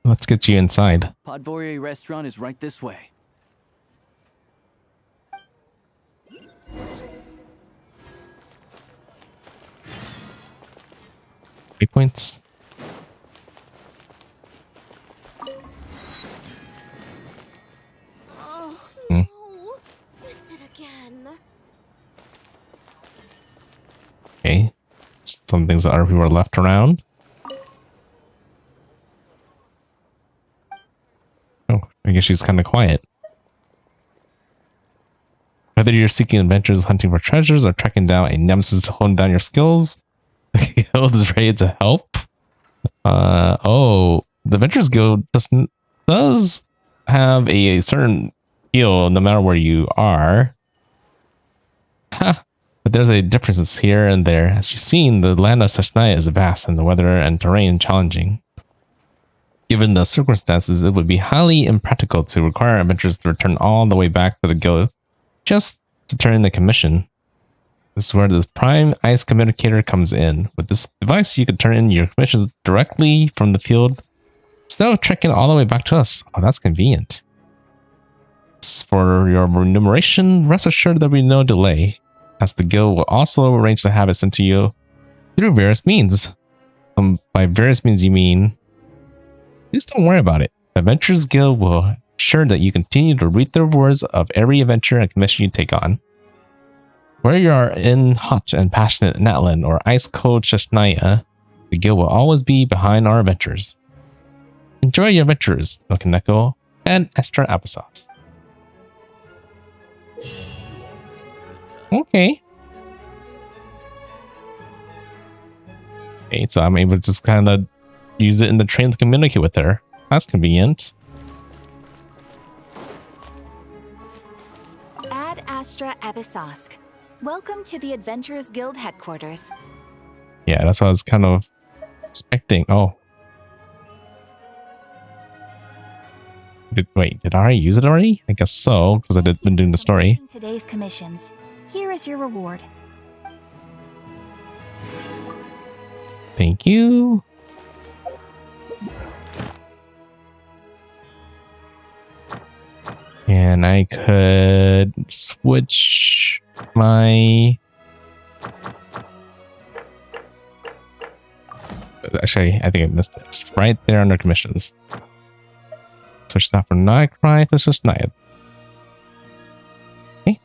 Let's get you inside. Podvorier restaurant is right this way. 3 points. Oh, no. Missed it again. Okay. Some things that other people are left around. Oh, I guess she's kind of quiet. Whether you're seeking adventures, hunting for treasures, or tracking down a nemesis to hone down your skills, the guild is ready to help. Oh, the Adventurers Guild does have a certain feel no matter where you are. But there's a differences here and there. As you've seen, the land of Snezhnaya is vast and the weather and terrain challenging. Given the circumstances, it would be highly impractical to require adventurers to return all the way back to the guild just to turn in the commission. This is where this Prime Ice Communicator comes in. With this device, you can turn in your commissions directly from the field instead of trekking all the way back to us. Oh, that's convenient. For your remuneration, rest assured there will be no delay, as the guild will also arrange to have it sent to you through various means. By various means, you mean... Please don't worry about it. The Adventurers Guild will ensure that you continue to reap the rewards of every adventure and commission you take on. Whether you are in hot and passionate Natlan or ice cold Snezhnaya, the guild will always be behind our adventures. Enjoy your adventures, NoukonNeko and extra applesauce. Okay. Okay, so I'm able to just kind of use it in the train to communicate with her. That's convenient. Ad Astra Abyssosque. Welcome to the Adventurers Guild headquarters. Yeah, that's what I was kind of expecting. Oh. Wait, did I already use it already? I guess so, because I've been doing the story. Today's commissions. Here is your reward. Thank you. And I could switch my... Actually, I think I missed it. It's right there under commissions. Switch that from Nightcry to Snezhnaya. Okay.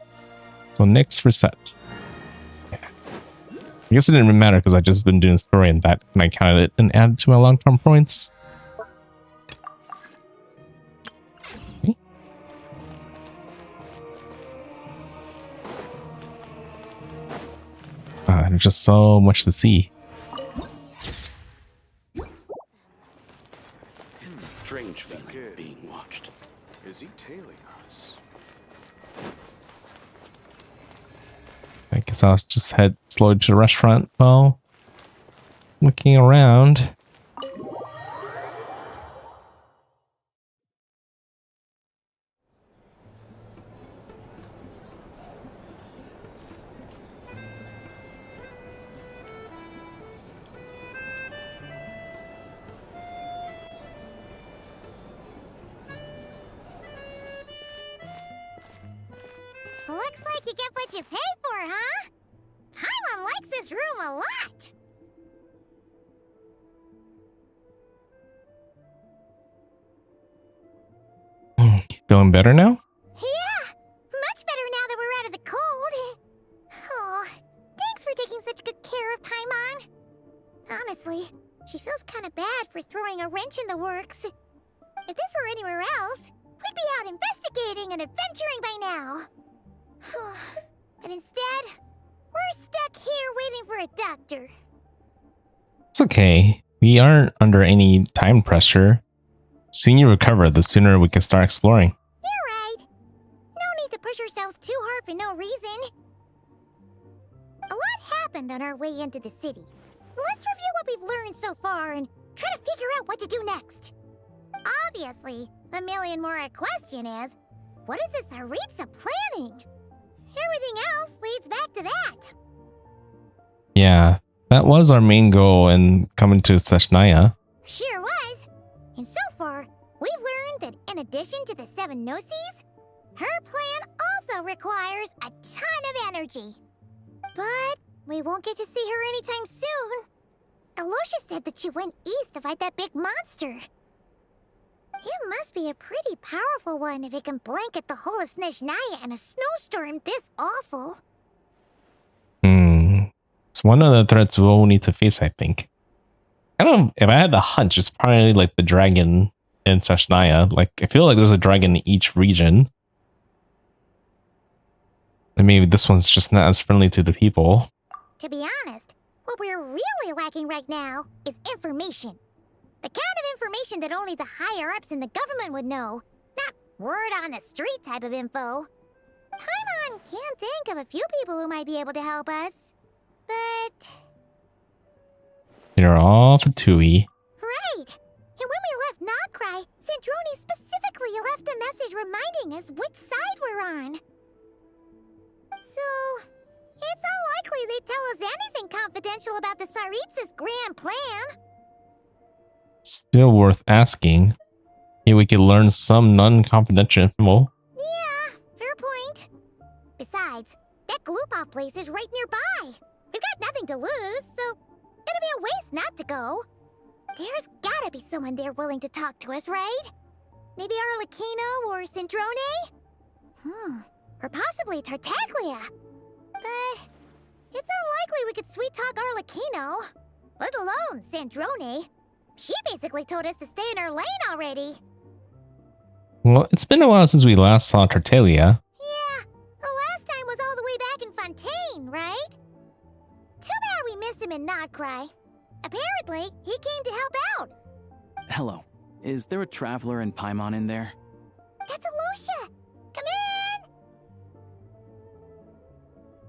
So next reset. Yeah. I guess it didn't really matter because I just been doing the story and that and I counted it and added to my long-term points. Okay. There's just so much to see. It's a strange feeling being watched. Is he tailing us? I guess I'll just head slowly to the restaurant while looking around. Looks like you get what you pay for, huh? Paimon likes this room a lot. Feeling better now? Yeah, much better now that we're out of the cold. Oh, thanks for taking such good care of Paimon. Honestly, she feels kind of bad for throwing a wrench in the works. If this were anywhere else, we'd be out investigating and adventuring by now. But instead, we're stuck here waiting for a doctor. It's okay. We aren't under any time pressure. The sooner you recover, the sooner we can start exploring. You're right. No need to push ourselves too hard for no reason. A lot happened on our way into the city. Let's review what we've learned so far and try to figure out what to do next. Obviously, the million more question is, what is this Tsaritsa planning? Everything else leads back to that. Yeah, that was our main goal in coming to Snezhnaya. Sure was. And so far, we've learned that in addition to the 7 Gnosis, her plan also requires a ton of energy. But we won't get to see her anytime soon. Aloysia said that she went east to fight that big monster. It must be a pretty powerful one if it can blanket the whole of Snezhnaya in a snowstorm this awful. It's one of the threats we'll need to face, I think. I don't know, if I had the hunch, it's probably like the dragon in Snezhnaya. Like, I feel like there's a dragon in each region. And maybe this one's just not as friendly to the people. To be honest, what we're really lacking right now is information. The kind of information that only the higher-ups in the government would know. Not word on the street type of info. Paimon can think of a few people who might be able to help us. But... They're all Vtuber. Right! And when we left Nocry, Sandroni specifically left a message reminding us which side we're on. So, It's unlikely they tell us anything confidential about the Tsaritsa's grand plan. Still worth asking. Maybe we could learn some non-confidential info. Yeah, fair point. Besides, that Gloop-Off place is right nearby. We've got nothing to lose, so it'd be a waste not to go. There's gotta be someone there willing to talk to us, right? Maybe Arlecchino or Snezhnaya? Or possibly Tartaglia. But it's unlikely we could sweet-talk Arlecchino, let alone Snezhnaya. She basically told us to stay in her lane already. Well, it's been a while since we last saw Tartaglia. Yeah, the last time was all the way back in Fontaine, right? Too bad we missed him in Notcry. Apparently, he came to help out. Hello. Is there a traveler in Paimon in there? That's Alosha! Come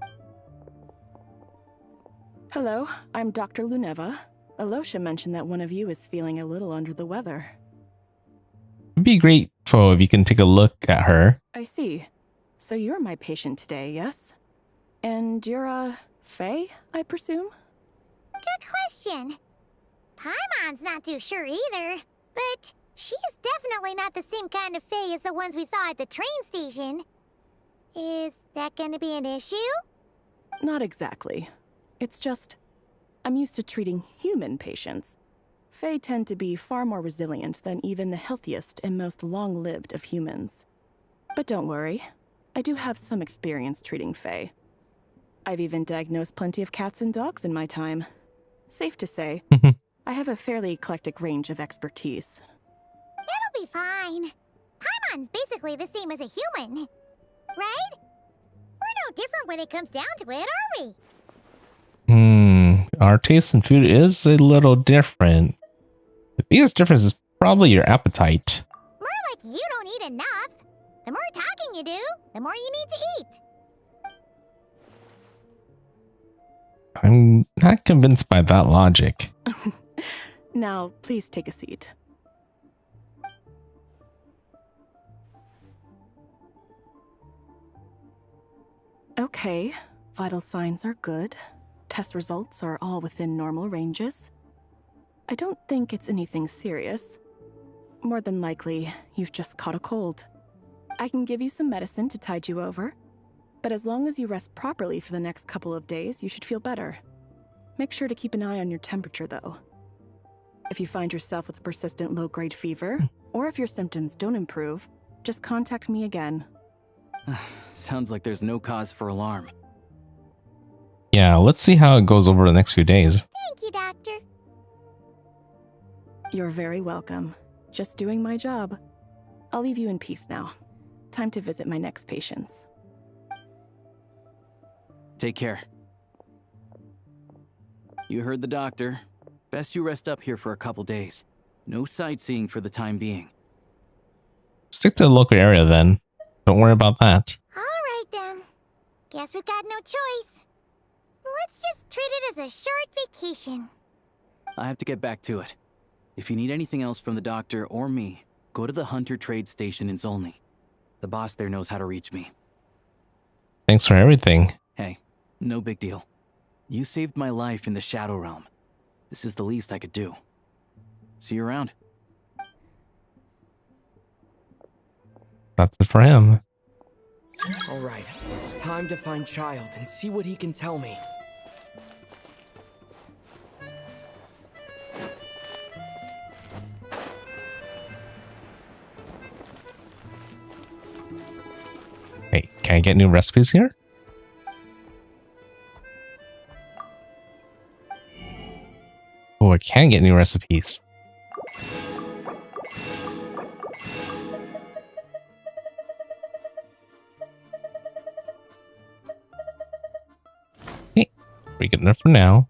in! Hello, I'm Dr. Luneva. Alosha mentioned that one of you is feeling a little under the weather. It'd be great if you can take a look at her. I see. So you're my patient today, yes? And you're, Faye, I presume? Good question. Paimon's not too sure either, but she's definitely not the same kind of Faye as the ones we saw at the train station. Is that gonna be an issue? Not exactly. It's just, I'm used to treating human patients. Fae tend to be far more resilient than even the healthiest and most long-lived of humans. But don't worry, I do have some experience treating Fae. I've even diagnosed plenty of cats and dogs in my time. Safe to say, I have a fairly eclectic range of expertise. It'll be fine. Paimon's basically the same as a human, right? We're no different when it comes down to it, are we? Our taste in food is a little different. The biggest difference is probably your appetite. More like you don't eat enough. The more talking you do, the more you need to eat. I'm not convinced by that logic. Now, please take a seat. Okay, vital signs are good. Test results are all within normal ranges. I don't think it's anything serious. More than likely, you've just caught a cold. I can give you some medicine to tide you over, but as long as you rest properly for the next couple of days, you should feel better. Make sure to keep an eye on your temperature, though. If you find yourself with a persistent low-grade fever, or if your symptoms don't improve, just contact me again. Sounds like there's no cause for alarm. Yeah, let's see how it goes over the next few days. Thank you, Doctor. You're very welcome. Just doing my job. I'll leave you in peace now. Time to visit my next patients. Take care. You heard the doctor. Best you rest up here for a couple days. No sightseeing for the time being. Stick to the local area then. Don't worry about that. All right then. Guess we've got no choice. Let's just treat it as a short vacation. I have to get back to it. If you need anything else from the doctor or me, go to the Hunter Trade Station in Zolny. The boss there knows how to reach me. Thanks for everything. Hey, no big deal. You saved my life in the Shadow Realm. This is the least I could do. See you around. That's it for him. All right, time to find Child and see what he can tell me. Hey, can I get new recipes here? Oh, I can get new recipes. Okay, pretty good enough for now.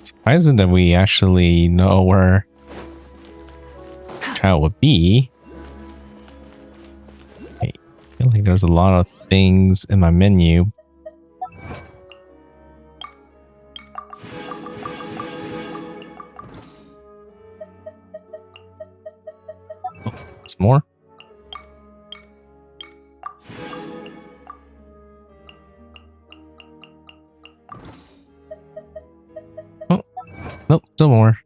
Surprising that we actually know where Child would be. I feel like there's a lot of things in my menu. more. Oh, nope, still more.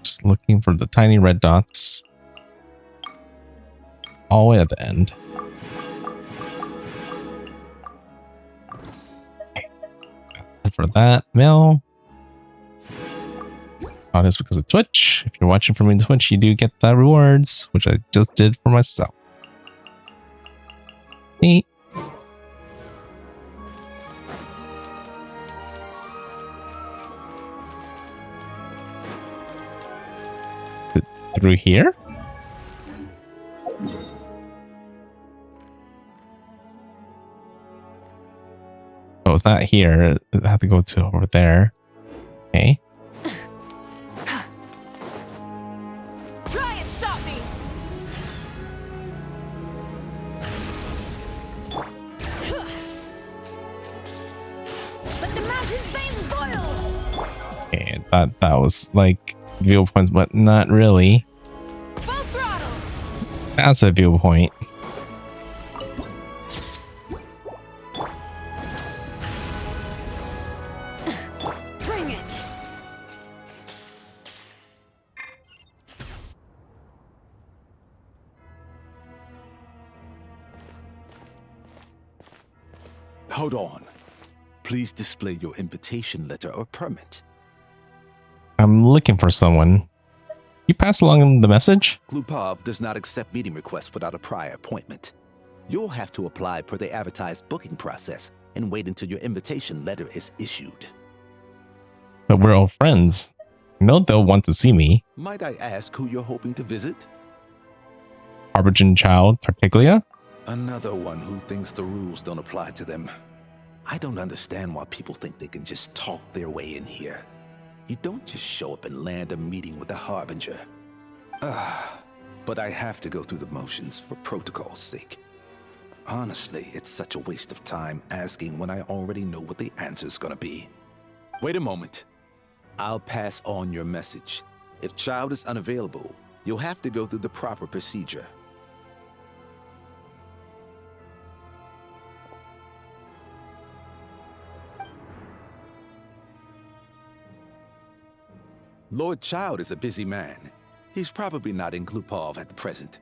Just looking for the tiny red dots. All the way at the end. Okay. And for that, mail. Oh, that's because of Twitch. If you're watching from Twitch, you do get the rewards, which I just did for myself. Neat. Through here? Oh, it's not here. I have to go to over there. Okay. Try and stop me! Let the mountain's veins boil! Okay, that was like viewpoints, but not really. That's a viewpoint. Bring it! Hold on. Please display your invitation letter or permit. I'm looking for someone. You pass along the message? Glupov does not accept meeting requests without a prior appointment. You'll have to apply per the advertised booking process and wait until your invitation letter is issued. But we're all friends. I know they'll want to see me. Might I ask who you're hoping to visit? Archon Child Tartaglia? Another one who thinks the rules don't apply to them. I don't understand why people think they can just talk their way in here. You don't just show up and land a meeting with the Harbinger. But I have to go through the motions for protocol's sake. Honestly, it's such a waste of time asking when I already know what the answer's gonna be. Wait a moment. I'll pass on your message. If Child is unavailable, you'll have to go through the proper procedure. Lord Child is a busy man. He's probably not in Glupov at the present.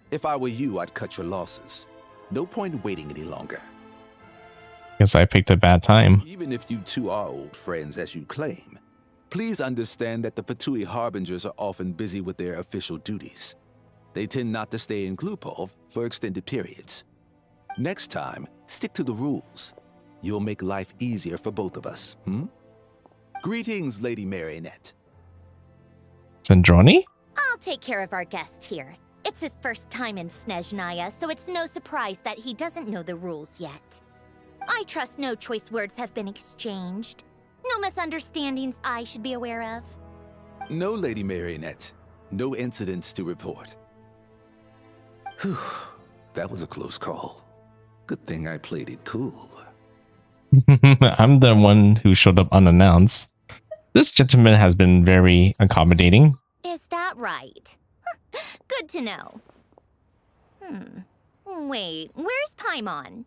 If I were you, I'd cut your losses. No point in waiting any longer. Guess I picked a bad time. Even if you two are old friends as you claim, please understand that the Fatui Harbingers are often busy with their official duties. They tend not to stay in Glupov for extended periods. Next time, stick to the rules. You'll make life easier for both of us, Greetings, Lady Marionette. Snezhnaya? I'll take care of our guest here. It's his first time in Snezhnaya, so it's no surprise that he doesn't know the rules yet. I trust no choice words have been exchanged. No misunderstandings I should be aware of. No, Lady Marionette. No incidents to report. Whew, that was a close call. Good thing I played it cool. I'm the one who showed up unannounced. This gentleman has been very accommodating. Is that right? Good to know. Wait, where's Paimon?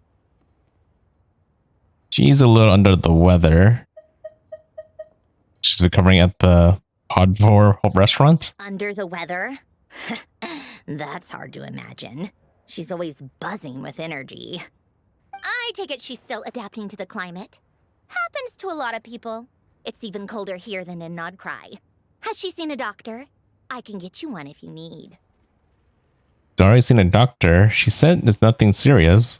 She's a little under the weather. She's recovering at the Podvor restaurant. Under the weather? That's hard to imagine. She's always buzzing with energy. I take it she's still adapting to the climate. Happens to a lot of people. It's even colder here than in Nodcry. Has she seen a doctor? I can get you one if you need. She's already seen a doctor. She said it's nothing serious.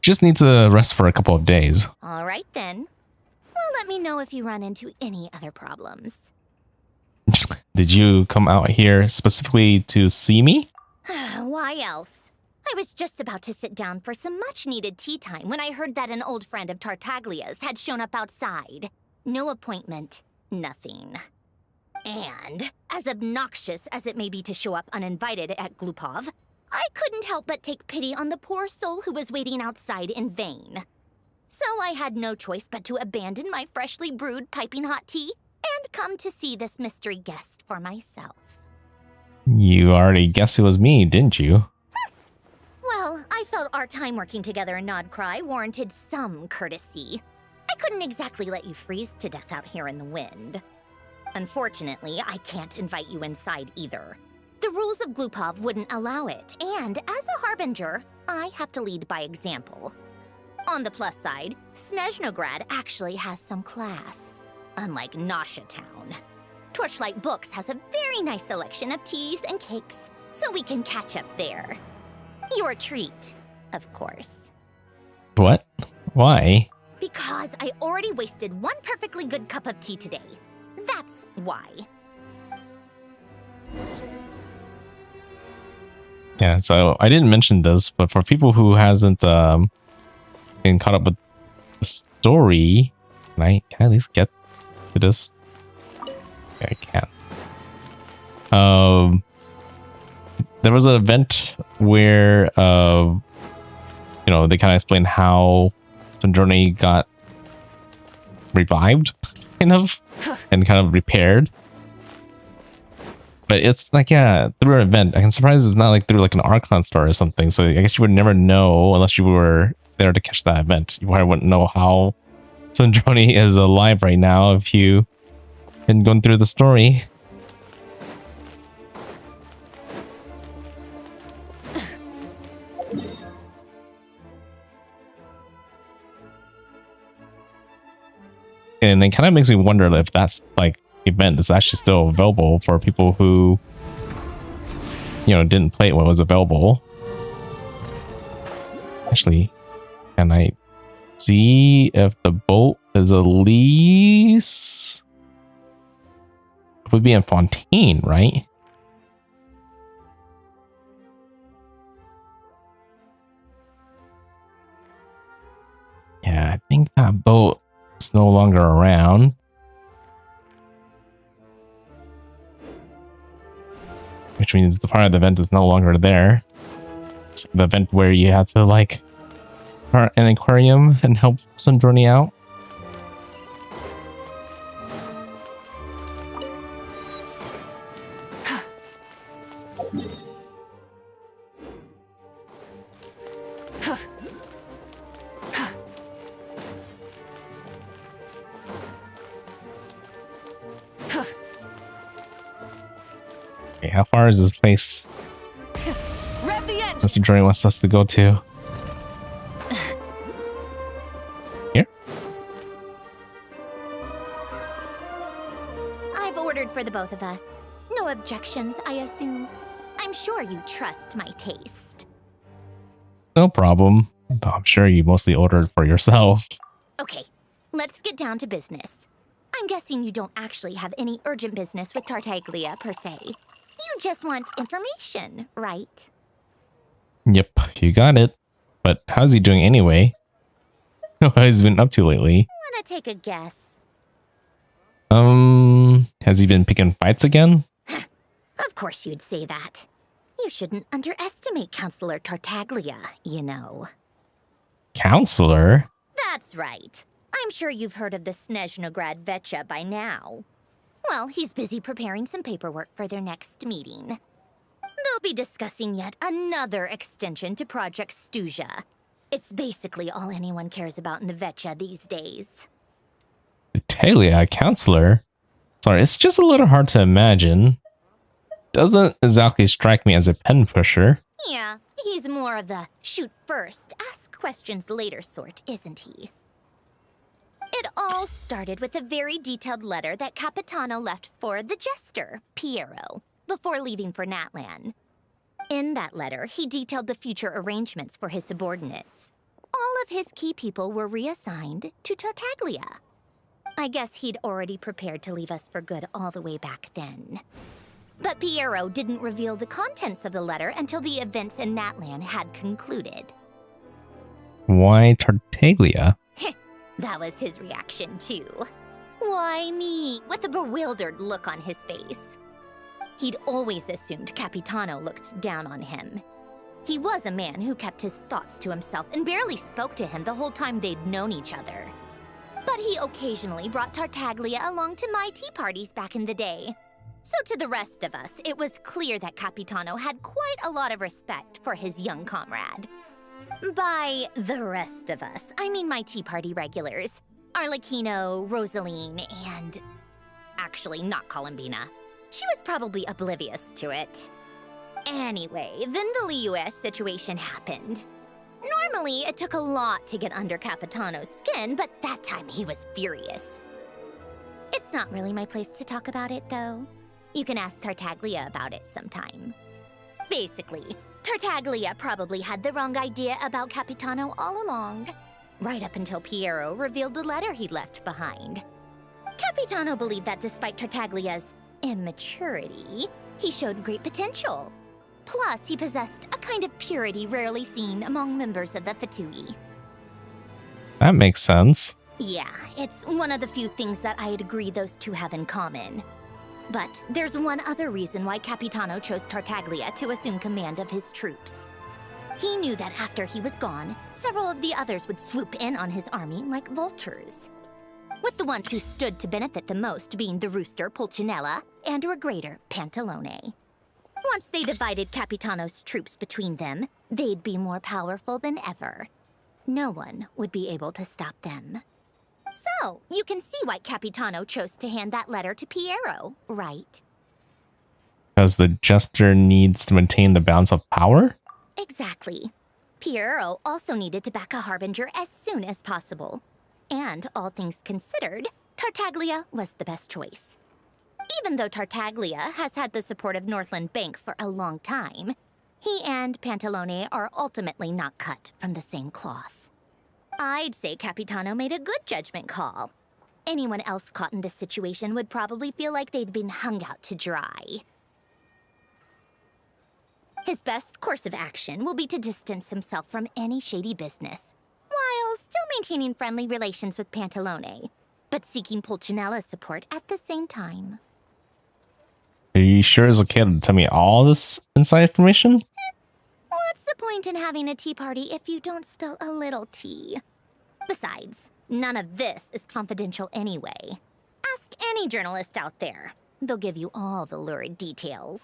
She just needs a rest for a couple of days. All right then. Well, let me know if you run into any other problems. Did you come out here specifically to see me? Why else? I was just about to sit down for some much-needed tea time when I heard that an old friend of Tartaglia's had shown up outside. No appointment, nothing. And, as obnoxious as it may be to show up uninvited at Glupov, I couldn't help but take pity on the poor soul who was waiting outside in vain. So I had no choice but to abandon my freshly brewed piping hot tea and come to see this mystery guest for myself. You already guessed it was me, didn't you? Well, I felt our time working together in Nodcry warranted some courtesy. I couldn't exactly let you freeze to death out here in the wind. Unfortunately, I can't invite you inside either. The rules of Glupov wouldn't allow it, and as a harbinger, I have to lead by example. On the plus side, Snezhnograd actually has some class, unlike Nasha Town. Torchlight Books has a very nice selection of teas and cakes, so we can catch up there. Your treat, of course. What? Why? Because I already wasted one perfectly good cup of tea today. That's why. Yeah, so I didn't mention this, but for people who hasn't been caught up with the story, can I at least get to this? Yeah, I can. There was an event where you know, they kind of explained how Snezhnaya got revived, kind of, and kind of repaired. But it's like, yeah, through an event. I'm surprised it's not like through like an Archon store or something. So I guess you would never know unless you were there to catch that event. You probably wouldn't know how Snezhnaya is alive right now if you hadn't gone through the story. And it kind of makes me wonder if that's like event is actually still available for people who, you know, didn't play it when it was available. Actually, can I see if the boat is a lease? It would be in Fontaine, right? Yeah, I think that boat is no longer around. Which means the part of the event is no longer there. It's the event where you have to like start an aquarium and help Snezhnaya out. Okay, how far is this place Mr. Journey wants us to go to? Here? I've ordered for the both of us. No objections, I assume. I'm sure you trust my taste. No problem. Though I'm sure you mostly ordered for yourself. Okay, let's get down to business. I'm guessing you don't actually have any urgent business with Tartaglia, per se. You just want information, right? Yep, you got it. But how's he doing anyway? What has he been up to lately? Wanna take a guess? Has he been picking fights again? Of course you'd say that. You shouldn't underestimate Counselor Tartaglia, you know. Counselor? That's right. I'm sure you've heard of the Snezhnograd Vetcha by now. Well, he's busy preparing some paperwork for their next meeting. They'll be discussing yet another extension to Project Stuzha. It's basically all anyone cares about in the Vetcha these days. Talia, counselor? Sorry, it's just a little hard to imagine. Doesn't exactly strike me as a pen pusher. Yeah, he's more of the shoot first, ask questions later sort, isn't he? It all started with a very detailed letter that Capitano left for the jester, Piero, before leaving for Natlan. In that letter, he detailed the future arrangements for his subordinates. All of his key people were reassigned to Tartaglia. I guess he'd already prepared to leave us for good all the way back then. But Piero didn't reveal the contents of the letter until the events in Natlan had concluded. Why Tartaglia? That was his reaction, too. Why me? With a bewildered look on his face. He'd always assumed Capitano looked down on him. He was a man who kept his thoughts to himself and barely spoke to him the whole time they'd known each other. But he occasionally brought Tartaglia along to my tea parties back in the day. So to the rest of us, it was clear that Capitano had quite a lot of respect for his young comrade. By the rest of us, I mean my Tea Party regulars. Arlecchino, Rosaline, and... actually, not Columbina. She was probably oblivious to it. Anyway, then the Liu-S situation happened. Normally, it took a lot to get under Capitano's skin, but that time he was furious. It's not really my place to talk about it, though. You can ask Tartaglia about it sometime. Basically, Tartaglia probably had the wrong idea about Capitano all along, right up until Piero revealed the letter he'd left behind. Capitano believed that despite Tartaglia's immaturity, he showed great potential. Plus, he possessed a kind of purity rarely seen among members of the Fatui. That makes sense. Yeah, it's one of the few things that I'd agree those two have in common. But there's one other reason why Capitano chose Tartaglia to assume command of his troops. He knew that after he was gone, several of the others would swoop in on his army like vultures. With the ones who stood to benefit the most being the rooster Pulcinella and Regrator Pantalone. Once they divided Capitano's troops between them, they'd be more powerful than ever. No one would be able to stop them. So, you can see why Capitano chose to hand that letter to Piero, right? Because the jester needs to maintain the balance of power? Exactly. Piero also needed to back a harbinger as soon as possible. And all things considered, Tartaglia was the best choice. Even though Tartaglia has had the support of Northland Bank for a long time, he and Pantalone are ultimately not cut from the same cloth. I'd say Capitano made a good judgment call. Anyone else caught in this situation would probably feel like they'd been hung out to dry. His best course of action will be to distance himself from any shady business, while still maintaining friendly relations with Pantalone, but seeking Pulcinella's support at the same time. Are you sure it's okay to tell me all this inside information? What's the point in having a tea party if you don't spill a little tea? Besides, none of this is confidential anyway. Ask any journalist out there. They'll give you all the lurid details.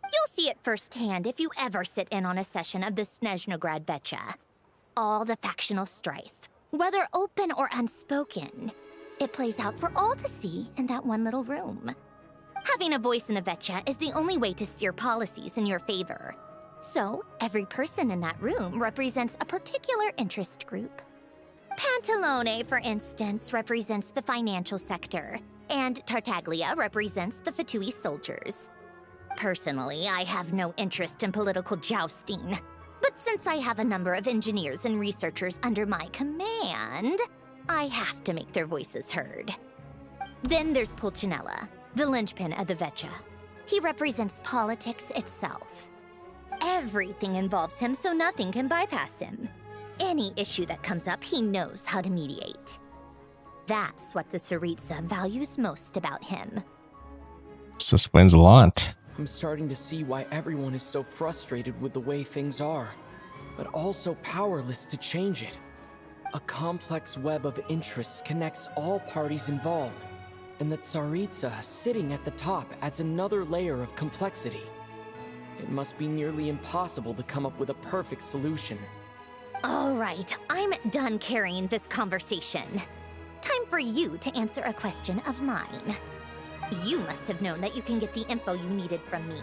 You'll see it firsthand if you ever sit in on a session of the Snezhnaya Vecha. All the factional strife, whether open or unspoken, it plays out for all to see in that one little room. Having a voice in the Vecha is the only way to steer policies in your favor. So, every person in that room represents a particular interest group. Pantalone, for instance, represents the financial sector, and Tartaglia represents the Fatui soldiers. Personally, I have no interest in political jousting, but since I have a number of engineers and researchers under my command, I have to make their voices heard. Then there's Pulcinella, the linchpin of the Vecha. He represents politics itself. Everything involves him, so nothing can bypass him. Any issue that comes up, he knows how to mediate. That's what the Tsaritsa values most about him. This explains a lot. I'm starting to see why everyone is so frustrated with the way things are, but also powerless to change it. A complex web of interests connects all parties involved, and the Tsaritsa sitting at the top adds another layer of complexity. It must be nearly impossible to come up with a perfect solution. All right, I'm done carrying this conversation. Time for you to answer a question of mine. You must have known that you can get the info you needed from me.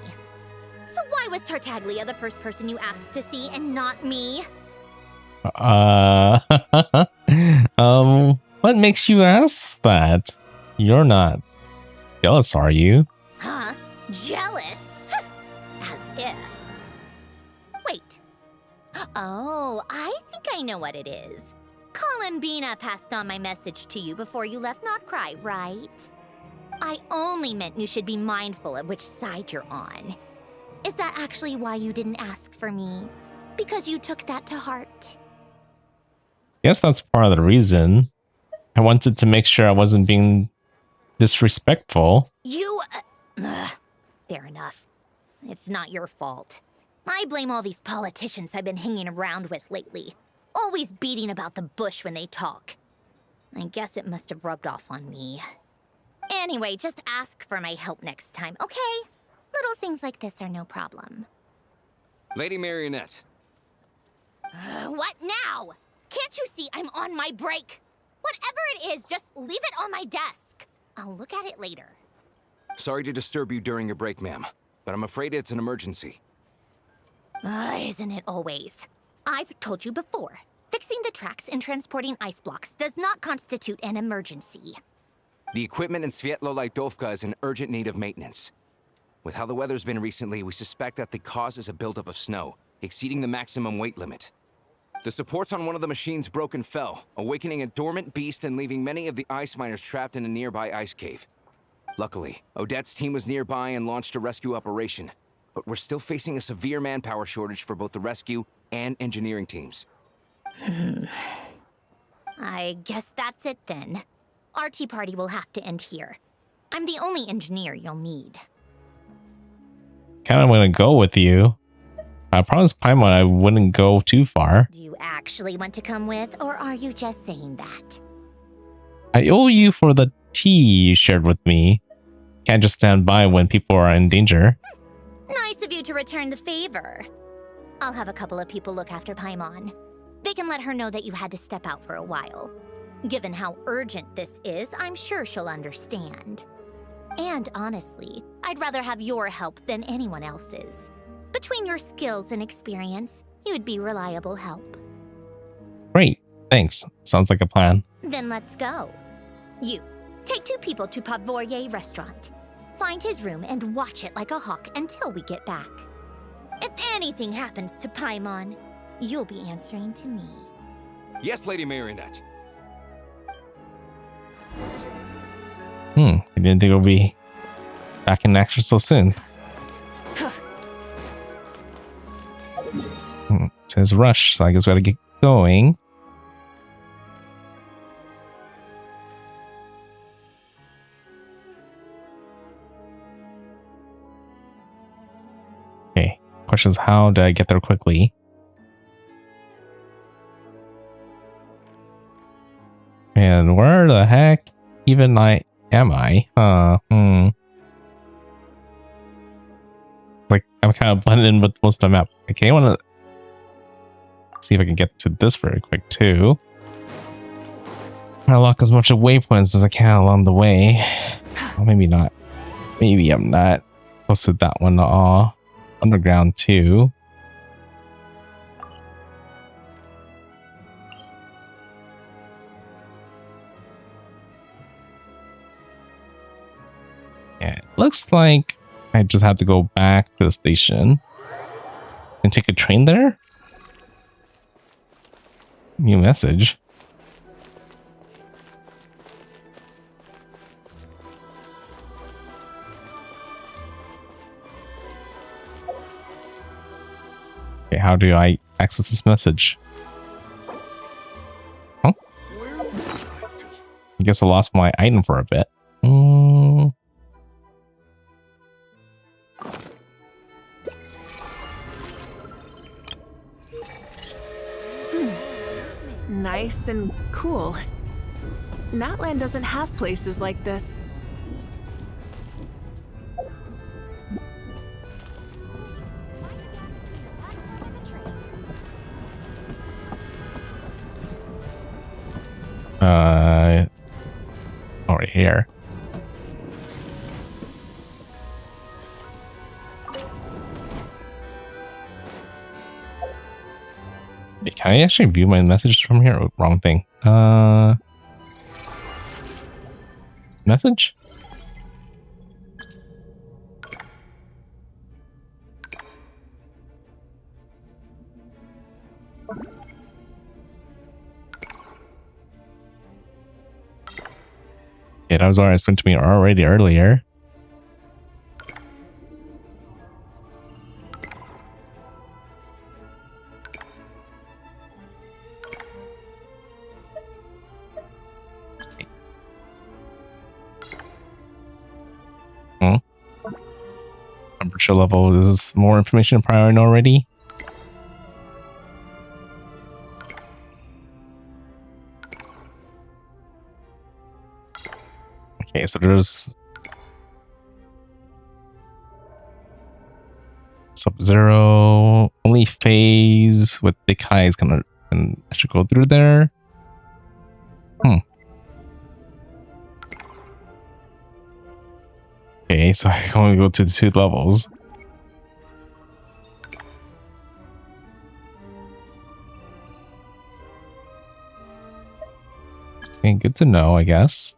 So why was Tartaglia the first person you asked to see and not me? What makes you ask that? You're not jealous, are you? Huh? Jealous? As if. Wait. Oh, I think I know what it is. Columbina passed on my message to you before you left Notcry, right? I only meant you should be mindful of which side you're on. Is that actually why you didn't ask for me? Because you took that to heart? Guess that's part of the reason. I wanted to make sure I wasn't being disrespectful. You... fair enough. It's not your fault. I blame all these politicians I've been hanging around with lately. Always beating about the bush when they talk. I guess it must have rubbed off on me. Anyway, just ask for my help next time, okay? Little things like this are no problem. Lady Marionette. What now? Can't you see I'm on my break? Whatever it is, just leave it on my desk. I'll look at it later. Sorry to disturb you during your break, ma'am, but I'm afraid it's an emergency. Isn't it always? I've told you before, fixing the tracks and transporting ice blocks does not constitute an emergency. The equipment in Svietlo-Lightovka is in urgent need of maintenance. With how the weather's been recently, we suspect that the cause is a buildup of snow, exceeding the maximum weight limit. The supports on one of the machines broke and fell, awakening a dormant beast and leaving many of the ice miners trapped in a nearby ice cave. Luckily, Odette's team was nearby and launched a rescue operation, but we're still facing a severe manpower shortage for both the rescue and engineering teams. I guess that's it then. Our tea party will have to end here. I'm the only engineer you'll need. Kind of want to go with you. I promised Paimon I wouldn't go too far. Do you actually want to come with, or are you just saying that? I owe you for the tea you shared with me. Can't just stand by when people are in danger. Nice of you to return the favor. I'll have a couple of people look after Paimon. They can let her know that you had to step out for a while. Given how urgent this is, I'm sure she'll understand. And honestly, I'd rather have your help than anyone else's. Between your skills and experience, you'd be reliable help. Great, thanks. Sounds like a plan. Then let's go. You, take 2 people to Podvorye restaurant. Find his room and watch it like a hawk until we get back. If anything happens to Paimon, you'll be answering to me. Yes, Lady Marionette. I didn't think it would be back in action so soon. It says rush, so I guess we gotta get going. Okay, question is how did I get there quickly? And where the heck even am I? Like, I'm kind of blended in with most of the map. Okay, I want to see if I can get to this very quick too. Try to lock as much of waypoints as I can along the way. Well, maybe not. Maybe I'm not close to that one at all. Underground too. Yeah, it looks like I just have to go back to the station and take a train there. New message. Okay, how do I access this message? Huh? I guess I lost my item for a bit. Nice and cool. Natland doesn't have places like this. Over here. Wait, can I actually view my messages from here? Oh, wrong thing. Message? Yeah, that was already sent to me already earlier. Temperature level. Is this more information prior already? Okay, so there's Sub-Zero, only phase with big highs kind of, and I should go through there. Okay, so I can only go to the 2 levels. Okay, good to know, I guess.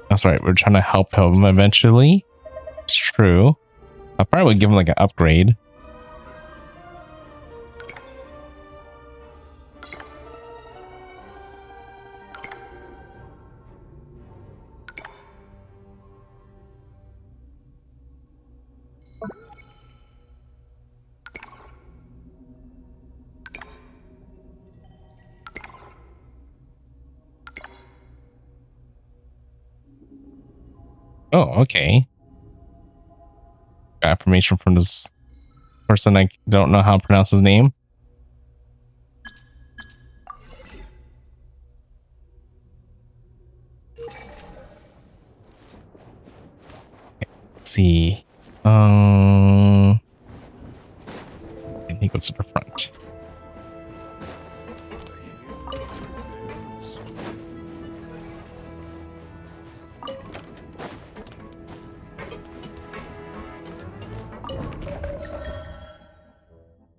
That's right, we're trying to help him eventually. It's true. I probably would give him like an upgrade. Oh, okay. Got information from this person. I don't know how to pronounce his name. Let's see. I think it's to the front.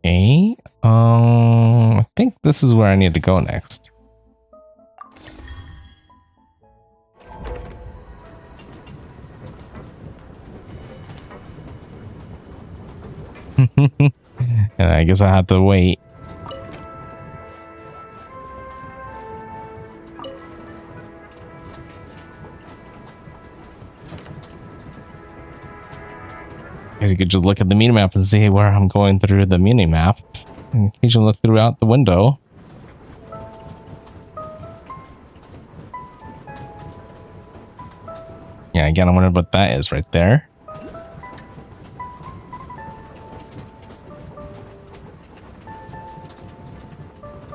Okay. I think this is where I need to go next. And I guess I have to wait. Guess you could just look at the minimap and see where I'm going through the minimap. And occasionally look throughout the window. Yeah, again, I wonder what that is right there.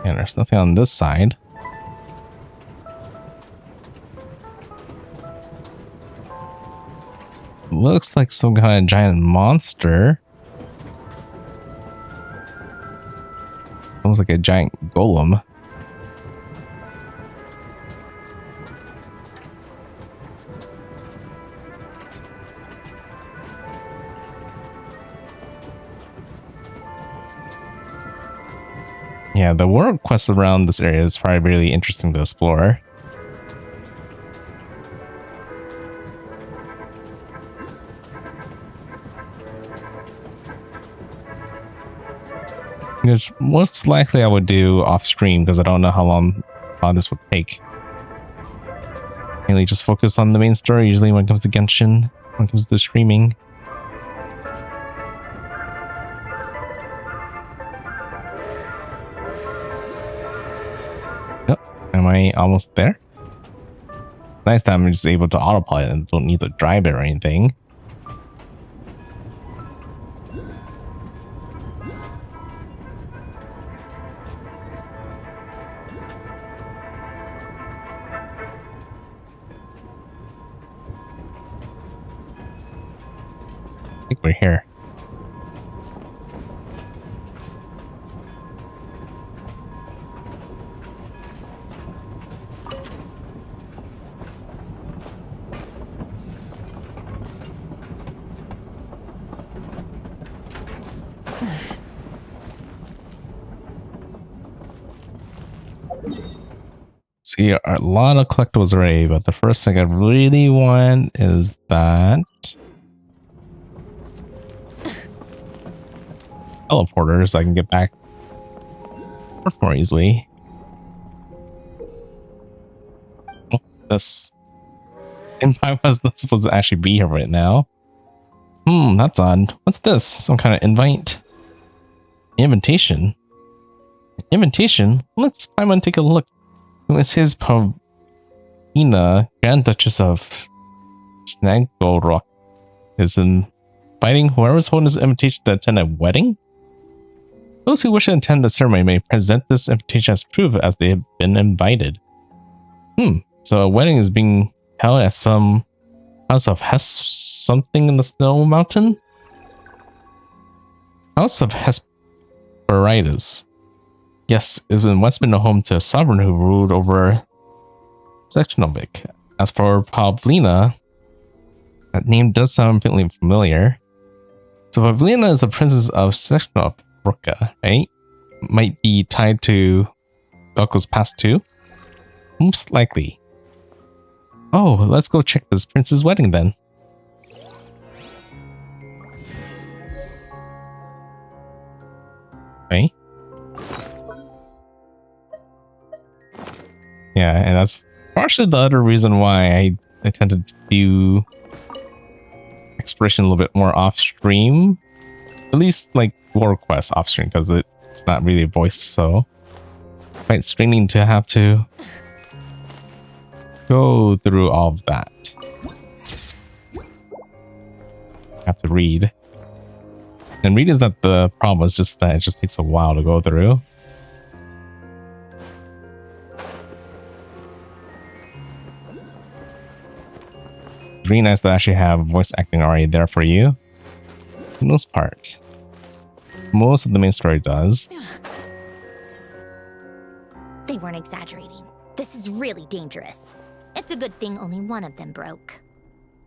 And there's nothing on this side. Looks like some kind of giant monster. Almost like a giant golem. Yeah, the world quests around this area is probably really interesting to explore. Because most likely I would do off stream because I don't know how long this would take. Mainly just focus on the main story usually when it comes to Genshin, when it comes to streaming. Yep, am I almost there? Nice that I'm just able to autopilot and don't need to drive it or anything. I think we're here. See, a lot of collectibles already, but the first thing I really want is that teleporter so I can get back more easily. Oh, this. And I was not supposed to actually be here right now. That's odd. What's this? Some kind of invite? Invitation? Invitation? Let's climb and take a look. It was his Pavlina, Grand Duchess of Snezhnaya, is inviting whoever's holding this invitation to attend a wedding? Those who wish to attend the ceremony may present this invitation as proof as they have been invited. So a wedding is being held at some House of something in the Snow Mountain? House of Hesperides. Yes, it's once been a home to a sovereign who ruled over Snezhnaya. As for Pavlina, that name does sound faintly familiar. So Pavlina is the princess of Snezhnaya, right? Might be tied to Belko's past too? Most likely. Oh, let's go check this prince's wedding then. Okay. Yeah, and that's partially the other reason why I tend to do exploration a little bit more off stream. At least like lore quests off stream, because it's not really voiced, so quite straining to have to go through all of that. Have to read. And read is not the problem, it's just that it just takes a while to go through. It's really nice to actually have voice acting already there for you. For the most part. Most of the main story does. They weren't exaggerating. This is really dangerous. It's a good thing only one of them broke.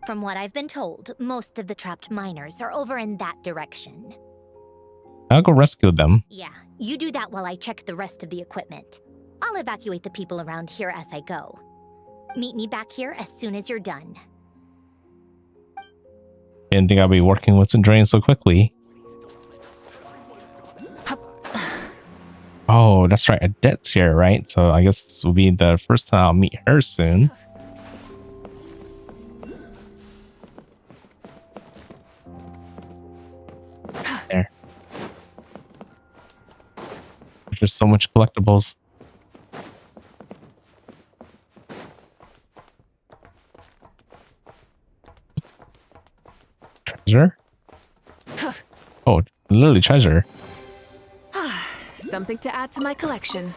From what I've been told, most of the trapped miners are over in that direction. I'll go rescue them. Yeah, you do that while I check the rest of the equipment. I'll evacuate the people around here as I go. Meet me back here as soon as you're done. Didn't think I'll be working with Snezhnaya so quickly. Oh, that's right. Adette's here, right? So I guess this will be the first time I'll meet her soon. There. There's so much collectibles. Treasure? Oh, literally treasure. Something to add to my collection.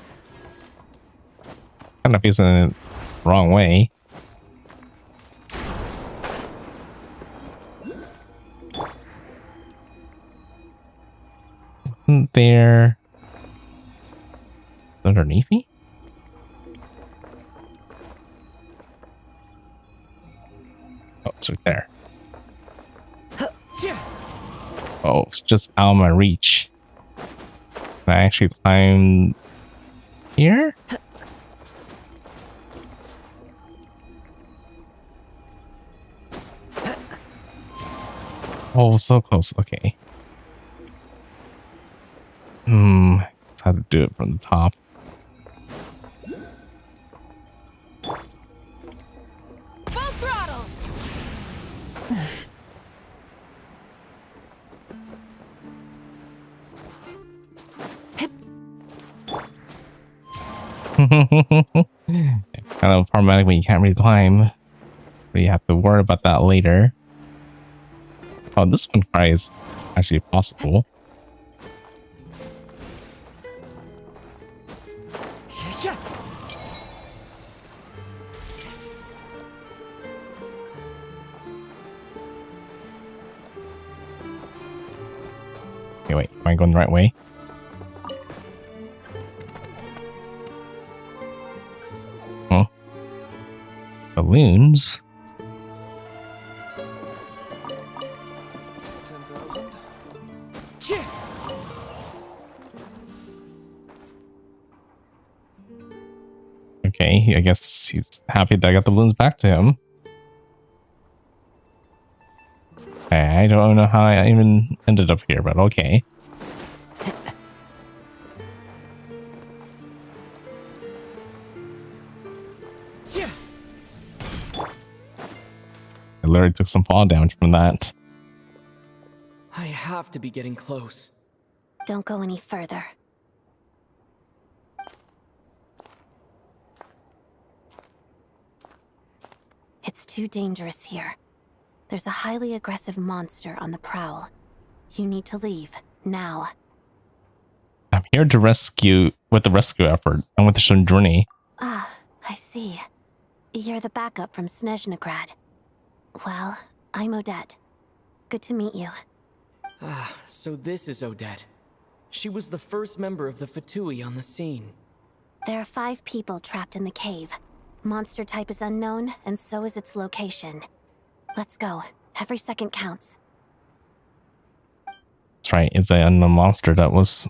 Kind of using it the wrong way. Isn't there underneath me? Oh, it's right there. Oh, it's just out of my reach. Can I actually climb here? Oh, so close. Okay. Let's have to do it from the top. Full throttle. Kind of problematic when you can't really climb. But you have to worry about that later. Oh, this one probably is actually possible. Okay, wait, am I going the right way? Huh? Balloons? Okay, I guess he's happy that I got the balloons back to him. I don't know how I even ended up here, but okay. I literally took some fall damage from that. I have to be getting close. Don't go any further. It's too dangerous here. There's a highly aggressive monster on the prowl. You need to leave, now. I'm here to rescue, with the rescue effort. I'm with the Snezhnaya. Ah, I see. You're the backup from Snezhnaya. Well, I'm Odette. Good to meet you. Ah, so this is Odette. She was the first member of the Fatui on the scene. There are 5 people trapped in the cave. Monster type is unknown, and so is its location. Let's go. Every second counts. That's right, it's an unknown monster that was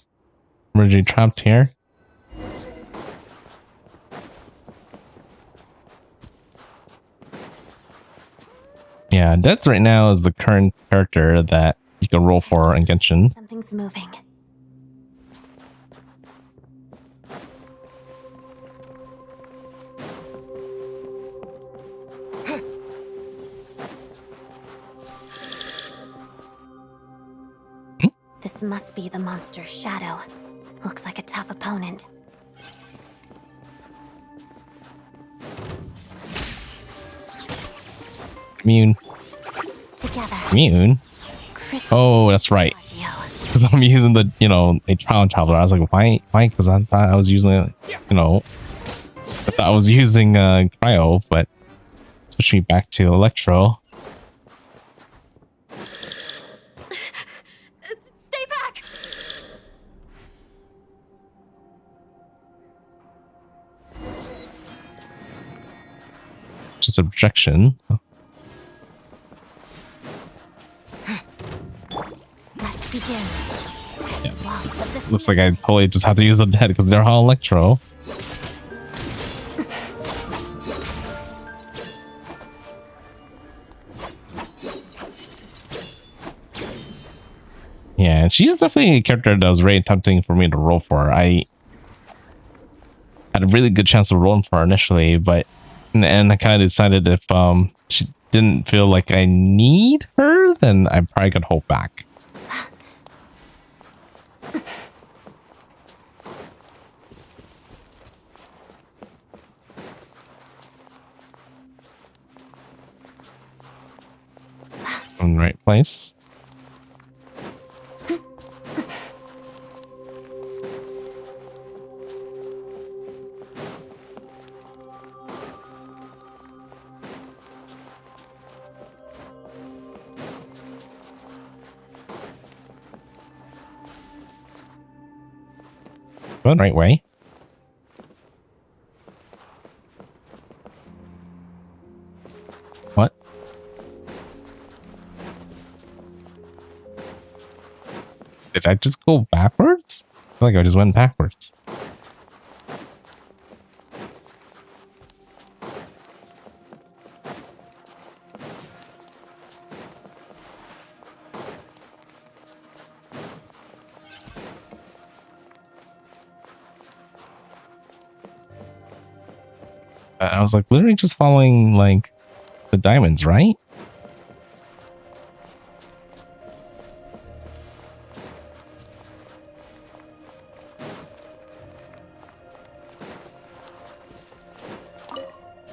originally trapped here. Yeah, Death right now is the current character that you can roll for in Genshin. Something's moving. This must be the monster's shadow. Looks like a tough opponent. Immune. Together. Immune? Oh, that's right. Because I'm using the, you know, a trial traveler. I was like, why? Because I thought I was using, you know, I thought I was using cryo, but switch me back to electro. Stay back! Just objection. Let's begin. Looks like I totally just have to use the dead because they're all electro. Yeah, she's definitely a character that was very tempting for me to roll for. I had a really good chance of rolling for her initially, but in the end I kind of decided if she didn't feel like I need her, then I probably could hold back. In the right place. Going the right way. What? Did I just go backwards? I feel like I just went backwards. I was like literally just following like the diamonds, right?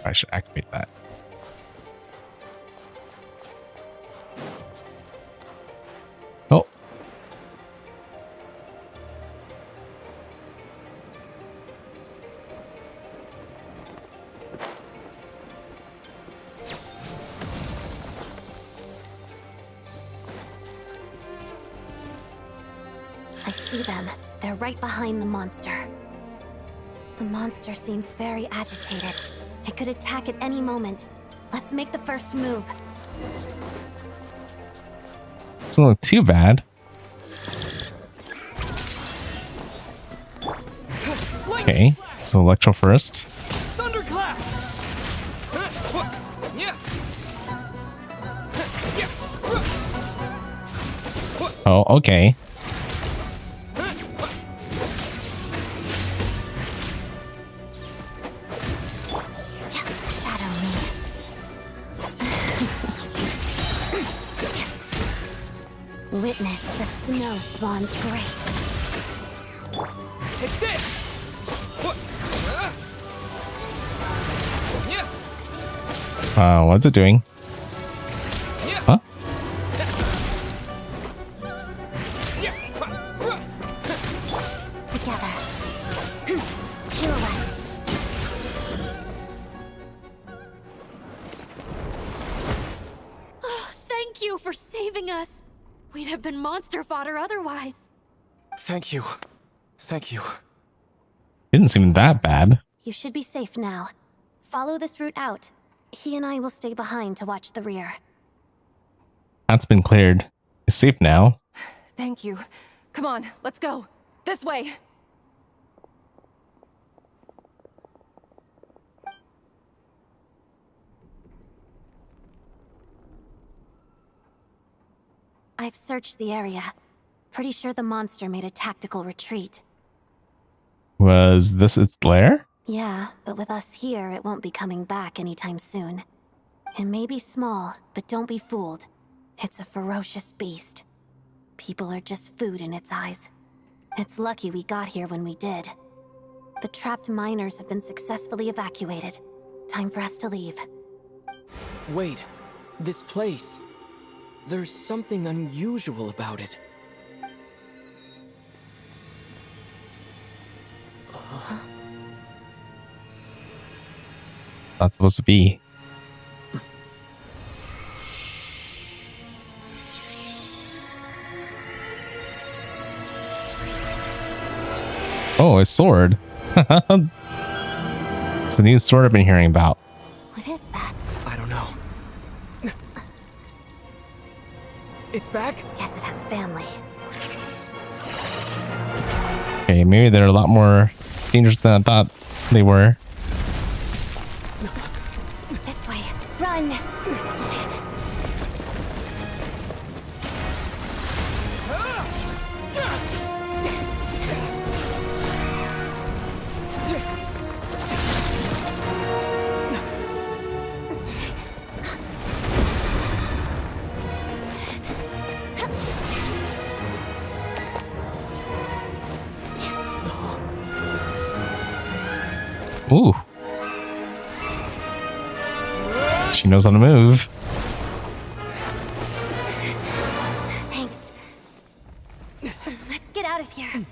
I should activate that. Oh. I see them. They're right behind the monster. The monster seems very agitated. It could attack at any moment. Let's make the first move. Doesn't look too bad. Okay, so electro first. Thunderclap! Oh, okay. Shadow me. Witness the snow spawn's grace. Take this! What's it doing? Huh? Together. Pirouette. Oh, thank you for saving us. We'd have been monster fodder otherwise. Thank you. Thank you. Didn't seem that bad. You should be safe now. Follow this route out. He and I will stay behind to watch the rear. That's been cleared. It's safe now. Thank you. Come on, let's go. This way. I've searched the area. Pretty sure the monster made a tactical retreat. Was this its lair? Yeah, but with us here, it won't be coming back anytime soon. It may be small, but don't be fooled. It's a ferocious beast. People are just food in its eyes. It's lucky we got here when we did. The trapped miners have been successfully evacuated. Time for us to leave. Wait, this place. There's something unusual about it. That's supposed to be. Oh, a sword. It's a new sword I've been hearing about. What is that? I don't know. It's back? Guess it has family. Okay, maybe they're a lot more dangerous than I thought they were. This way. Run! Ooh. She knows how to move. Thanks. Let's get out of here.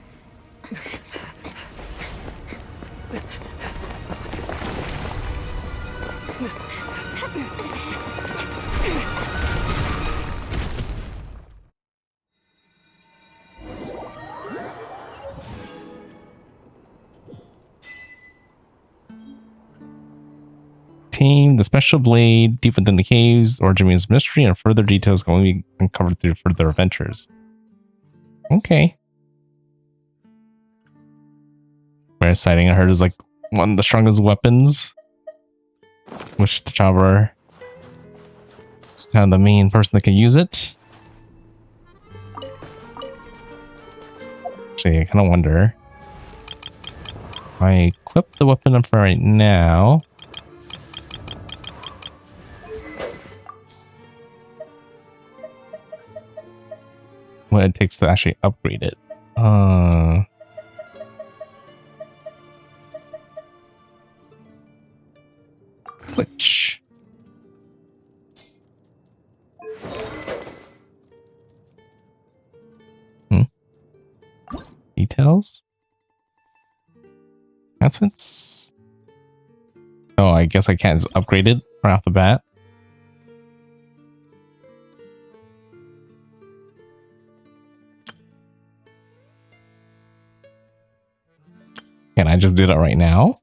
Team, the special blade deep within the caves, origin means mystery, and further details can only be uncovered through further adventures. Okay. Rare sighting, I heard, is like one of the strongest weapons. Which Vtuber is kind of the main person that can use it. Actually, I kind of wonder. If I equip the weapon up for right now. What it takes to actually upgrade it. Which? Details? Enhancements? Oh, I guess I can't just upgrade it right off the bat. Can I just do that right now?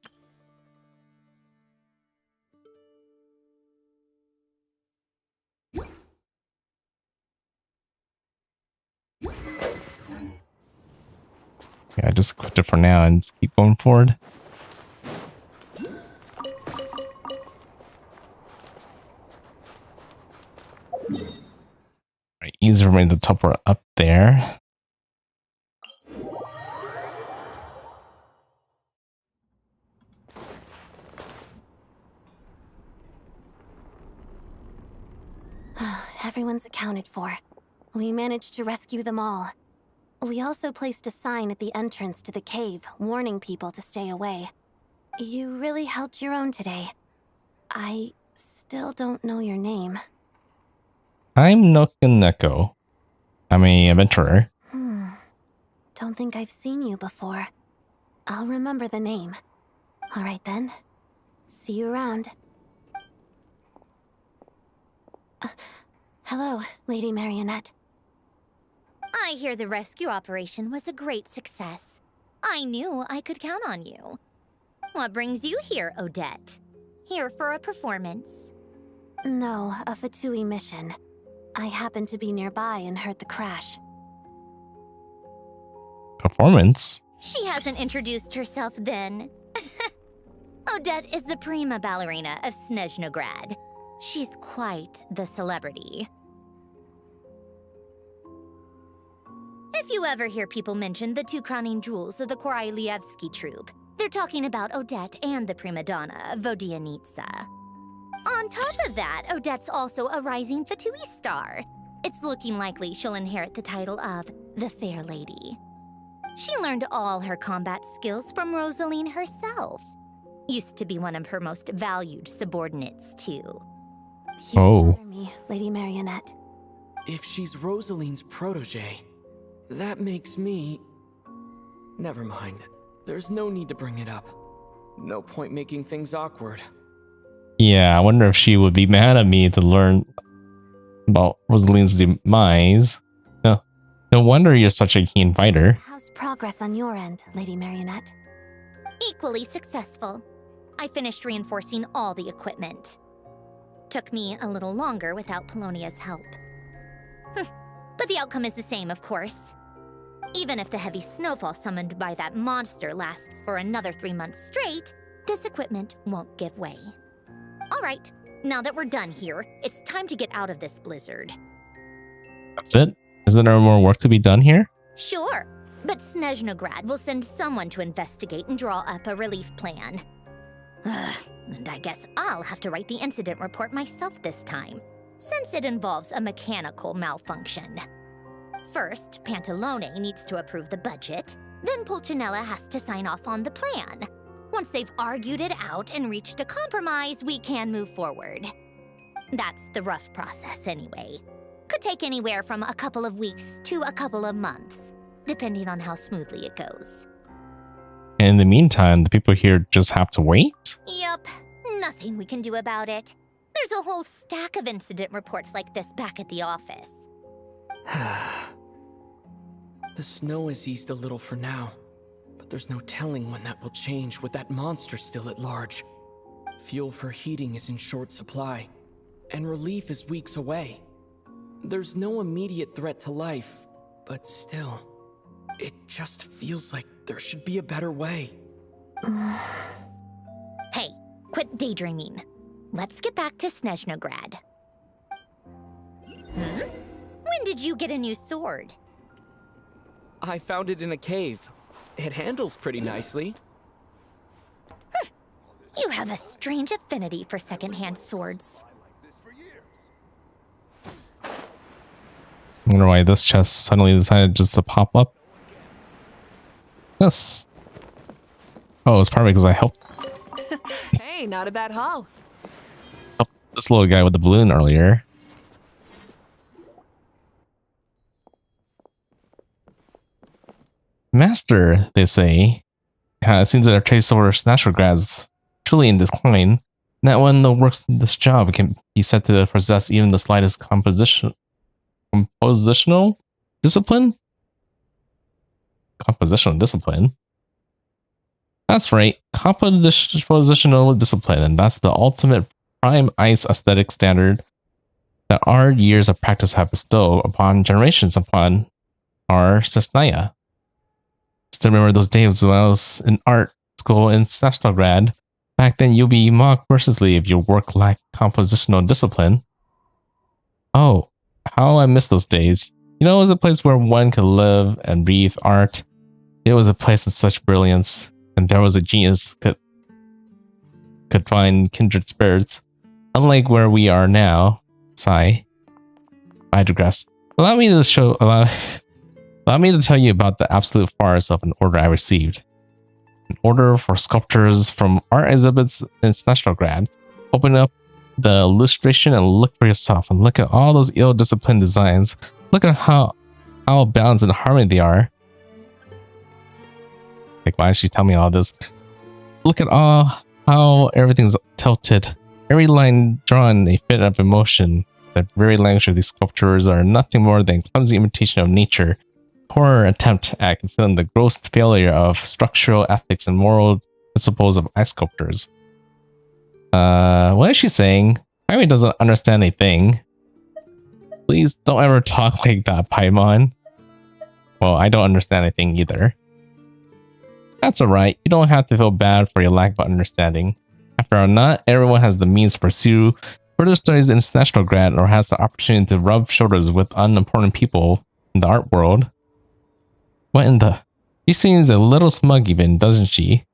Yeah, I just equipped it for now and just keep going forward. Right, easier for me to teleport up there. Everyone's accounted for. We managed to rescue them all. We also placed a sign at the entrance to the cave, warning people to stay away. You really held your own today. I Still don't know your name. I'm NoukonNeko. I'm a adventurer. Don't think I've seen you before. I'll remember the name. Alright then. See you around. Hello, Lady Marionette. I hear the rescue operation was a great success. I knew I could count on you. What brings you here, Odette? Here for a performance? No, a Fatui mission. I happened to be nearby and heard the crash. Performance? She hasn't introduced herself then. Odette is the prima ballerina of Snezhnaya. She's quite the celebrity. If you ever hear people mention the two crowning jewels of the Korolievsky troupe, they're talking about Odette and the prima donna, Vodianitsa. On top of that, Odette's also a rising Fatui star. It's looking likely she'll inherit the title of the Fair Lady. She learned all her combat skills from Rosaline herself. Used to be one of her most valued subordinates, too. You flatter me, Lady Marionette. If she's Rosaline's protege, that makes me... Never mind. There's no need to bring it up. No point making things awkward. Yeah, I wonder if she would be mad at me to learn about Rosaline's demise. No wonder you're such a keen fighter. How's progress on your end, Lady Marionette? Equally successful. I finished reinforcing all the equipment. Took me a little longer without Polonia's help. But the outcome is the same, of course. Even if the heavy snowfall summoned by that monster lasts for another 3 months straight, this equipment won't give way. All right, now that we're done here, it's time to get out of this blizzard. That's it? Isn't there more work to be done here? Sure, but Snezhnaya will send someone to investigate and draw up a relief plan. And I guess I'll have to write the incident report myself this time, since it involves a mechanical malfunction. First, Pantalone needs to approve the budget, then Pulcinella has to sign off on the plan. Once they've argued it out and reached a compromise, we can move forward. That's the rough process anyway. Could take anywhere from a couple of weeks to a couple of months, depending on how smoothly it goes. In the meantime, the people here just have to wait? Yup, nothing we can do about it. There's a whole stack of incident reports like this back at the office. The snow has eased a little for now, but there's no telling when that will change with that monster still at large. Fuel for heating is in short supply, and relief is weeks away. There's no immediate threat to life, but still, it just feels like there should be a better way. Hey, quit daydreaming. Let's get back to Snezhnaya. When did you get a new sword? I found it in a cave. It handles pretty nicely. You have a strange affinity for secondhand swords. I wonder why this chest suddenly decided just to pop up. Yes. Oh, it's probably because I helped Hey, not a bad haul. this little guy with the balloon earlier. Master, they say. It seems that our trace over Snezhnaya is truly in decline. Not one that works this job can be said to possess even the slightest compositional discipline? Compositional discipline? That's right, compositional discipline, and that's the ultimate prime ice aesthetic standard that our years of practice have bestowed upon generations upon our Snezhnaya. Still remember those days when I was in art school in Snezhnaya. Back then, you'll be mocked mercilessly if your work lacked compositional discipline. Oh, how I miss those days. You know, it was a place where one could live and breathe art. It was a place of such brilliance, and there was a genius could find kindred spirits. Unlike where we are now. Sigh. I digress. Allow me to tell you about the absolute farce of an order I received. An order for sculptures from art exhibits in Snezhnaya, opening up the illustration and look for yourself, and look at all those ill-disciplined designs. Look at how balanced and harmony they are. Like, why did she tell me all this? Look at how everything's tilted. Every line drawn a fit of emotion. The very language of these sculptures are nothing more than clumsy imitation of nature. Poor attempt at concealing the gross failure of structural ethics and moral principles of ice sculptors. What is she saying? Paimon doesn't understand a thing. Please don't ever talk like that, Paimon. Well, I don't understand a thing either. That's alright, you don't have to feel bad for your lack of understanding. After all, not everyone has the means to pursue further studies in Snezhnaya or has the opportunity to rub shoulders with unimportant people in the art world. What in the... She seems a little smug even, doesn't she?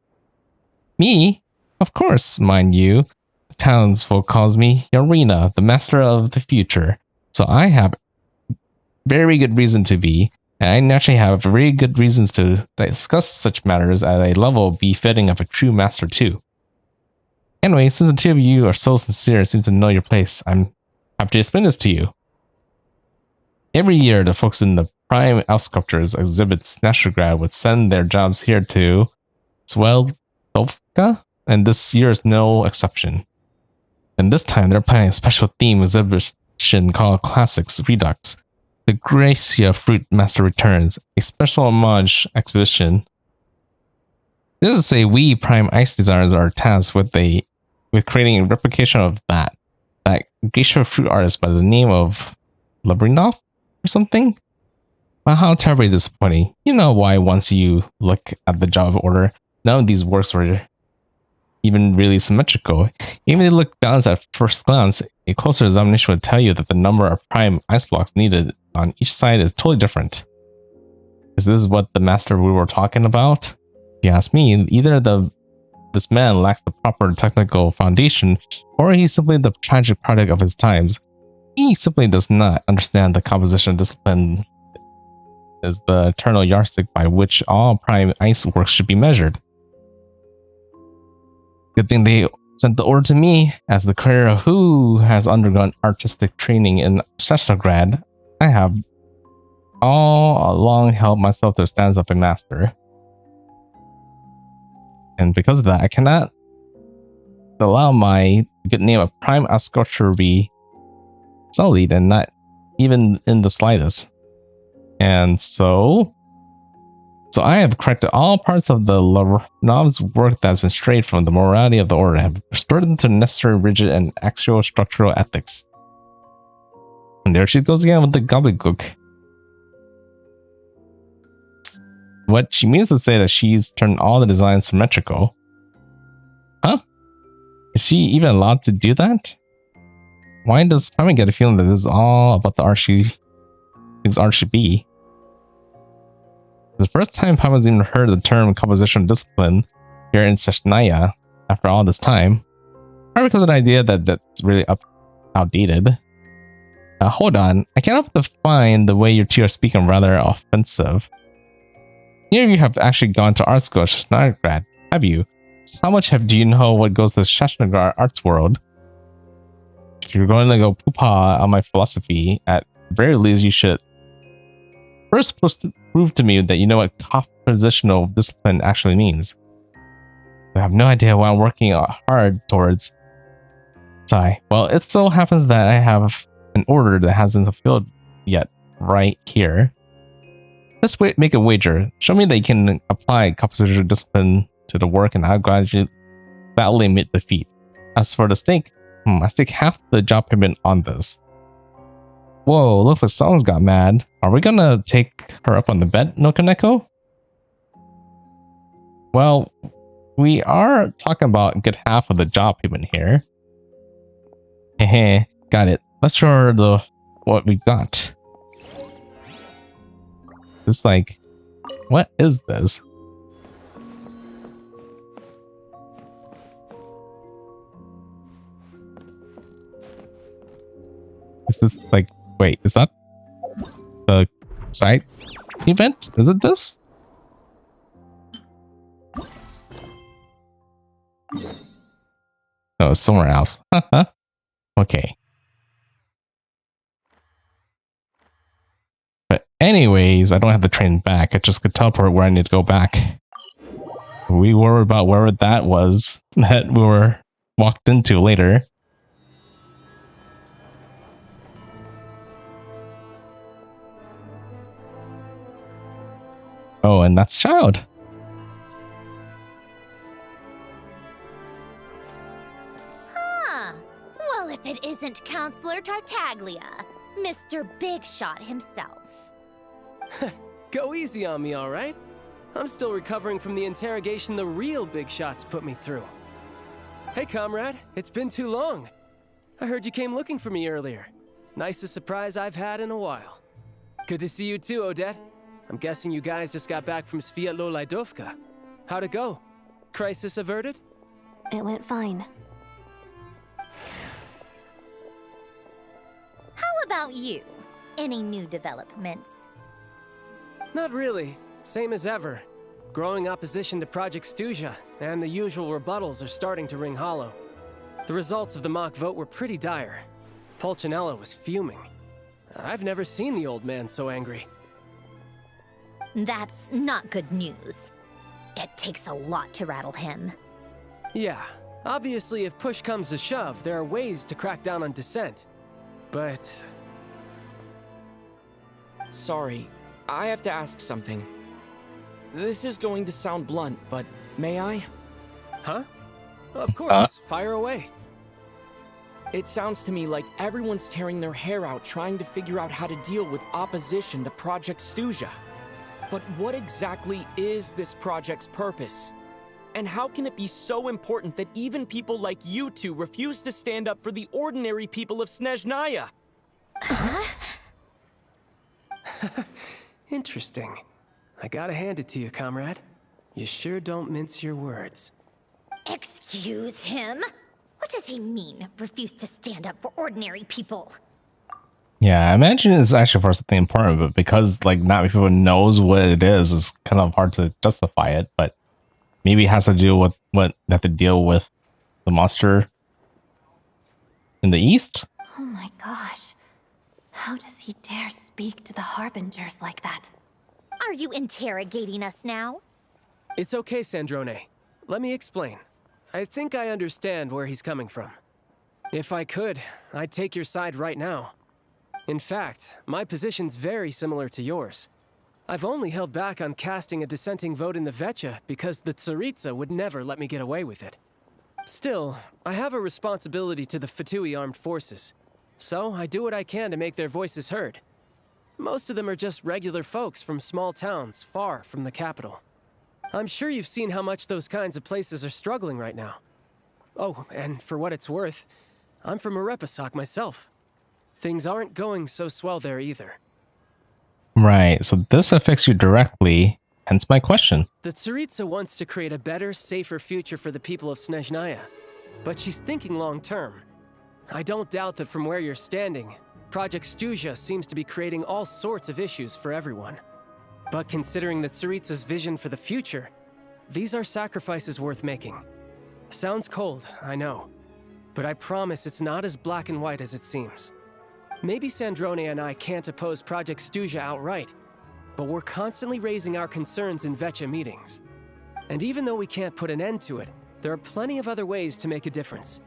Me? Of course, mind you. The townsfolk calls me Yarina, the master of the future. So I have very good reason to be, and I naturally have very good reasons to discuss such matters at a level befitting of a true master too. Anyway, since the two of you are so sincere and seem to know your place, I'm happy to explain this to you. Every year, the folks in the Prime Elf Sculptures exhibit Snezhnaya would send their jobs here to Sveldovka, and this year is no exception. And this time, they're planning a special theme exhibition called Classics Redux. The Gracia Fruit Master returns, a special homage exhibition. This is to say, we Prime Ice designers are tasked with creating a replication of that Geisha fruit artist by the name of Labrinov or something. Well, how terribly disappointing. You know why once you look at the job order, none of these works were even really symmetrical. Even if they look balanced at first glance, a closer examination would tell you that the number of prime ice blocks needed on each side is totally different. Is this what the master we were talking about? If you ask me, either this man lacks the proper technical foundation, or he's simply the tragic product of his times. He simply does not understand the composition discipline is the eternal yardstick by which all prime ice works should be measured. Good thing they sent the order to me, as the career of who has undergone artistic training in Snezhnaya. I have all along held myself to the standards of a master. And because of that, I cannot allow my good name of Prime Ice Sculpture to be sullied, and not even in the slightest. And so I have corrected all parts of the Lavrnov's work that has been strayed from the morality of the order, and have restored them to necessary rigid and axial structural ethics. And there she goes again with the gobbledygook. What she means to say that she's turned all the designs symmetrical. Huh? Is she even allowed to do that? Why does Paimon get a feeling that this is all about the art she thinks art should be? The first time Paimon's even heard the term composition discipline here in Snezhnaya after all this time. Probably because of the idea that that's really outdated. Hold on, I can't help but find the way you two are speaking rather offensive. Neither of you have actually gone to art school at Snezhnaya, have you? So how much do you know what goes to Snezhnaya arts world? If you're going to go poo-pah on my philosophy, at the very least you should first prove to me that you know what compositional discipline actually means. I have no idea what I'm working hard towards. Sigh. Well, it so happens that I have an order that hasn't fulfilled yet, right here. Let's make a wager. Show me that you can apply compositional discipline to the work, and I'll gladly admit defeat. As for the stake, I stake half the job payment on this. Whoa, looks like someone's got mad. Are we gonna take her up on the bet, NoukonNeko? Well, we are talking about a good half of the job payment here. Heh, got it. Let's show her what we got. It's like, what is this? Is this like, wait, is that the side event? Is it this? No, it's somewhere else. Okay. But anyways, I don't have to train back. I just could teleport where I need to go back. We worry about where that was that we were walked into later. Oh, and that's Child. Huh. Well, if it isn't Counselor Tartaglia, Mr. Big Shot himself. Go easy on me, all right? I'm still recovering from the interrogation the real Big Shots put me through. Hey, comrade, it's been too long. I heard you came looking for me earlier. Nicest surprise I've had in a while. Good to see you too, Odette. I'm guessing you guys just got back from Sviatlo-Lajdovka. How'd it go? Crisis averted? It went fine. How about you? Any new developments? Not really. Same as ever. Growing opposition to Project Stuzha, and the usual rebuttals are starting to ring hollow. The results of the mock vote were pretty dire. Pulcinella was fuming. I've never seen the old man so angry. That's not good news. It takes a lot to rattle him. Yeah, obviously if push comes to shove, there are ways to crack down on dissent. But... Sorry, I have to ask something. This is going to sound blunt, but may I? Huh? Of course, fire away. It sounds to me like everyone's tearing their hair out trying to figure out how to deal with opposition to Project Stuzha. But what exactly is this project's purpose? And how can it be so important that even people like you two refuse to stand up for the ordinary people of Snezhnaya? Interesting. I gotta hand it to you, comrade. You sure don't mince your words. Excuse him? What does he mean, refuse to stand up for ordinary people? Yeah, I imagine it's actually for something important, but because like not everyone knows what it is, it's kind of hard to justify it. But maybe it has to do with what they have to deal with the monster in the east. Oh my gosh. How does he dare speak to the Harbingers like that? Are you interrogating us now? It's okay, Sandrone. Let me explain. I think I understand where he's coming from. If I could, I'd take your side right now. In fact, my position's very similar to yours. I've only held back on casting a dissenting vote in the Vetcha because the Tsaritsa would never let me get away with it. Still, I have a responsibility to the Fatui armed forces, so I do what I can to make their voices heard. Most of them are just regular folks from small towns far from the capital. I'm sure you've seen how much those kinds of places are struggling right now. Oh, and for what it's worth, I'm from Arepasak myself. Things aren't going so swell there either. Right, so this affects you directly, hence my question. The Tsaritsa wants to create a better, safer future for the people of Snezhnaya, but she's thinking long-term. I don't doubt that from where you're standing, Project Stuzha seems to be creating all sorts of issues for everyone. But considering the Tsaritsa's vision for the future, these are sacrifices worth making. Sounds cold, I know, but I promise it's not as black and white as it seems. Maybe Sandrone and I can't oppose Project Stuzha outright, but we're constantly raising our concerns in Vetcha meetings. And even though we can't put an end to it, there are plenty of other ways to make a difference.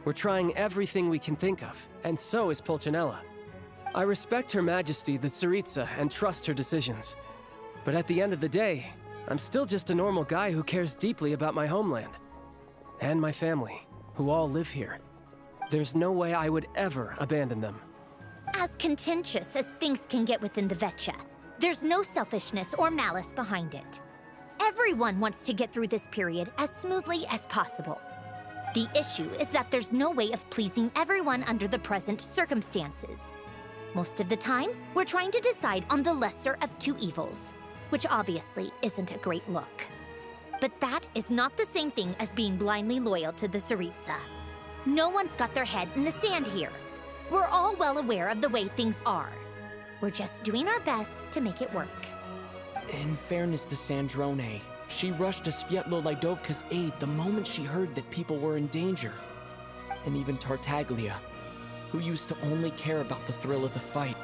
We're trying everything we can think of, and so is Pulcinella. I respect Her Majesty, the Tsaritsa, and trust her decisions. But at the end of the day, I'm still just a normal guy who cares deeply about my homeland. And my family, who all live here. There's no way I would ever abandon them. As contentious as things can get within the Vetcha, there's no selfishness or malice behind it. Everyone wants to get through this period as smoothly as possible. The issue is that there's no way of pleasing everyone under the present circumstances. Most of the time, we're trying to decide on the lesser of two evils, which obviously isn't a great look. But that is not the same thing as being blindly loyal to the Tsaritsa. No one's got their head in the sand here. We're all well aware of the way things are. We're just doing our best to make it work. In fairness to Sandrone, she rushed to Sviatlo-Lajdovka's aid the moment she heard that people were in danger. And even Tartaglia, who used to only care about the thrill of the fight,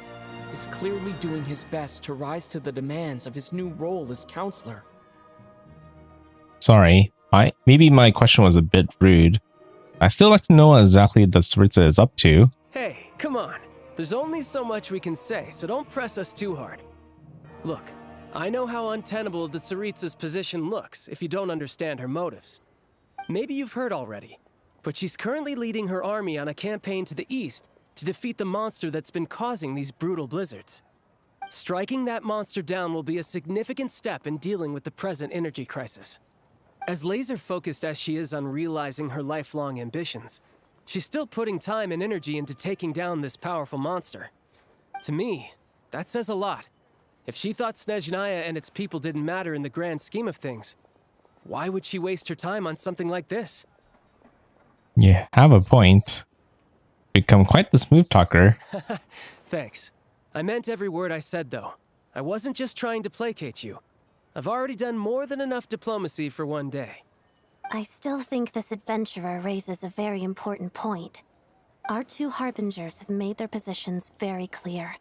is clearly doing his best to rise to the demands of his new role as counselor. Sorry, maybe my question was a bit rude. I still like to know what exactly the Tsaritsa is up to. Hey, come on. There's only so much we can say, so don't press us too hard. Look, I know how untenable the Tsaritsa's position looks if you don't understand her motives. Maybe you've heard already, but she's currently leading her army on a campaign to the east to defeat the monster that's been causing these brutal blizzards. Striking that monster down will be a significant step in dealing with the present energy crisis. As laser-focused as she is on realizing her lifelong ambitions, she's still putting time and energy into taking down this powerful monster. To me, that says a lot. If she thought Snezhnaya and its people didn't matter in the grand scheme of things, why would she waste her time on something like this? You have a point. Become quite the smooth talker. Thanks. I meant every word I said, though. I wasn't just trying to placate you. I've already done more than enough diplomacy for one day. I still think this adventurer raises a very important point. Our two harbingers have made their positions very clear.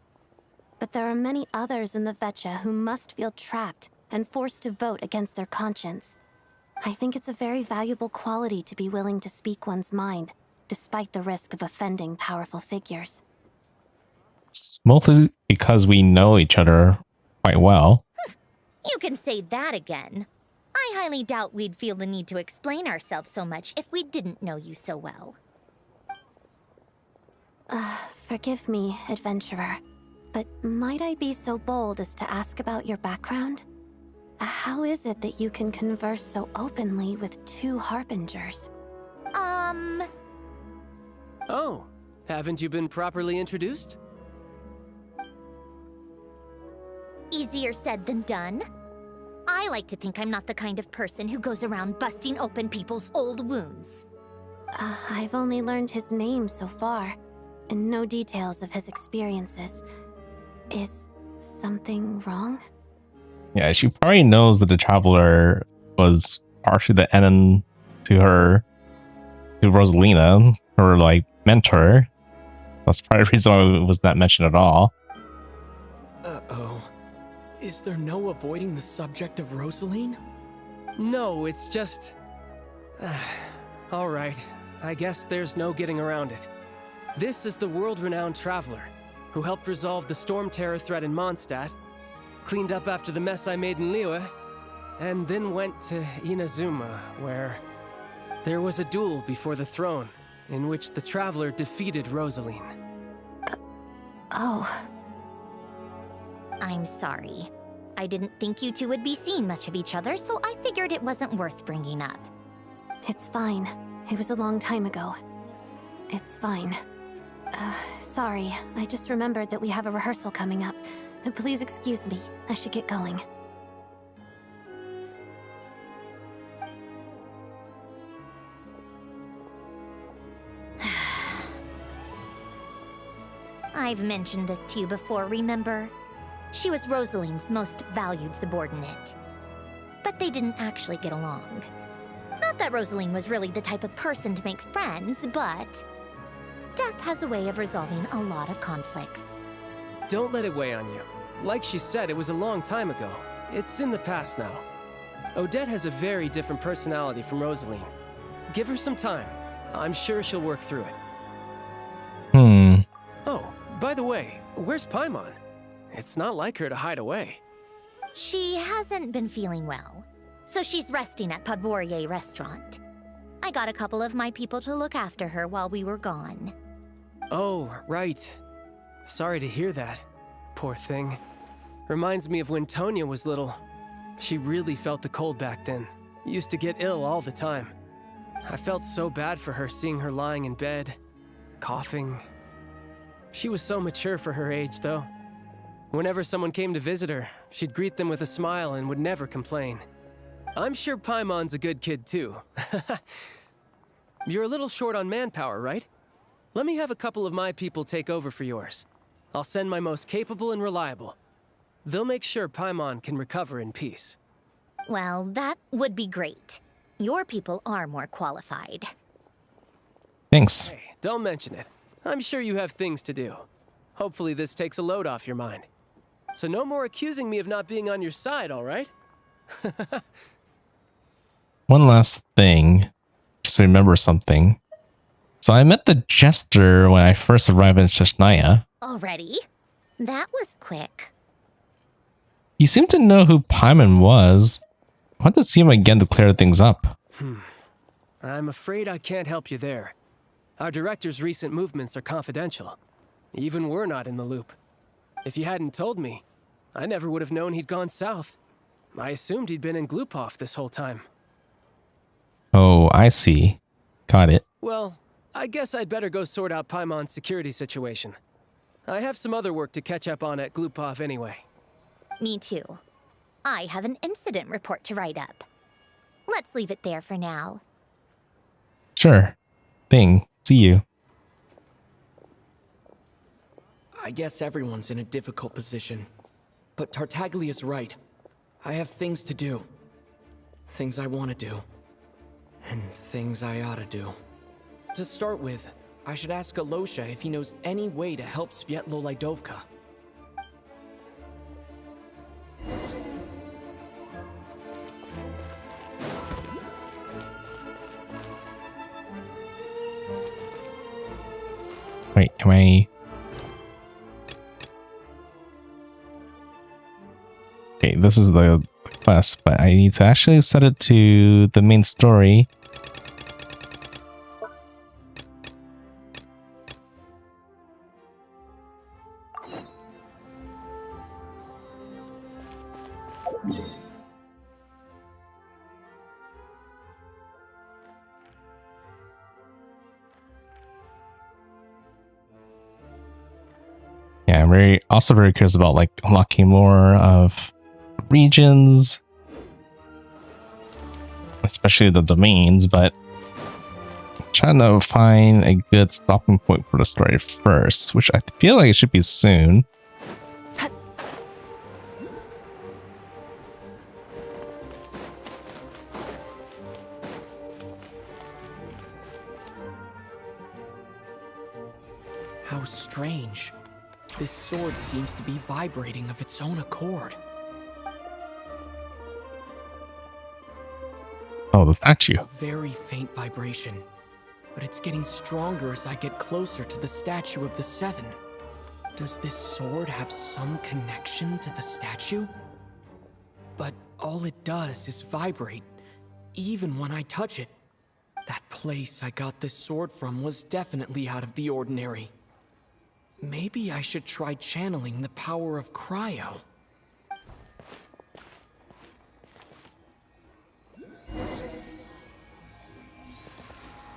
But there are many others in the Vetcha who must feel trapped and forced to vote against their conscience. I think it's a very valuable quality to be willing to speak one's mind, despite the risk of offending powerful figures. It's mostly because we know each other quite well. You can say that again. I highly doubt we'd feel the need to explain ourselves so much if we didn't know you so well. Forgive me, adventurer, but might I be so bold as to ask about your background? How is it that you can converse so openly with two harbingers? Oh, haven't you been properly introduced? Easier said than done. I like to think I'm not the kind of person who goes around busting open people's old wounds. I've only learned his name so far, and no details of his experiences. Is something wrong? Yeah, she probably knows that the Traveler was partially the enemy to her, to Rosalina, her, like, mentor. That's probably the reason why it was not mentioned at all. Uh-oh. Is there no avoiding the subject of Rosaline? No, it's just... Alright, I guess there's no getting around it. This is the world-renowned Traveler, who helped resolve the Storm Terror threat in Mondstadt, cleaned up after the mess I made in Liyue, and then went to Inazuma, where there was a duel before the throne, in which the Traveler defeated Rosaline. Oh. I'm sorry. I didn't think you two would be seeing much of each other, so I figured it wasn't worth bringing up. It's fine. It was a long time ago. It's fine. Sorry. I just remembered that we have a rehearsal coming up. Please excuse me. I should get going. I've mentioned this to you before, remember? She was Rosaline's most valued subordinate. But they didn't actually get along. Not that Rosaline was really the type of person to make friends, but death has a way of resolving a lot of conflicts. Don't let it weigh on you. Like she said, it was a long time ago. It's in the past now. Odette has a very different personality from Rosaline. Give her some time. I'm sure she'll work through it. Oh, by the way, where's Paimon? It's not like her to hide away. She hasn't been feeling well, so she's resting at Podvorier Restaurant. I got a couple of my people to look after her while we were gone. Oh, right. Sorry to hear that. Poor thing. Reminds me of when Tonya was little. She really felt the cold back then. Used to get ill all the time. I felt so bad for her seeing her lying in bed, coughing. She was so mature for her age, though. Whenever someone came to visit her, she'd greet them with a smile and would never complain. I'm sure Paimon's a good kid, too. You're a little short on manpower, right? Let me have a couple of my people take over for yours. I'll send my most capable and reliable. They'll make sure Paimon can recover in peace. Well, that would be great. Your people are more qualified. Thanks. Hey, don't mention it. I'm sure you have things to do. Hopefully this takes a load off your mind. So no more accusing me of not being on your side, all right? One last thing, just to remember something. So I met the Jester when I first arrived in Snezhnaya. Already? That was quick. He seemed to know who Paimon was. I want to see him again to clear things up. I'm afraid I can't help you there. Our director's recent movements are confidential. Even we're not in the loop. If you hadn't told me, I never would have known he'd gone south. I assumed he'd been in Glupov this whole time. Oh, I see. Got it. Well, I guess I'd better go sort out Paimon's security situation. I have some other work to catch up on at Glupov anyway. Me too. I have an incident report to write up. Let's leave it there for now. Sure. Thing. See you. I guess everyone's in a difficult position. But Tartaglia's right. I have things to do. Things I want to do. And things I ought to do. To start with, I should ask Alosha if he knows any way to help Svietlo Laidovka. Wait, am I... Okay, this is the quest, but I need to actually set it to the main story. Yeah, I'm also very curious about like unlocking more of regions, especially the domains, but I'm trying to find a good stopping point for the story first, which I feel like it should be soon. How strange. This sword seems to be vibrating of its own accord. Oh, the statue. It's a very faint vibration, but it's getting stronger as I get closer to the statue of the Seven. Does this sword have some connection to the statue? But all it does is vibrate, even when I touch it. That place I got this sword from was definitely out of the ordinary. Maybe I should try channeling the power of cryo.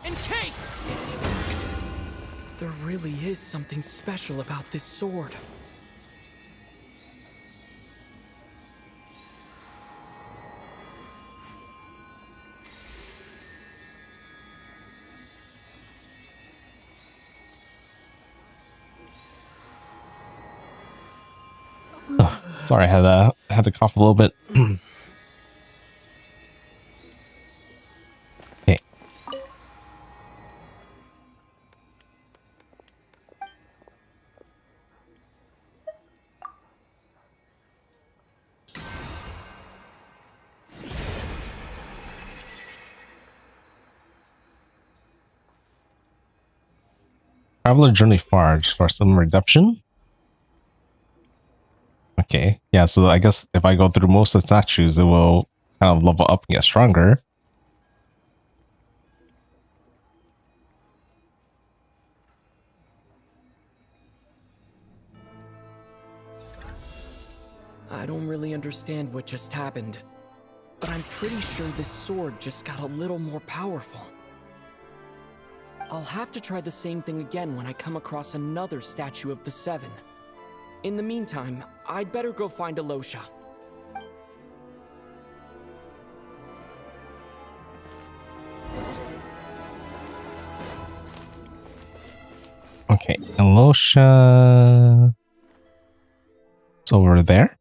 Encase! There really is something special about this sword. Sorry, I had to cough a little bit. Okay. Traveler journey far just for some redemption. Okay, yeah, so I guess if I go through most of the statues, it will kind of level up and get stronger. I don't really understand what just happened, but I'm pretty sure this sword just got a little more powerful. I'll have to try the same thing again when I come across another statue of the Seven. In the meantime, I'd better go find Alosha. Okay, Alosha... It's over there?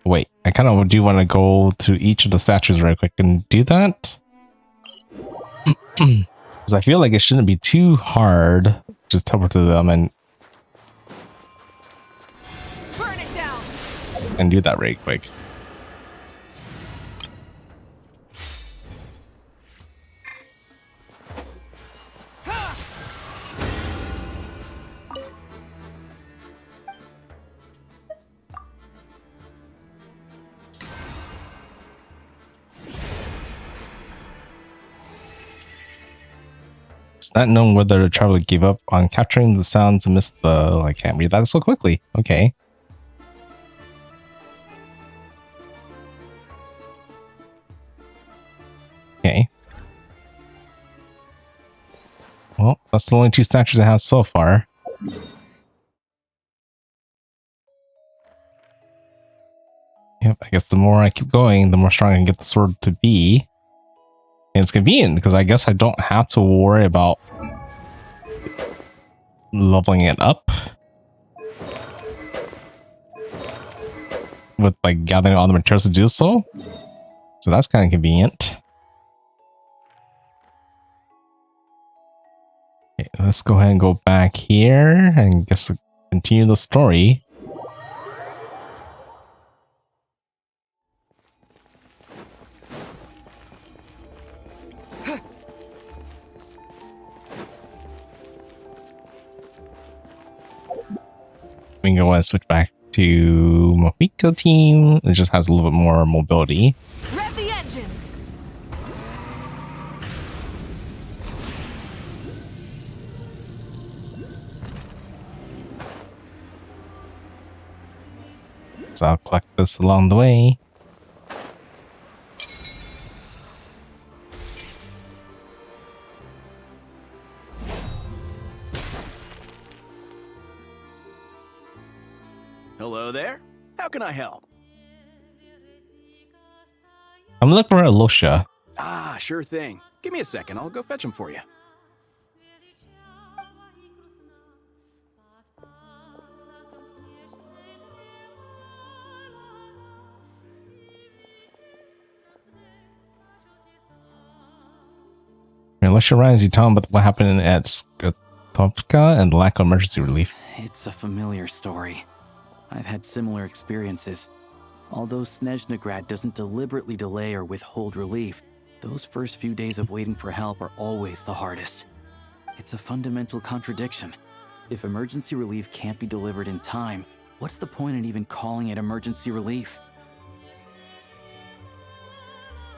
Wait, I kind of do want to go to each of the statues real quick and do that. Because I feel like it shouldn't be too hard just teleport to them and Burn it down. and do that really quick. It's not known whether the traveler gave up on capturing the sounds amidst the... I can't read that so quickly. Okay. Okay. Well, that's the only 2 statues I have so far. Yep, I guess the more I keep going, the more strong I can get the sword to be. And it's convenient, because I guess I don't have to worry about leveling it up. With, like, gathering all the materials to do so. So that's kind of convenient. Okay, let's go ahead and go back here and guess continue the story. We can go ahead and switch back to Mohiko team. It just has a little bit more mobility. Rev the engines. So I'll collect this along the way. Hello there. How can I help? I'm looking for Alosha. Ah, sure thing. Give me a second. I'll go fetch him for you. Alosha Ryan, you tell him about what happened at Skotopka and the lack of emergency relief. It's a familiar story. I've had similar experiences. Although Snezhnaya doesn't deliberately delay or withhold relief, those first few days of waiting for help are always the hardest. It's a fundamental contradiction. If emergency relief can't be delivered in time, what's the point in even calling it emergency relief?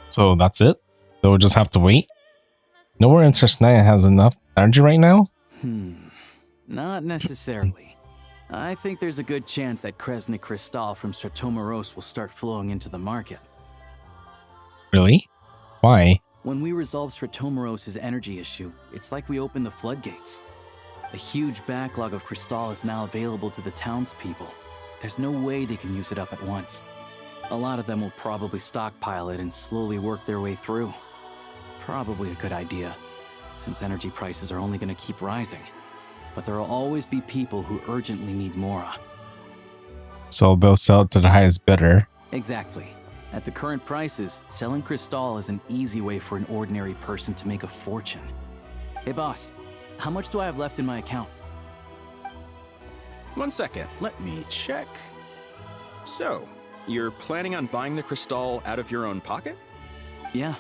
So that's it? They'll just have to wait? Nowhere in Snezhnaya has enough energy right now? Not necessarily. I think there's a good chance that Kresnik Crystal from Stratomoros will start flowing into the market. Really? Why? When we resolve Stratomoros' energy issue, it's like we open the floodgates. A huge backlog of Crystal is now available to the townspeople. There's no way they can use it up at once. A lot of them will probably stockpile it and slowly work their way through. Probably a good idea, since energy prices are only going to keep rising. But there will always be people who urgently need Mora. So they'll sell it to the highest bidder. Exactly. At the current prices, selling Crystal is an easy way for an ordinary person to make a fortune. Hey boss, how much do I have left in my account? 1 second. Let me check. So, you're planning on buying the Crystal out of your own pocket? Yeah.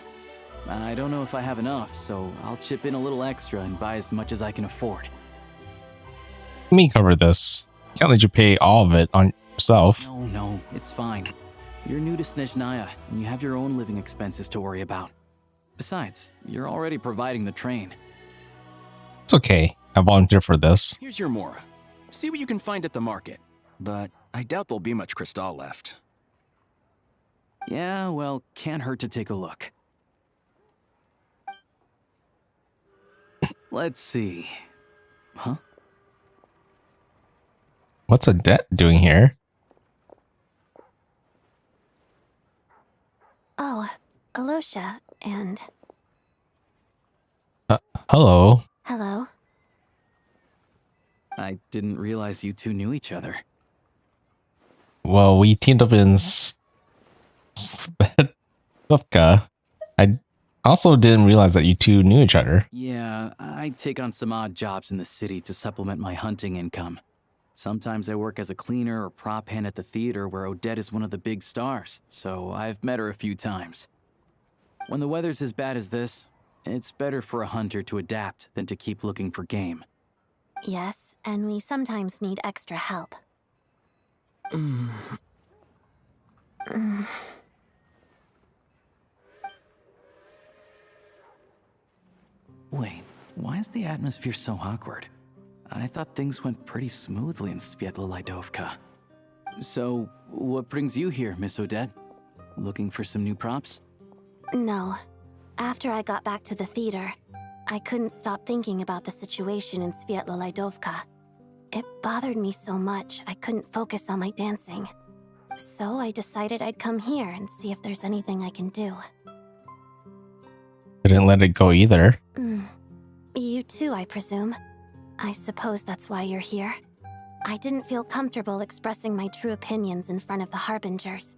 I don't know if I have enough, so I'll chip in a little extra and buy as much as I can afford. Let me cover this. Can't let you pay all of it on yourself. No, it's fine. You're new to Snezhnaya, and you have your own living expenses to worry about. Besides, you're already providing the train. It's okay. I volunteer for this. Here's your Mora. See what you can find at the market. But I doubt there'll be much Crystal left. Yeah, well, can't hurt to take a look. Let's see. Huh? What's a debt doing here? Oh, Alosha, and... Hello. Hello. I didn't realize you two knew each other. Well, we teamed up in Sveta. I Also didn't realize that you two knew each other. Yeah, I take on some odd jobs in the city to supplement my hunting income. Sometimes I work as a cleaner or prop hand at the theater where Odette is one of the big stars, so I've met her a few times. When the weather's as bad as this, it's better for a hunter to adapt than to keep looking for game. Yes, and we sometimes need extra help. Wait, why is the atmosphere so awkward? I thought things went pretty smoothly in Svietlolaidovka. So, what brings you here, Miss Odette? Looking for some new props? No. After I got back to the theater, I couldn't stop thinking about the situation in Svietlolaidovka. It bothered me so much, I couldn't focus on my dancing. So I decided I'd come here and see if there's anything I can do. Didn't let it go either. You too, I presume. I suppose that's why you're here. I didn't feel comfortable expressing my true opinions in front of the Harbingers.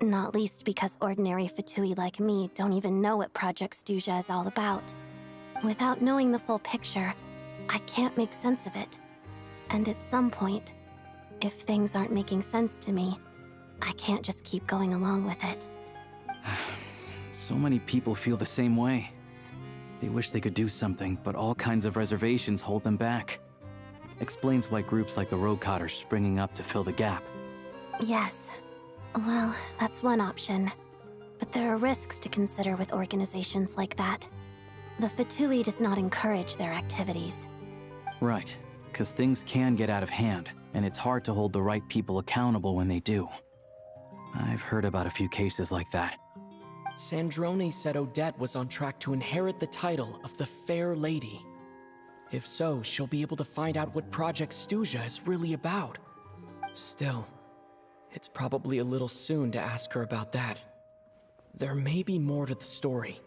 Not least because ordinary Fatui like me don't even know what Project Stuzha is all about. Without knowing the full picture, I can't make sense of it. And at some point, if things aren't making sense to me, I can't just keep going along with it. So many people feel the same way. They wish they could do something, but all kinds of reservations hold them back. Explains why groups like the Roadcott are springing up to fill the gap. Yes. Well, that's one option. But there are risks to consider with organizations like that. The Fatui does not encourage their activities. Right, because things can get out of hand, and it's hard to hold the right people accountable when they do. I've heard about a few cases like that. Sandrone said Odette was on track to inherit the title of the Fair Lady. If so, she'll be able to find out what Project Stuzha is really about. Still, it's probably a little soon to ask her about that. There may be more to the story.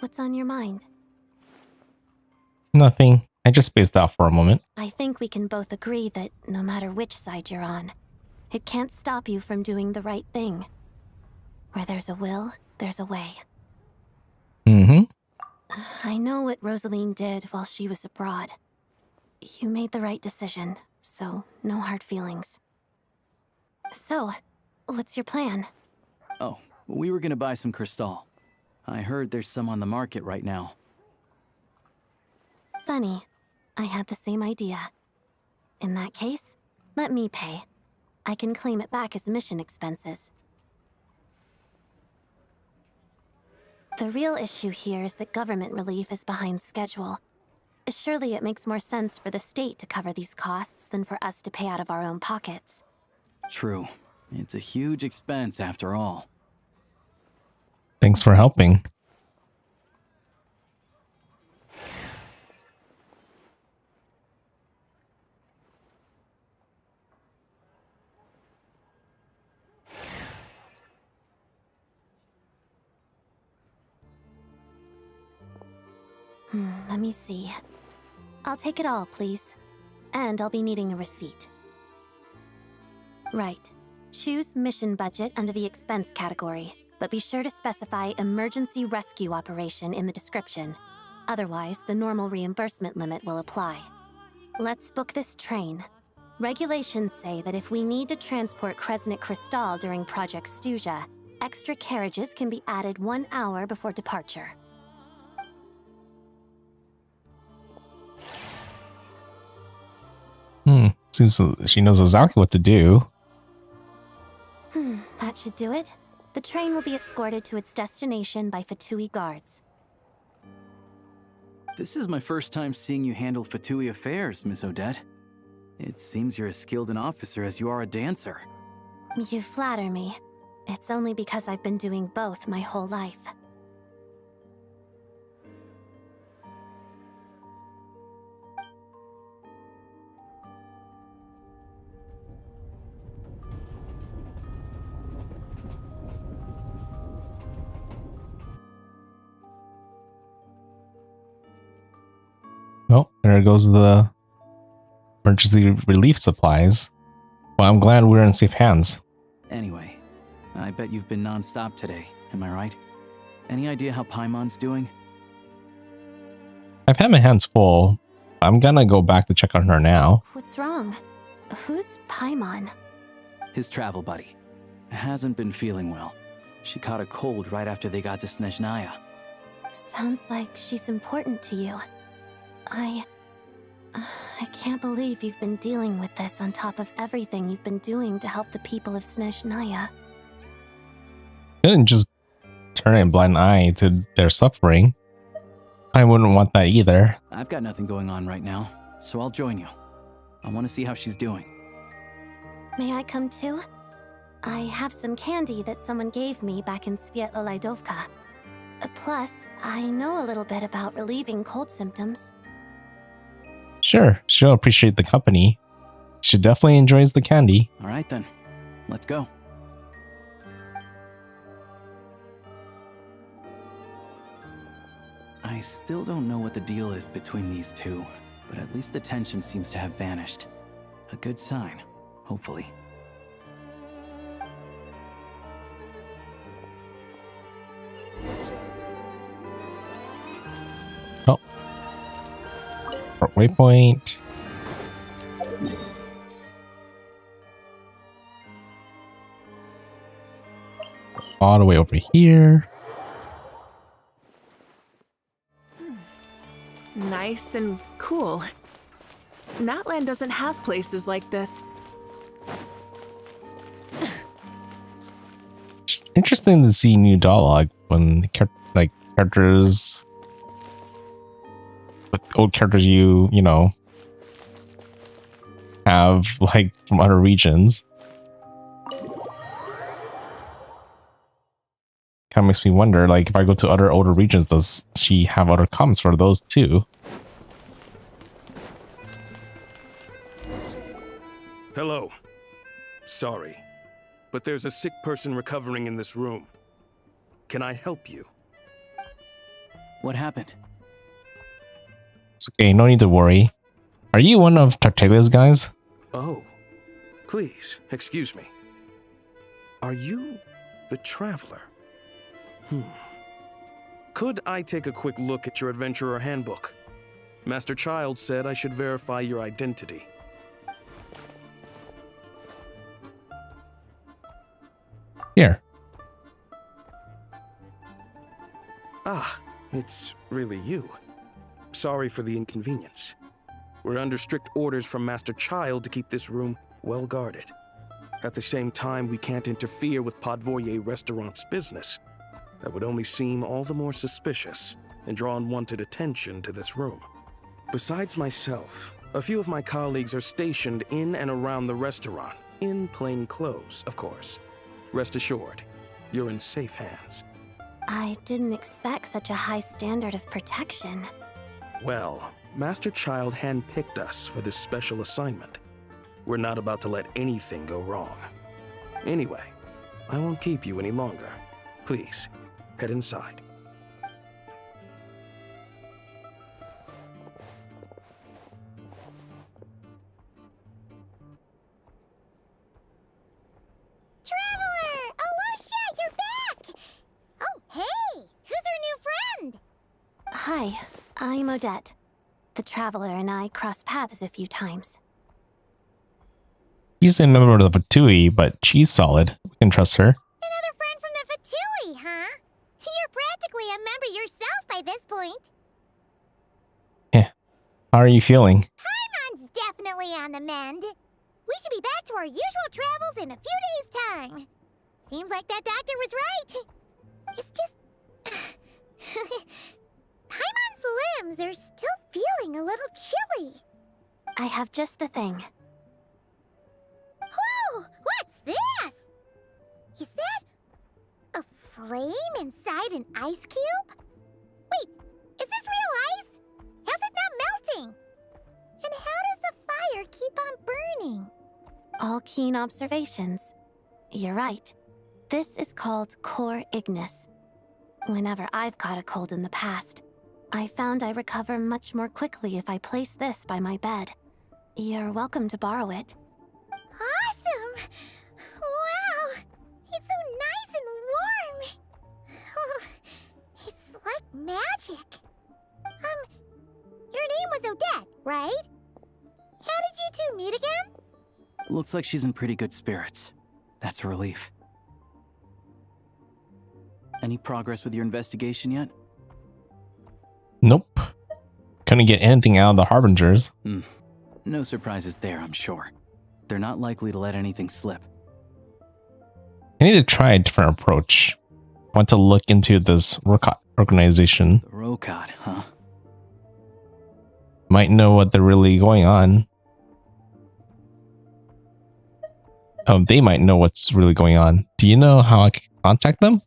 What's on your mind? Nothing. I just spaced out for a moment. I think we can both agree that no matter which side you're on, it can't stop you from doing the right thing. Where there's a will, there's a way. I know what Rosaline did while she was abroad. You made the right decision, so no hard feelings. So, what's your plan? Oh, we were gonna buy some Crystal. I heard there's some on the market right now. Funny. I had the same idea. In that case, let me pay. I can claim it back as mission expenses. The real issue here is that government relief is behind schedule. Surely it makes more sense for the state to cover these costs than for us to pay out of our own pockets. True. It's a huge expense after all. Thanks for helping. Let me see. I'll take it all, please. And I'll be needing a receipt. Right. Choose mission budget under the expense category, but be sure to specify emergency rescue operation in the description. Otherwise, the normal reimbursement limit will apply. Let's book this train. Regulations say that if we need to transport Kresnik Crystal during Project Stuzha, extra carriages can be added 1 hour before departure. Seems she knows exactly what to do. That should do it. The train will be escorted to its destination by Fatui guards. This is my first time seeing you handle Fatui affairs, Miss Odette. It seems you're as skilled an officer as you are a dancer. You flatter me. It's only because I've been doing both my whole life. Oh, there goes the emergency relief supplies. Well, I'm glad we're in safe hands. Anyway, I bet you've been non-stop today, am I right? Any idea how Paimon's doing? I've had my hands full. I'm gonna go back to check on her now. What's wrong? Who's Paimon? His travel buddy. Hasn't been feeling well. She caught a cold right after they got to Snezhnaya. Sounds like she's important to you. I can't believe you've been dealing with this on top of everything you've been doing to help the people of Snezhnaya. Couldn't just turn a blind eye to their suffering. I wouldn't want that either. I've got nothing going on right now, so I'll join you. I want to see how she's doing. May I come too? I have some candy that someone gave me back in Svietlolaidovka. Plus, I know a little bit about relieving cold symptoms. Sure, she'll appreciate the company. She definitely enjoys the candy. All right then, let's go. I still don't know what the deal is between these two, but at least the tension seems to have vanished. A good sign, hopefully. Oh. Waypoint. All the way over here. Nice and cool. Natland doesn't have places like this. Interesting to see new dialogue when characters with old characters you know have like from other regions. Kind of makes me wonder, like, if I go to other older regions, does she have other comments for those too? Hello. Sorry, but there's a sick person recovering in this room. Can I help you? What happened? It's okay, no need to worry. Are you one of Tartaglia's guys? Oh, please, excuse me. Are you the Traveler? Could I take a quick look at your Adventurer Handbook? Master Child said I should verify your identity. Here. Ah, it's really you. Sorry for the inconvenience. We're under strict orders from Master Child to keep this room well guarded. At the same time, we can't interfere with Podvoye Restaurant's business. That would only seem all the more suspicious and draw unwanted attention to this room. Besides myself, a few of my colleagues are stationed in and around the restaurant, in plain clothes, of course. Rest assured, you're in safe hands. I didn't expect such a high standard of protection. Well, Master Child handpicked us for this special assignment. We're not about to let anything go wrong. Anyway, I won't keep you any longer. Please, head inside. Traveler! Alosha, you're back! Oh, hey! Who's our new friend? Hi, I'm Odette. The Traveler and I crossed paths a few times. She's a member of the Vtuber, but she's solid. We can trust her. Another friend from the Vtuber, huh? You're practically a member yourself by this point. Yeah. How are you feeling? Paimon's definitely on the mend. We should be back to our usual travels in a few days' time. Seems like that doctor was right. It's just... Paimon's limbs are still feeling a little chilly. I have just the thing. Whoa! What's this? Is that a flame inside an ice cube? Wait, is this real ice? How's it not melting? And how does the fire keep on burning? All keen observations. You're right. This is called core ignis. Whenever I've caught a cold in the past, I found I recover much more quickly if I place this by my bed. You're welcome to borrow it. Awesome! Wow! It's so nice and warm! Oh, magic. Your name was Odette, right? How did you two meet again? Looks like she's in pretty good spirits. That's a relief. Any progress with your investigation yet? Nope. Couldn't get anything out of the Harbingers. No surprises there, I'm sure. They're not likely to let anything slip. I need to try a different approach. I want to look into this Rokot organization. The Rokot, huh? Might know what they're really going on. Oh, they might know what's really going on. Do you know how I can contact them?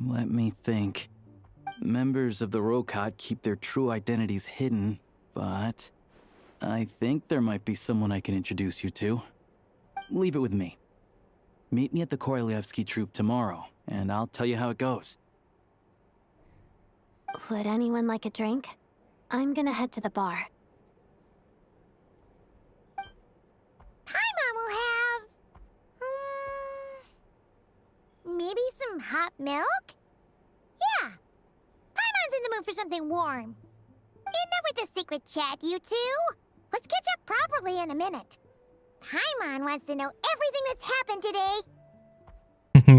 Let me think. Members of the Rokot keep their true identities hidden, but I think there might be someone I can introduce you to. Leave it with me. Meet me at the Korolyevsky troop tomorrow, and I'll tell you how it goes. Would anyone like a drink? I'm gonna head to the bar. Paimon will have... maybe some hot milk? Yeah. Paimon's in the mood for something warm. Enough with the secret chat, you two. Let's catch up properly in a minute. Paimon wants to know everything that's happened today.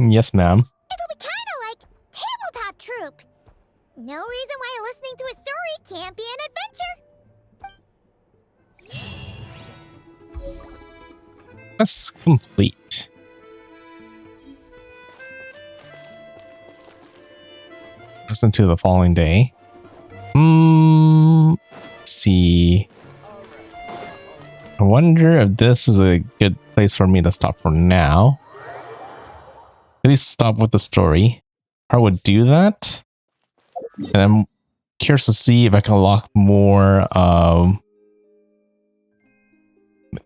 Yes, ma'am. It'll be kinda like Tabletop Troop. No reason why listening to a story can't be an adventure. That's complete. Listen to the following day. Let's see. I wonder if this is a good place for me to stop for now. At least stop with the story. I would do that. And I'm curious to see if I can unlock more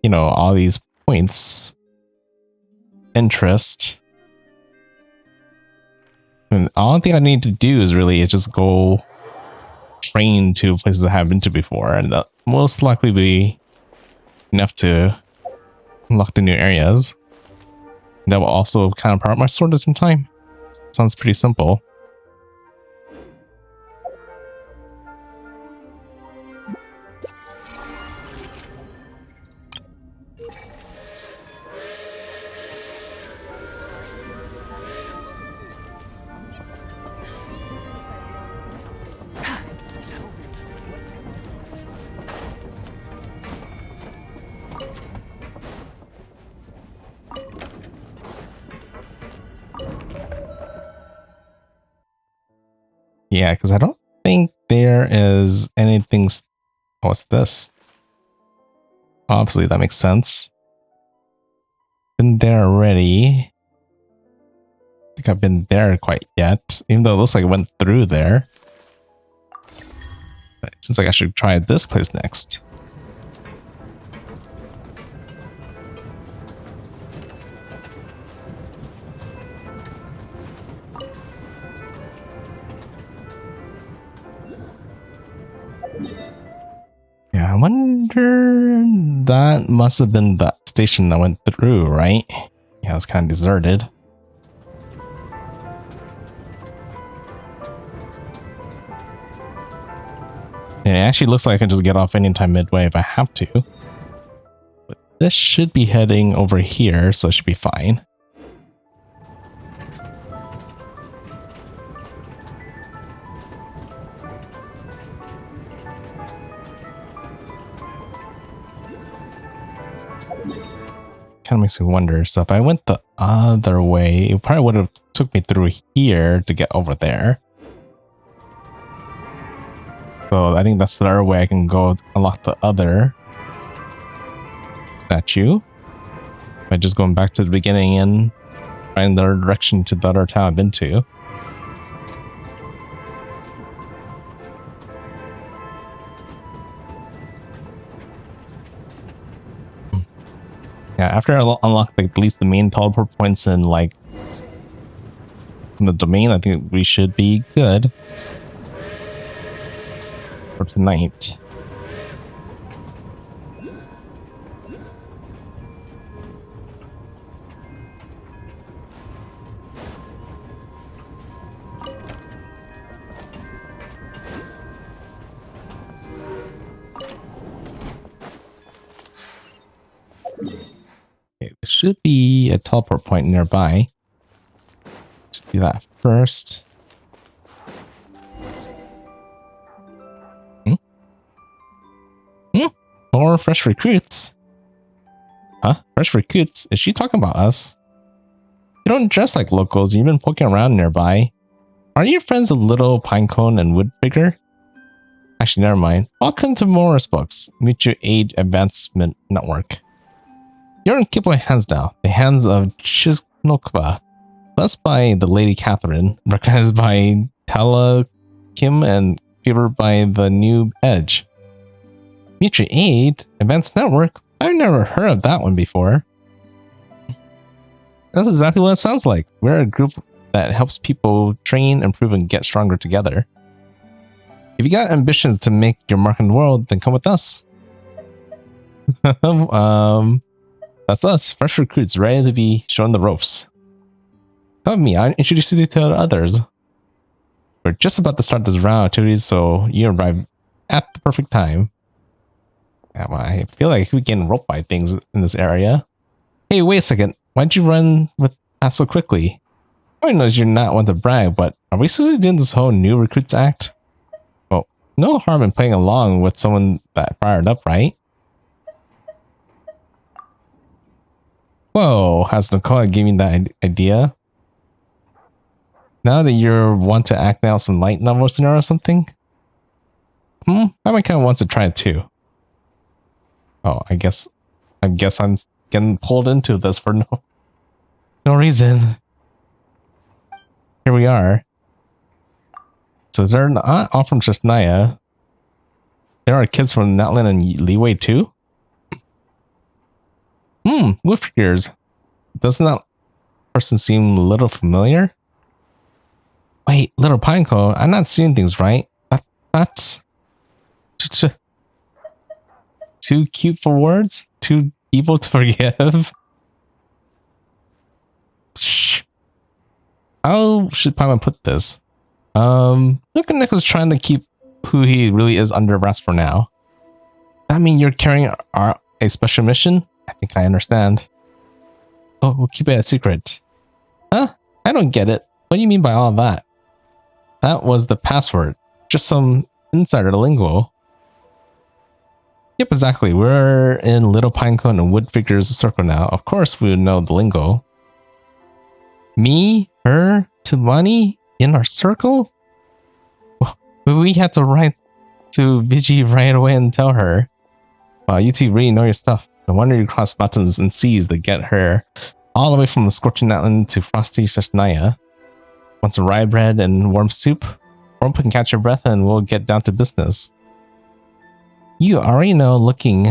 you know, all these points. Interest. And all I think I need to do is really just go train to places I haven't been to before, and that most likely be enough to unlock the new areas. That will also kind of power up my sword at some time. Sounds pretty simple. Yeah, because I don't think there is anything... Oh, what's this? Obviously, that makes sense. Been there already. I think I've been there quite yet, even though it looks like I went through there. But it seems like I should try this place next. Yeah, I wonder... That must have been that station I went through, right? Yeah, it's kind of deserted. And it actually looks like I can just get off anytime midway if I have to. But this should be heading over here, so it should be fine. Kind of makes me wonder. So if I went the other way, it probably would have took me through here to get over there. So I think that's the other way I can go unlock the other statue. By just going back to the beginning and finding the other direction to the other town I've been to. Yeah, after I unlock at least the main teleport points in like the domain, I think we should be good for tonight. should be a teleport point nearby. Let's do that first. More fresh recruits. Huh? Fresh recruits? Is she talking about us? You don't dress like locals, you've been poking around nearby. Are your friends a little pinecone and wood figure? Actually, never mind. Welcome to Morris Books, Mutual Aid Advancement Network. You're in capable hands now, the hands of Chisnokva, blessed by the Lady Catherine, recognized by Tala Kim, and favored by the New Edge. Mutual Aid Advanced Network? I've never heard of that one before. That's exactly what it sounds like. We're a group that helps people train, improve, and get stronger together. If you got ambitions to make your mark in the world, then come with us. That's us, fresh recruits ready to be shown the ropes. Come with me, I'll introduce you to others. We're just about to start this round of activities, so you arrive at the perfect time. Yeah, well, I feel like we're getting roped by things in this area. Hey, wait a second. Why'd you run with that so quickly? I know you're not one to brag, but are we supposed to be doing this whole new recruits act? Well, no harm in playing along with someone that fired up, right? Whoa, has Nicole given me that idea? Now that you're want to act out some light novel scenario or something? I might kind of want to try it too. Oh, I guess I'm getting pulled into this for no reason. Here we are. So is there all from Snezhnaya? There are kids from Natlan and Leeway too? Wolf figures. Doesn't that person seem a little familiar? Wait, little Pinecone, I'm not seeing things right. That's too cute for words? Too evil to forgive? How should Paimon put this? NoukonNeko's trying to keep who he really is under wraps for now. That mean you're carrying a special mission? I think I understand. Oh, we'll keep it a secret. Huh? I don't get it. What do you mean by all that? That was the password. Just some insider lingo. Yep, exactly. We're in Little Pinecone and Wood Figures circle now. Of course we would know the lingo. Me, her, Tumani in our circle? We had to write to Vigi right away and tell her. Wow, you two really know your stuff. No wonder you cross mountains and seas to get her all the way from the scorching island to frosty Snezhnaya. Want some rye bread and warm soup? Warm can catch your breath and we'll get down to business. You're already looking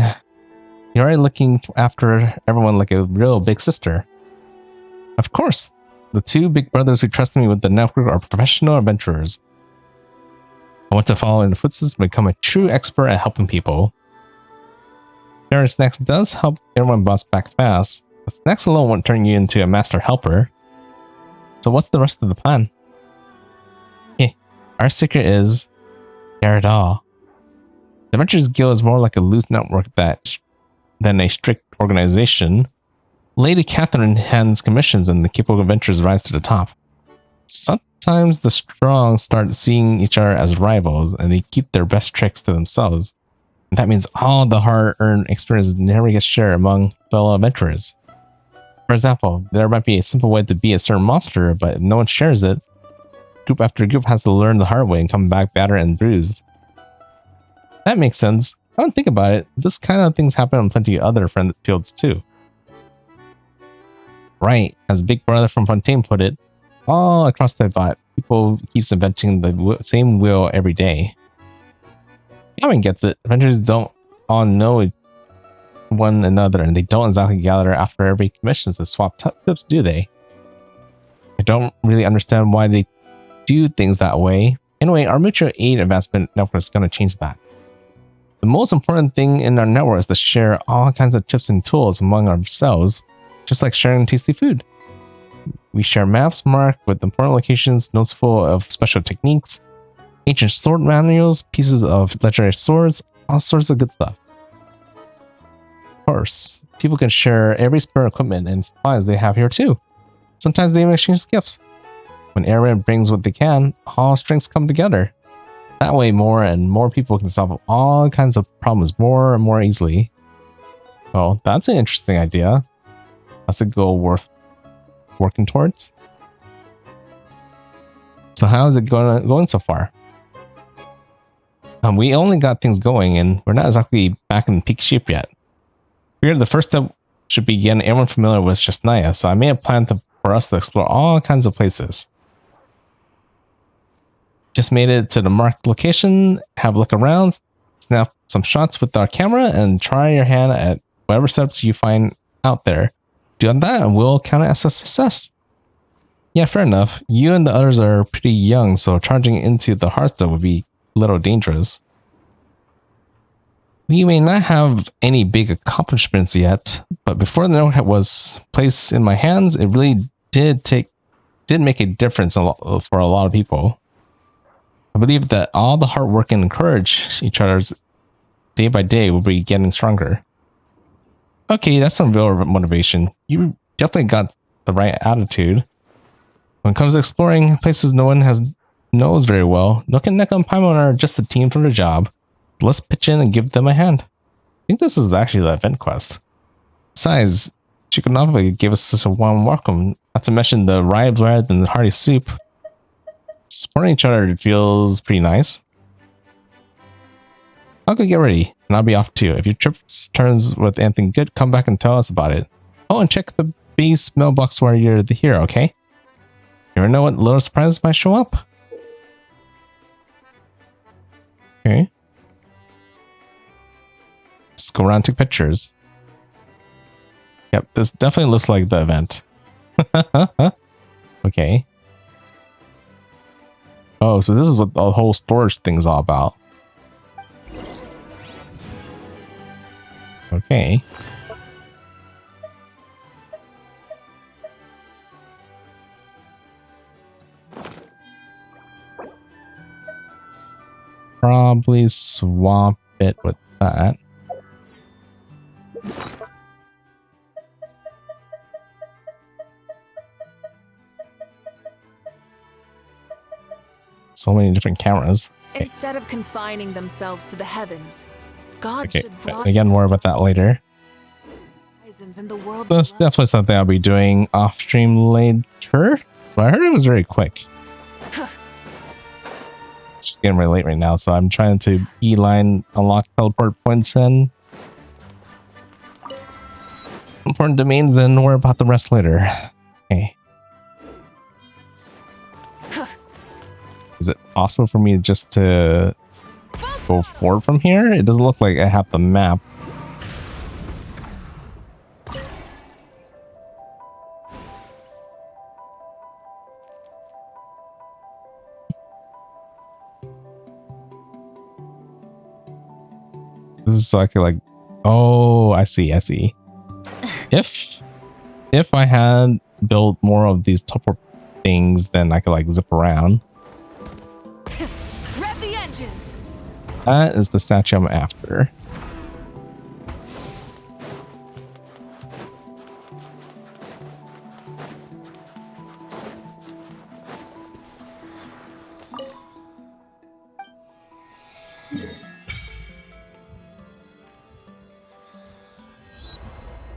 after everyone like a real big sister. Of course, the two big brothers who trusted me with the network are professional adventurers. I want to follow in the footsteps and become a true expert at helping people. Sharing snacks does help everyone bounce back fast, but snacks alone won't turn you into a master helper. So what's the rest of the plan? Hey, our secret is share it all. The Adventurers Guild is more like a loose network than a strict organization. Lady Catherine hands commissions and the capable adventurers rise to the top. Sometimes the strong start seeing each other as rivals and they keep their best tricks to themselves. And that means all the hard-earned experience never gets shared among fellow adventurers. For example, there might be a simple way to beat a certain monster, but if no one shares it, group after group has to learn the hard way and come back battered and bruised. That makes sense. I don't think about it. This kind of things happen on plenty of other friend fields too. Right, as Big Brother from Fontaine put it, all across the bot, people keeps inventing the same wheel every day. Everyone gets it. Adventurers don't all know one another, and they don't exactly gather after every commission to swap tips, do they? I don't really understand why they do things that way. Anyway, our mutual aid advancement network is going to change that. The most important thing in our network is to share all kinds of tips and tools among ourselves, just like sharing tasty food. We share maps marked with important locations, notes full of special techniques, ancient sword manuals, pieces of legendary swords, all sorts of good stuff. course, people can share every spare equipment and supplies they have here too. Sometimes they even exchange gifts. When everyone brings what they can, all strengths come together. That way more and more people can solve all kinds of problems more and more easily. Well, that's an interesting idea. That's a goal worth working towards. So how is it going so far? We only got things going and we're not exactly back in peak shape yet. Figured the first step should be getting everyone familiar with Snezhnaya, so I made a plan for us to explore all kinds of places. Just made it to the marked location, have a look around, snap some shots with our camera, and try your hand at whatever setups you find out there. Do that and we'll count it as a success. Yeah, fair enough. You and the others are pretty young, so charging into the Hearthstone would be a little dangerous. We may not have any big accomplishments yet, but before the note was placed in my hands, it really did make a difference for a lot of people. I believe that all the hard work and encourage each other's day by day will be getting stronger. Okay, that's some real motivation. You definitely got the right attitude. When it comes to exploring places no one knows very well, NoukonNeko and Paimon are just the team for the job. Let's pitch in and give them a hand. I think this is actually the event quest. Besides, Chikunova gave us such a warm welcome, not to mention the rye bread and the hearty soup. Supporting each other feels pretty nice. I'll go get ready, and I'll be off too. If your trip turns with anything good, come back and tell us about it. Oh, and check the base mailbox while you're here, okay? You never know what little surprises might show up. Okay. Let's go around and take pictures. Yep, this definitely looks like the event. Okay. Oh, so this is what the whole storage thing's all about. Okay. Probably swap it with that. So many different cameras. Okay. Instead of confining themselves to the heavens, God Okay. should broaden Again, more about that later. horizons in the world. That's definitely something I'll be doing off stream later. But I heard it was very quick. It's just getting really late right now, so I'm trying to beeline unlock teleport points in important domains, then worry about the rest later. Okay. Is it possible for me just to go forward from here? It doesn't look like I have the map. This is so I could like, oh, I see. If I had built more of these teleport things, then I could like zip around. Rev the engines. That is the statue I'm after.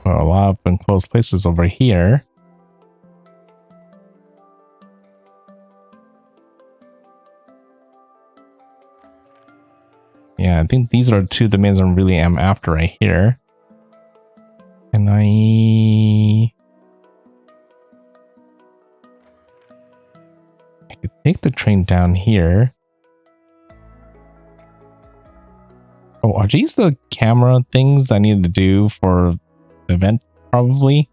A lot of enclosed places over here. Yeah, I think these are two domains I really am after right here. And I could take the train down here. Oh, are these the camera things I need to do for the event, probably?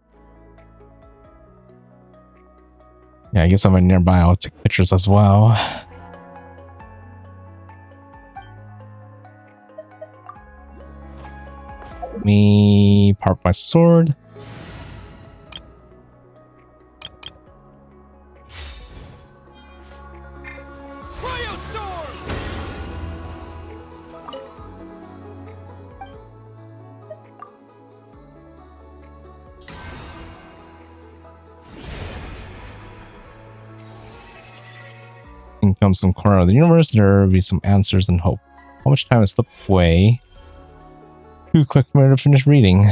Yeah, I guess if I'm nearby, I'll take pictures as well. Let me park my sword. become some corner of the universe, there will be some answers and hope. How much time has slipped away? Too quick for me to finish reading.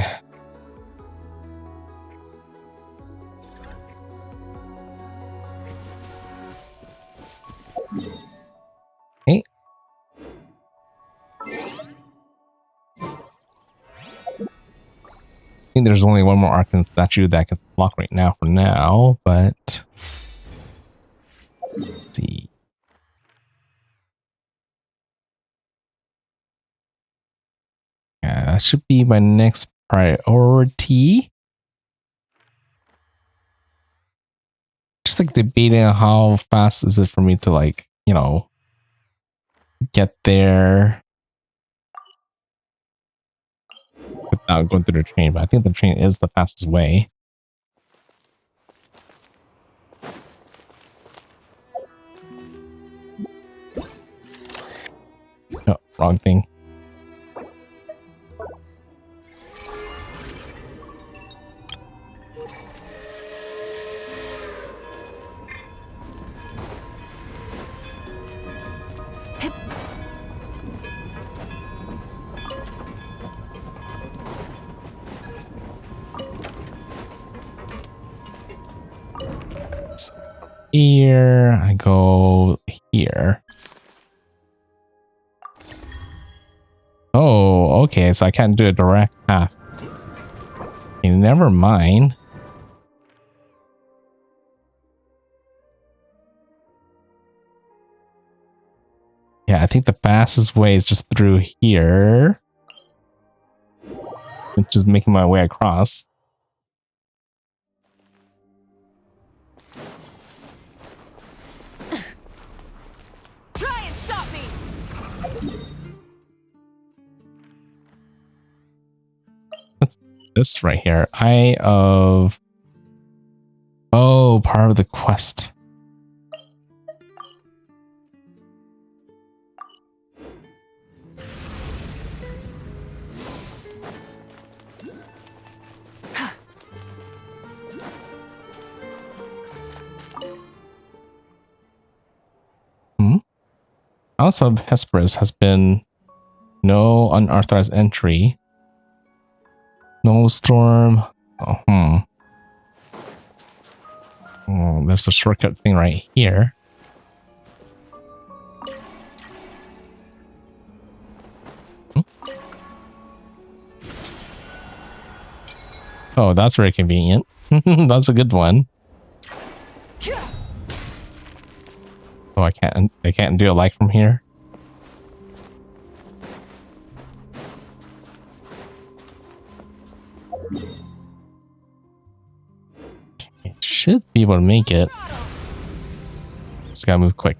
Okay. I think there's only one more Archon statue that I can block right now for now, but let's see. Yeah, that should be my next priority. Just like debating how fast is it for me to, like, you know, get there without going through the train, but I think the train is the fastest way. No, wrong thing. Here, I go here. Oh, okay, so I can't do a direct path. Okay, never mind. Yeah, I think the fastest way is just through here. It's just making my way across. Try and stop me! What's this right here? Eye of... Oh, part of the quest. House of Hesperus has been no unauthorized entry. No storm. Oh, Oh, there's a shortcut thing right here. Oh, that's very convenient. That's a good one. Oh, I can't do a like from here. Okay, should be able to make it. Just gotta move quick.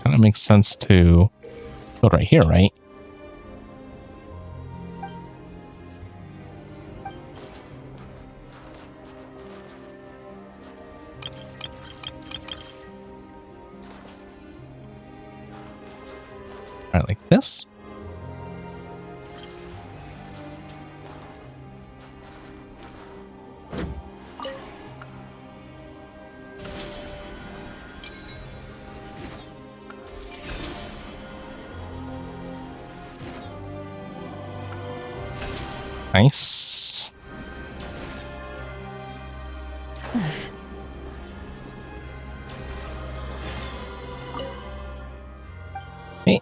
Kind of makes sense to go right here, right? Right, like this. Nice. Hey.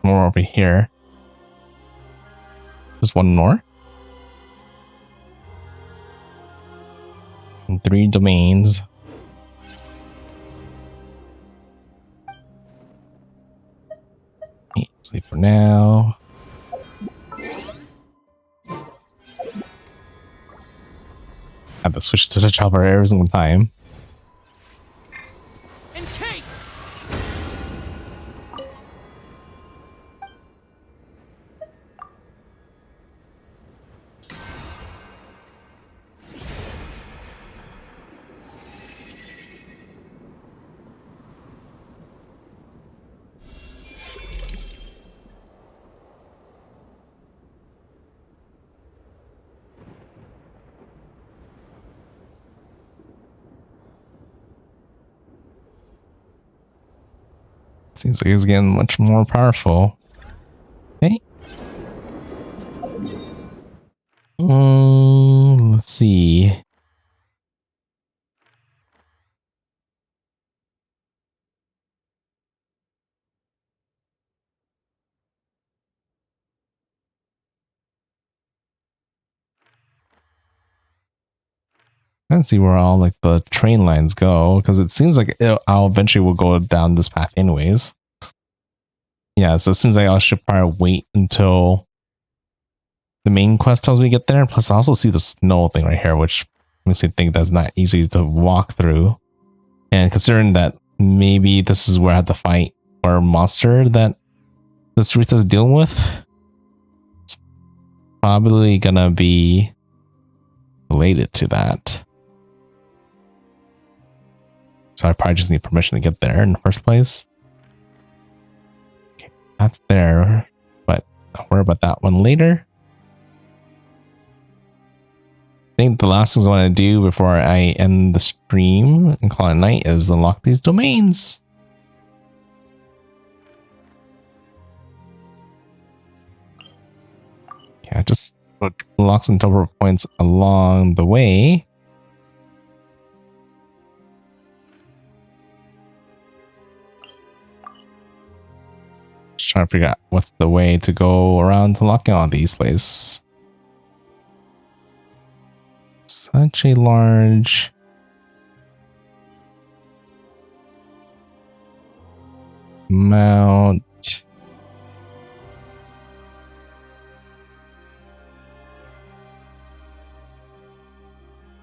More over here. Just one more. And 3 domains. Sleep for now. I have to switch to the chopper every single time. Seems like he's getting much more powerful. Okay. Let's see. I don't see where all like the train lines go, because it seems like I'll eventually will go down this path anyways. Yeah, so it seems like I should probably wait until the main quest tells me to get there. Plus, I also see the snow thing right here, which makes me think that's not easy to walk through. And considering that maybe this is where I have to fight or monster that the Sarita's dealing with, it's probably gonna be related to that. So I probably just need permission to get there in the first place. Okay, that's there, but I'll worry about that one later. I think the last thing I want to do before I end the stream and call it night is unlock these domains. Yeah, just unlock some double points along the way. Just trying to figure out what's the way to go around unlocking all these places. Such a large amount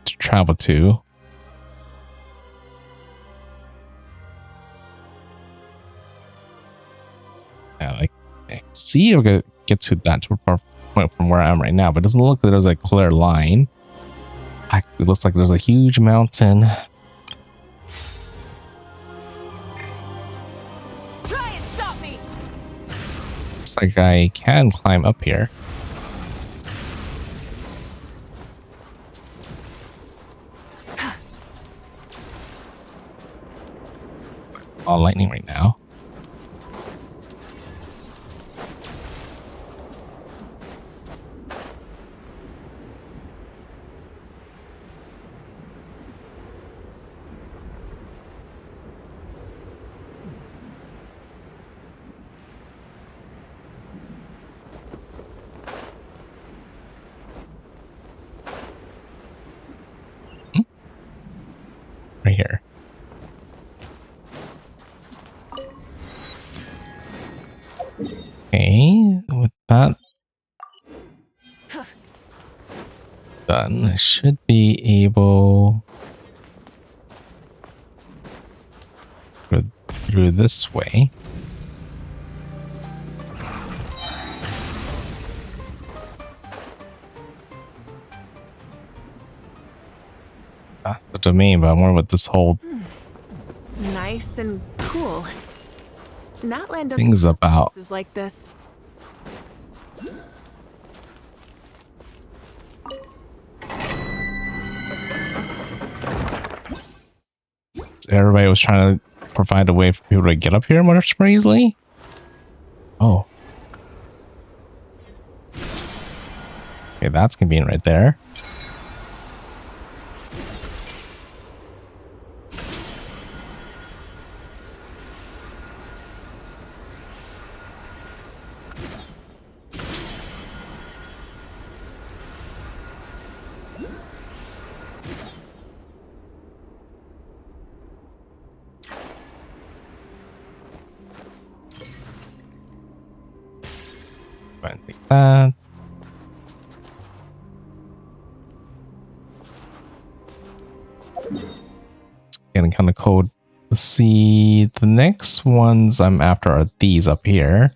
to travel to. Yeah, like I see if I get to that point from where I am right now, but it doesn't look like there's a clear line. It looks like there's a huge mountain. Try and stop me. Looks like I can climb up here. All lightning right now. Right here. Okay, with that done, I should be able to go through this way. That's the domain, but I'm wondering what this whole Nice and cool. Natland doesn't thing's have about. places like this. Everybody was trying to provide a way for people to get up here much more easily. Oh. Okay, that's convenient right there. Take that. It's getting kind of cold. Let's see. The next ones I'm after are these up here.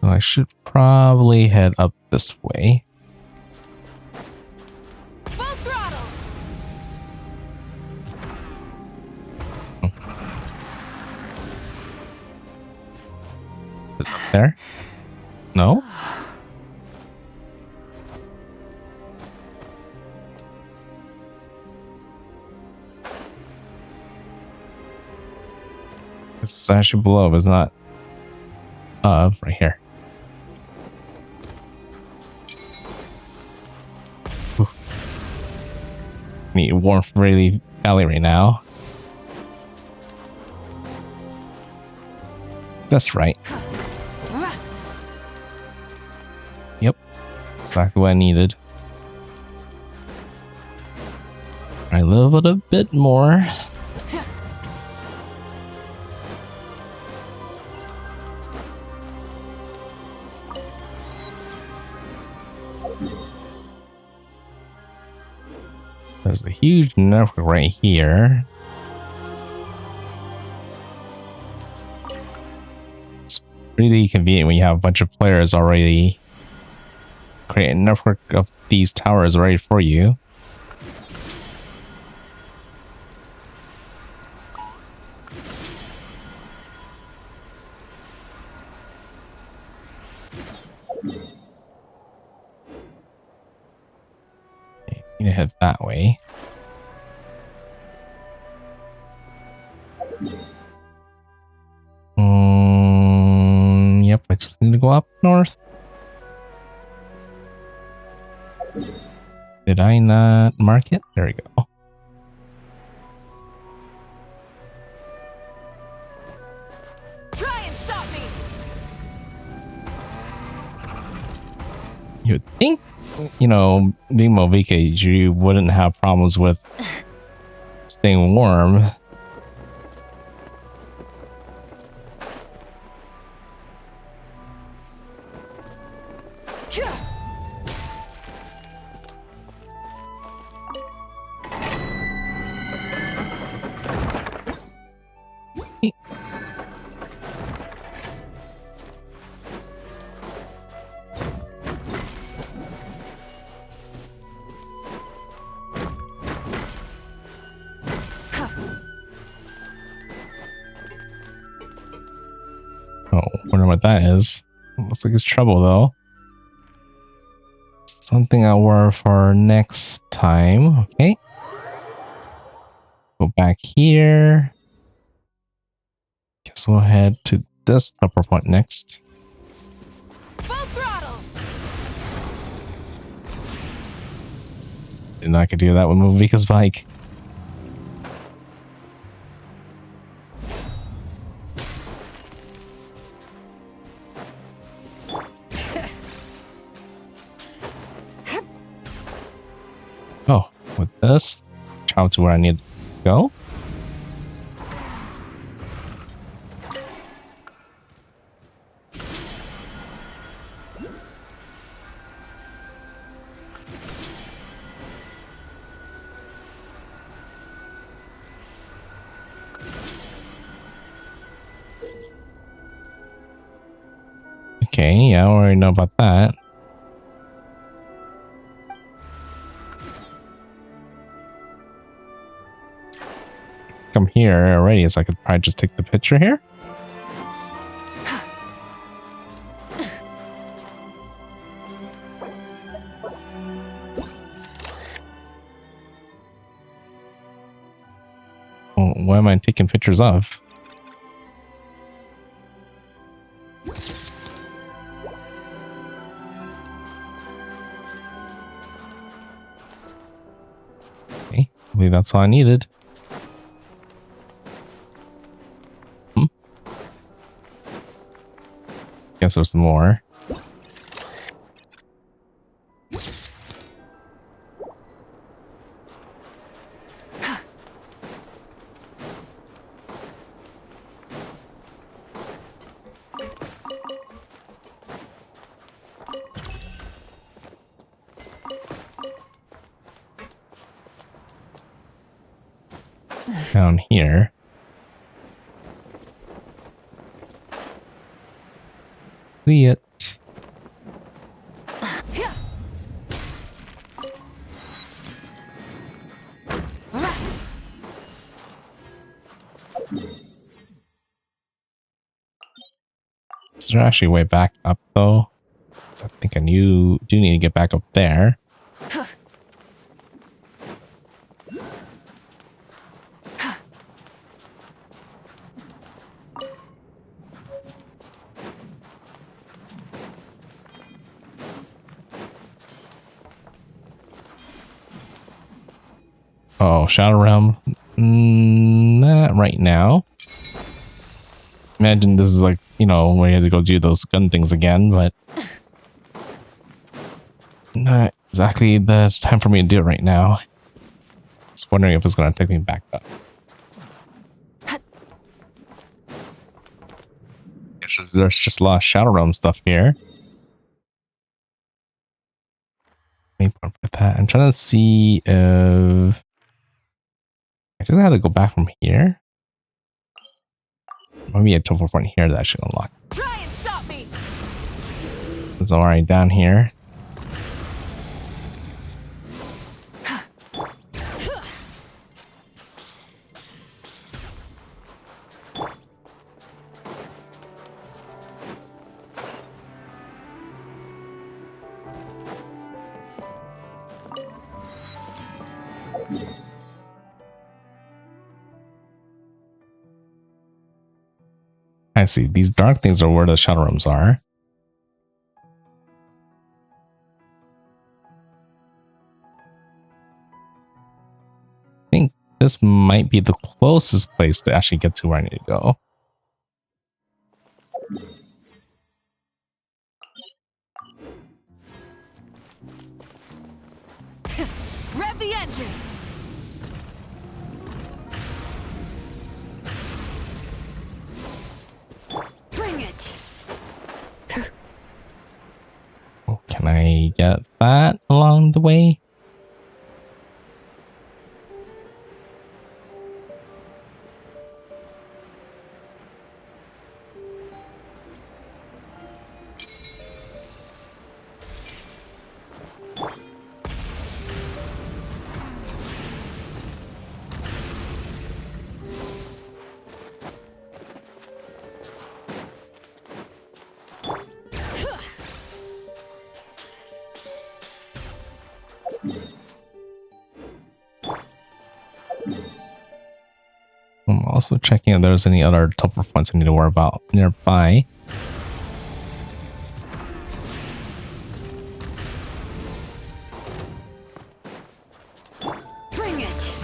So I should probably head up this way. Full throttle. Is it up there? No? It's actually below, but it's not right here. Ooh. Need warmth really badly right now. That's right. Yep. Exactly what I needed. I love it a bit more. There's a huge network right here. It's really convenient when you have a bunch of players already create a network of these towers ready for you. Okay, need to head that way. Yep, I just need to go up north. Did I not mark it? There we go. Try and stop me. You would think, you know, being Movika, you wouldn't have problems with staying warm. Oh, wonder what that is. Looks like it's trouble though. Something I'll worry for next time. Okay. Go back here. Guess we'll head to this upper point next. Full throttle. Didn't I could do that with Movika's bike. Oh, with this, travel to where I need to go. Okay, yeah, I already know about that. Come here already, so I could probably just take the picture here. Oh, what am I taking pictures of? Okay, I believe that's all I needed. Guess there's more. Down here. See it. Is there actually a way back up though? I think I do need to get back up there. Oh, Shadow Realm. Not right now. Imagine this is like, you know, where you had to go do those gun things again, but not exactly the time for me to do it right now. Just wondering if it's going to take me back up. There's just a lot of Shadow Realm stuff here. Let me put that. I'm trying to see if I just had to go back from here. Maybe a teleport point here that should unlock. Try and stop me. It's already down here. I see. These dark things are where the Shadow Realms are. I think this might be the closest place to actually get to where I need to go. Rev the engines. Bring it. Oh, can I get that along the way? I'm also checking if there's any other teleport points I need to worry about nearby. Bring it.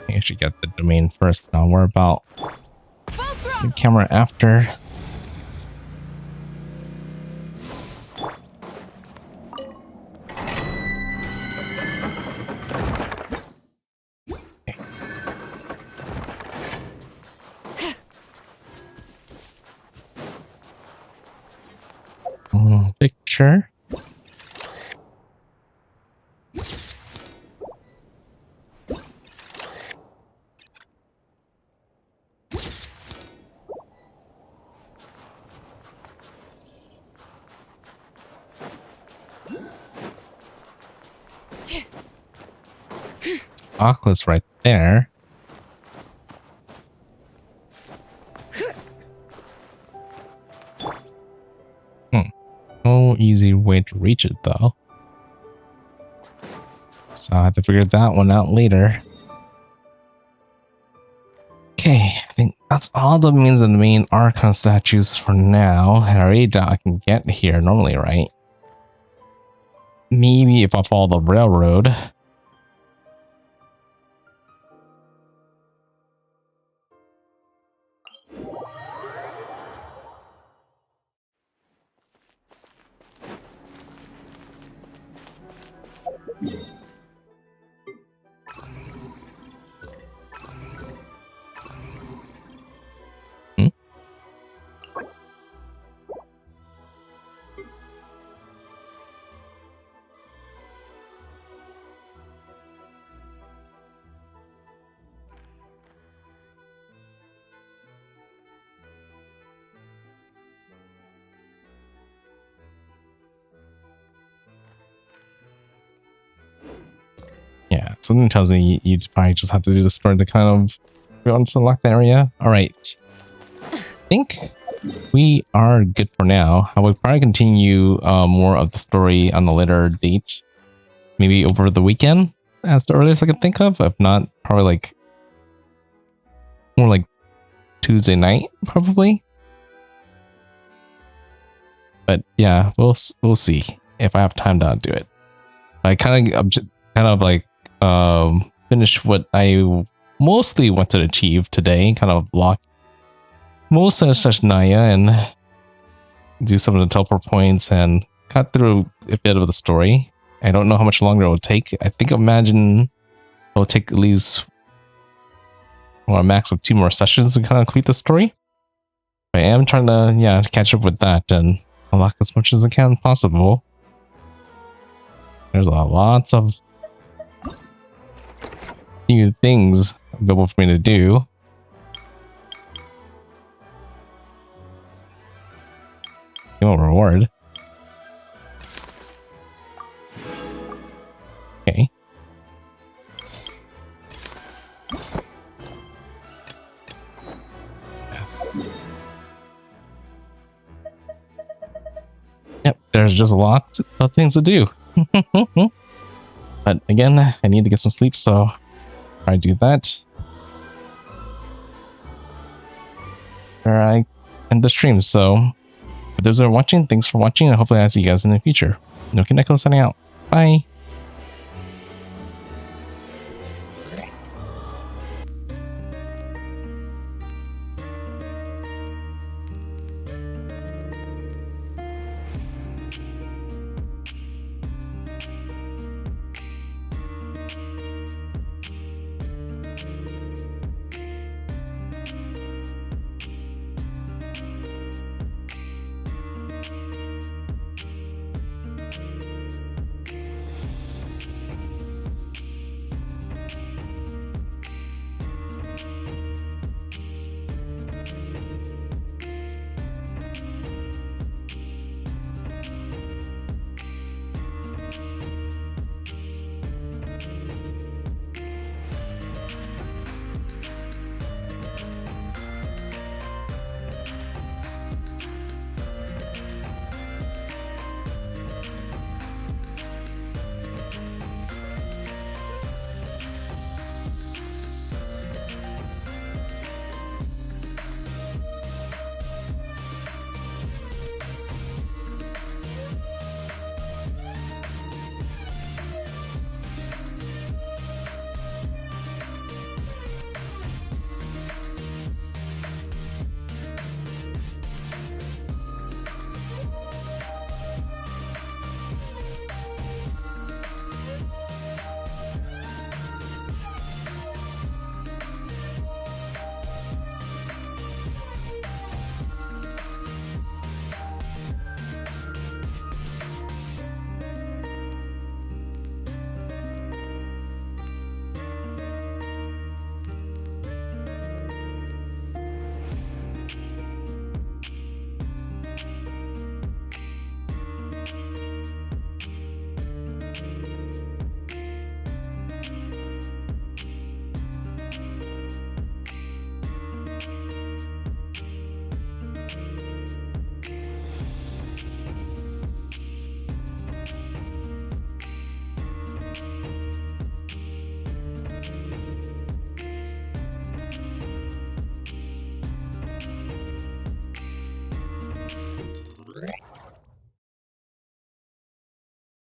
I think I should get the domain first, and I'll worry about the camera after. Picture. Oculus right there. No easy way to reach it though. So I have to figure that one out later. Okay, I think that's all the means of the main Archon statues for now. I already doubt I can get here normally, right? Maybe if I follow the railroad. Yeah, something tells me you probably just have to do the story to kind of go on to unlock the area. Alright. I think we are good for now. I will probably continue more of the story on a later date. Maybe over the weekend, as the earliest I can think of. If not, probably like more like Tuesday night, probably. But yeah, we'll see if I have time to do it. I kind of like finish what I mostly want to achieve today. Kind of block most of Snezhnaya and do some of the teleport points and cut through a bit of the story. I don't know how much longer it will take. I think imagine it'll take at least a max of 2 more sessions to kind of complete the story. I am trying to catch up with that and unlock as much as I can possible. There's lots of new things available for me to do. No reward. Okay. Yep, there's just a lot of things to do. But again, I need to get some sleep, so I do that. Or I end the stream, so for those that are watching, thanks for watching, and hopefully I'll see you guys in the future. NoukonNeko signing out. Bye!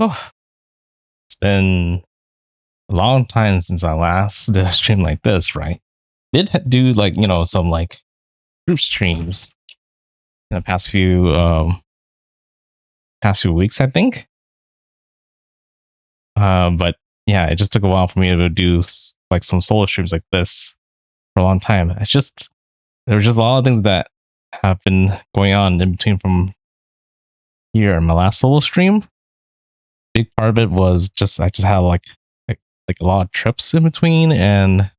Oh, it's been a long time since I last did a stream like this, right? Did do like, some like group streams in the past few weeks, I think. But yeah, it just took a while for me to do like some solo streams like this for a long time. It's just there were just a lot of things that have been going on in between from here and my last solo stream. Big part of it was I just had like a lot of trips in between, and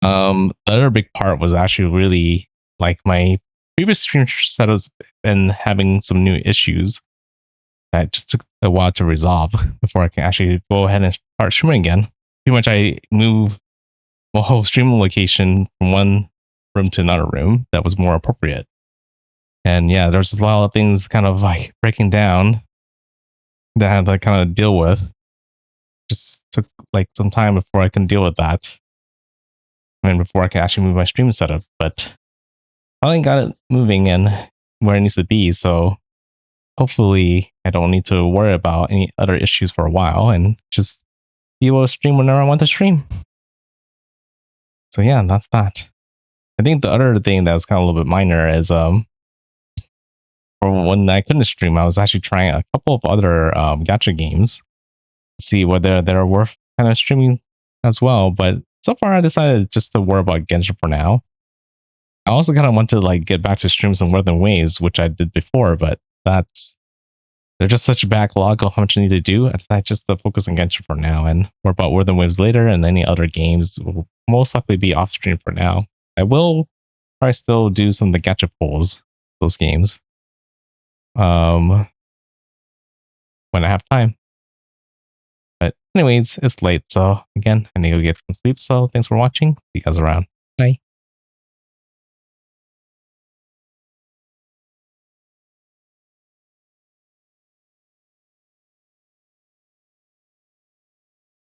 the other big part was actually really like my previous stream set has been having some new issues that just took a while to resolve before I can actually go ahead and start streaming again. Pretty much I moved my whole streaming location from one room to another room that was more appropriate. And yeah, there's a lot of things kind of like breaking down that I had to kind of deal with. Just took like some time before I can deal with that. I mean, before I can actually move my stream setup, but finally got it moving and where it needs to be. So hopefully I don't need to worry about any other issues for a while and just be able to stream whenever I want to stream. So yeah, that's that. I think the other thing that was kind of a little bit minor is for when I couldn't stream, I was actually trying a couple of other gacha games to see whether they're worth kind of streaming as well. But so far, I decided just to worry about Genshin for now. I also kind of want to like get back to stream some Northern Waves, which I did before, but there's just such a backlog of how much I need to do. I decided just to focus on Genshin for now and worry about Northern Waves later, and any other games will most likely be off stream for now. I will probably still do some of the gacha pulls, those games, when I have time. But anyways, it's late, so again, I need to go get some sleep. So thanks for watching. See you guys around. Bye.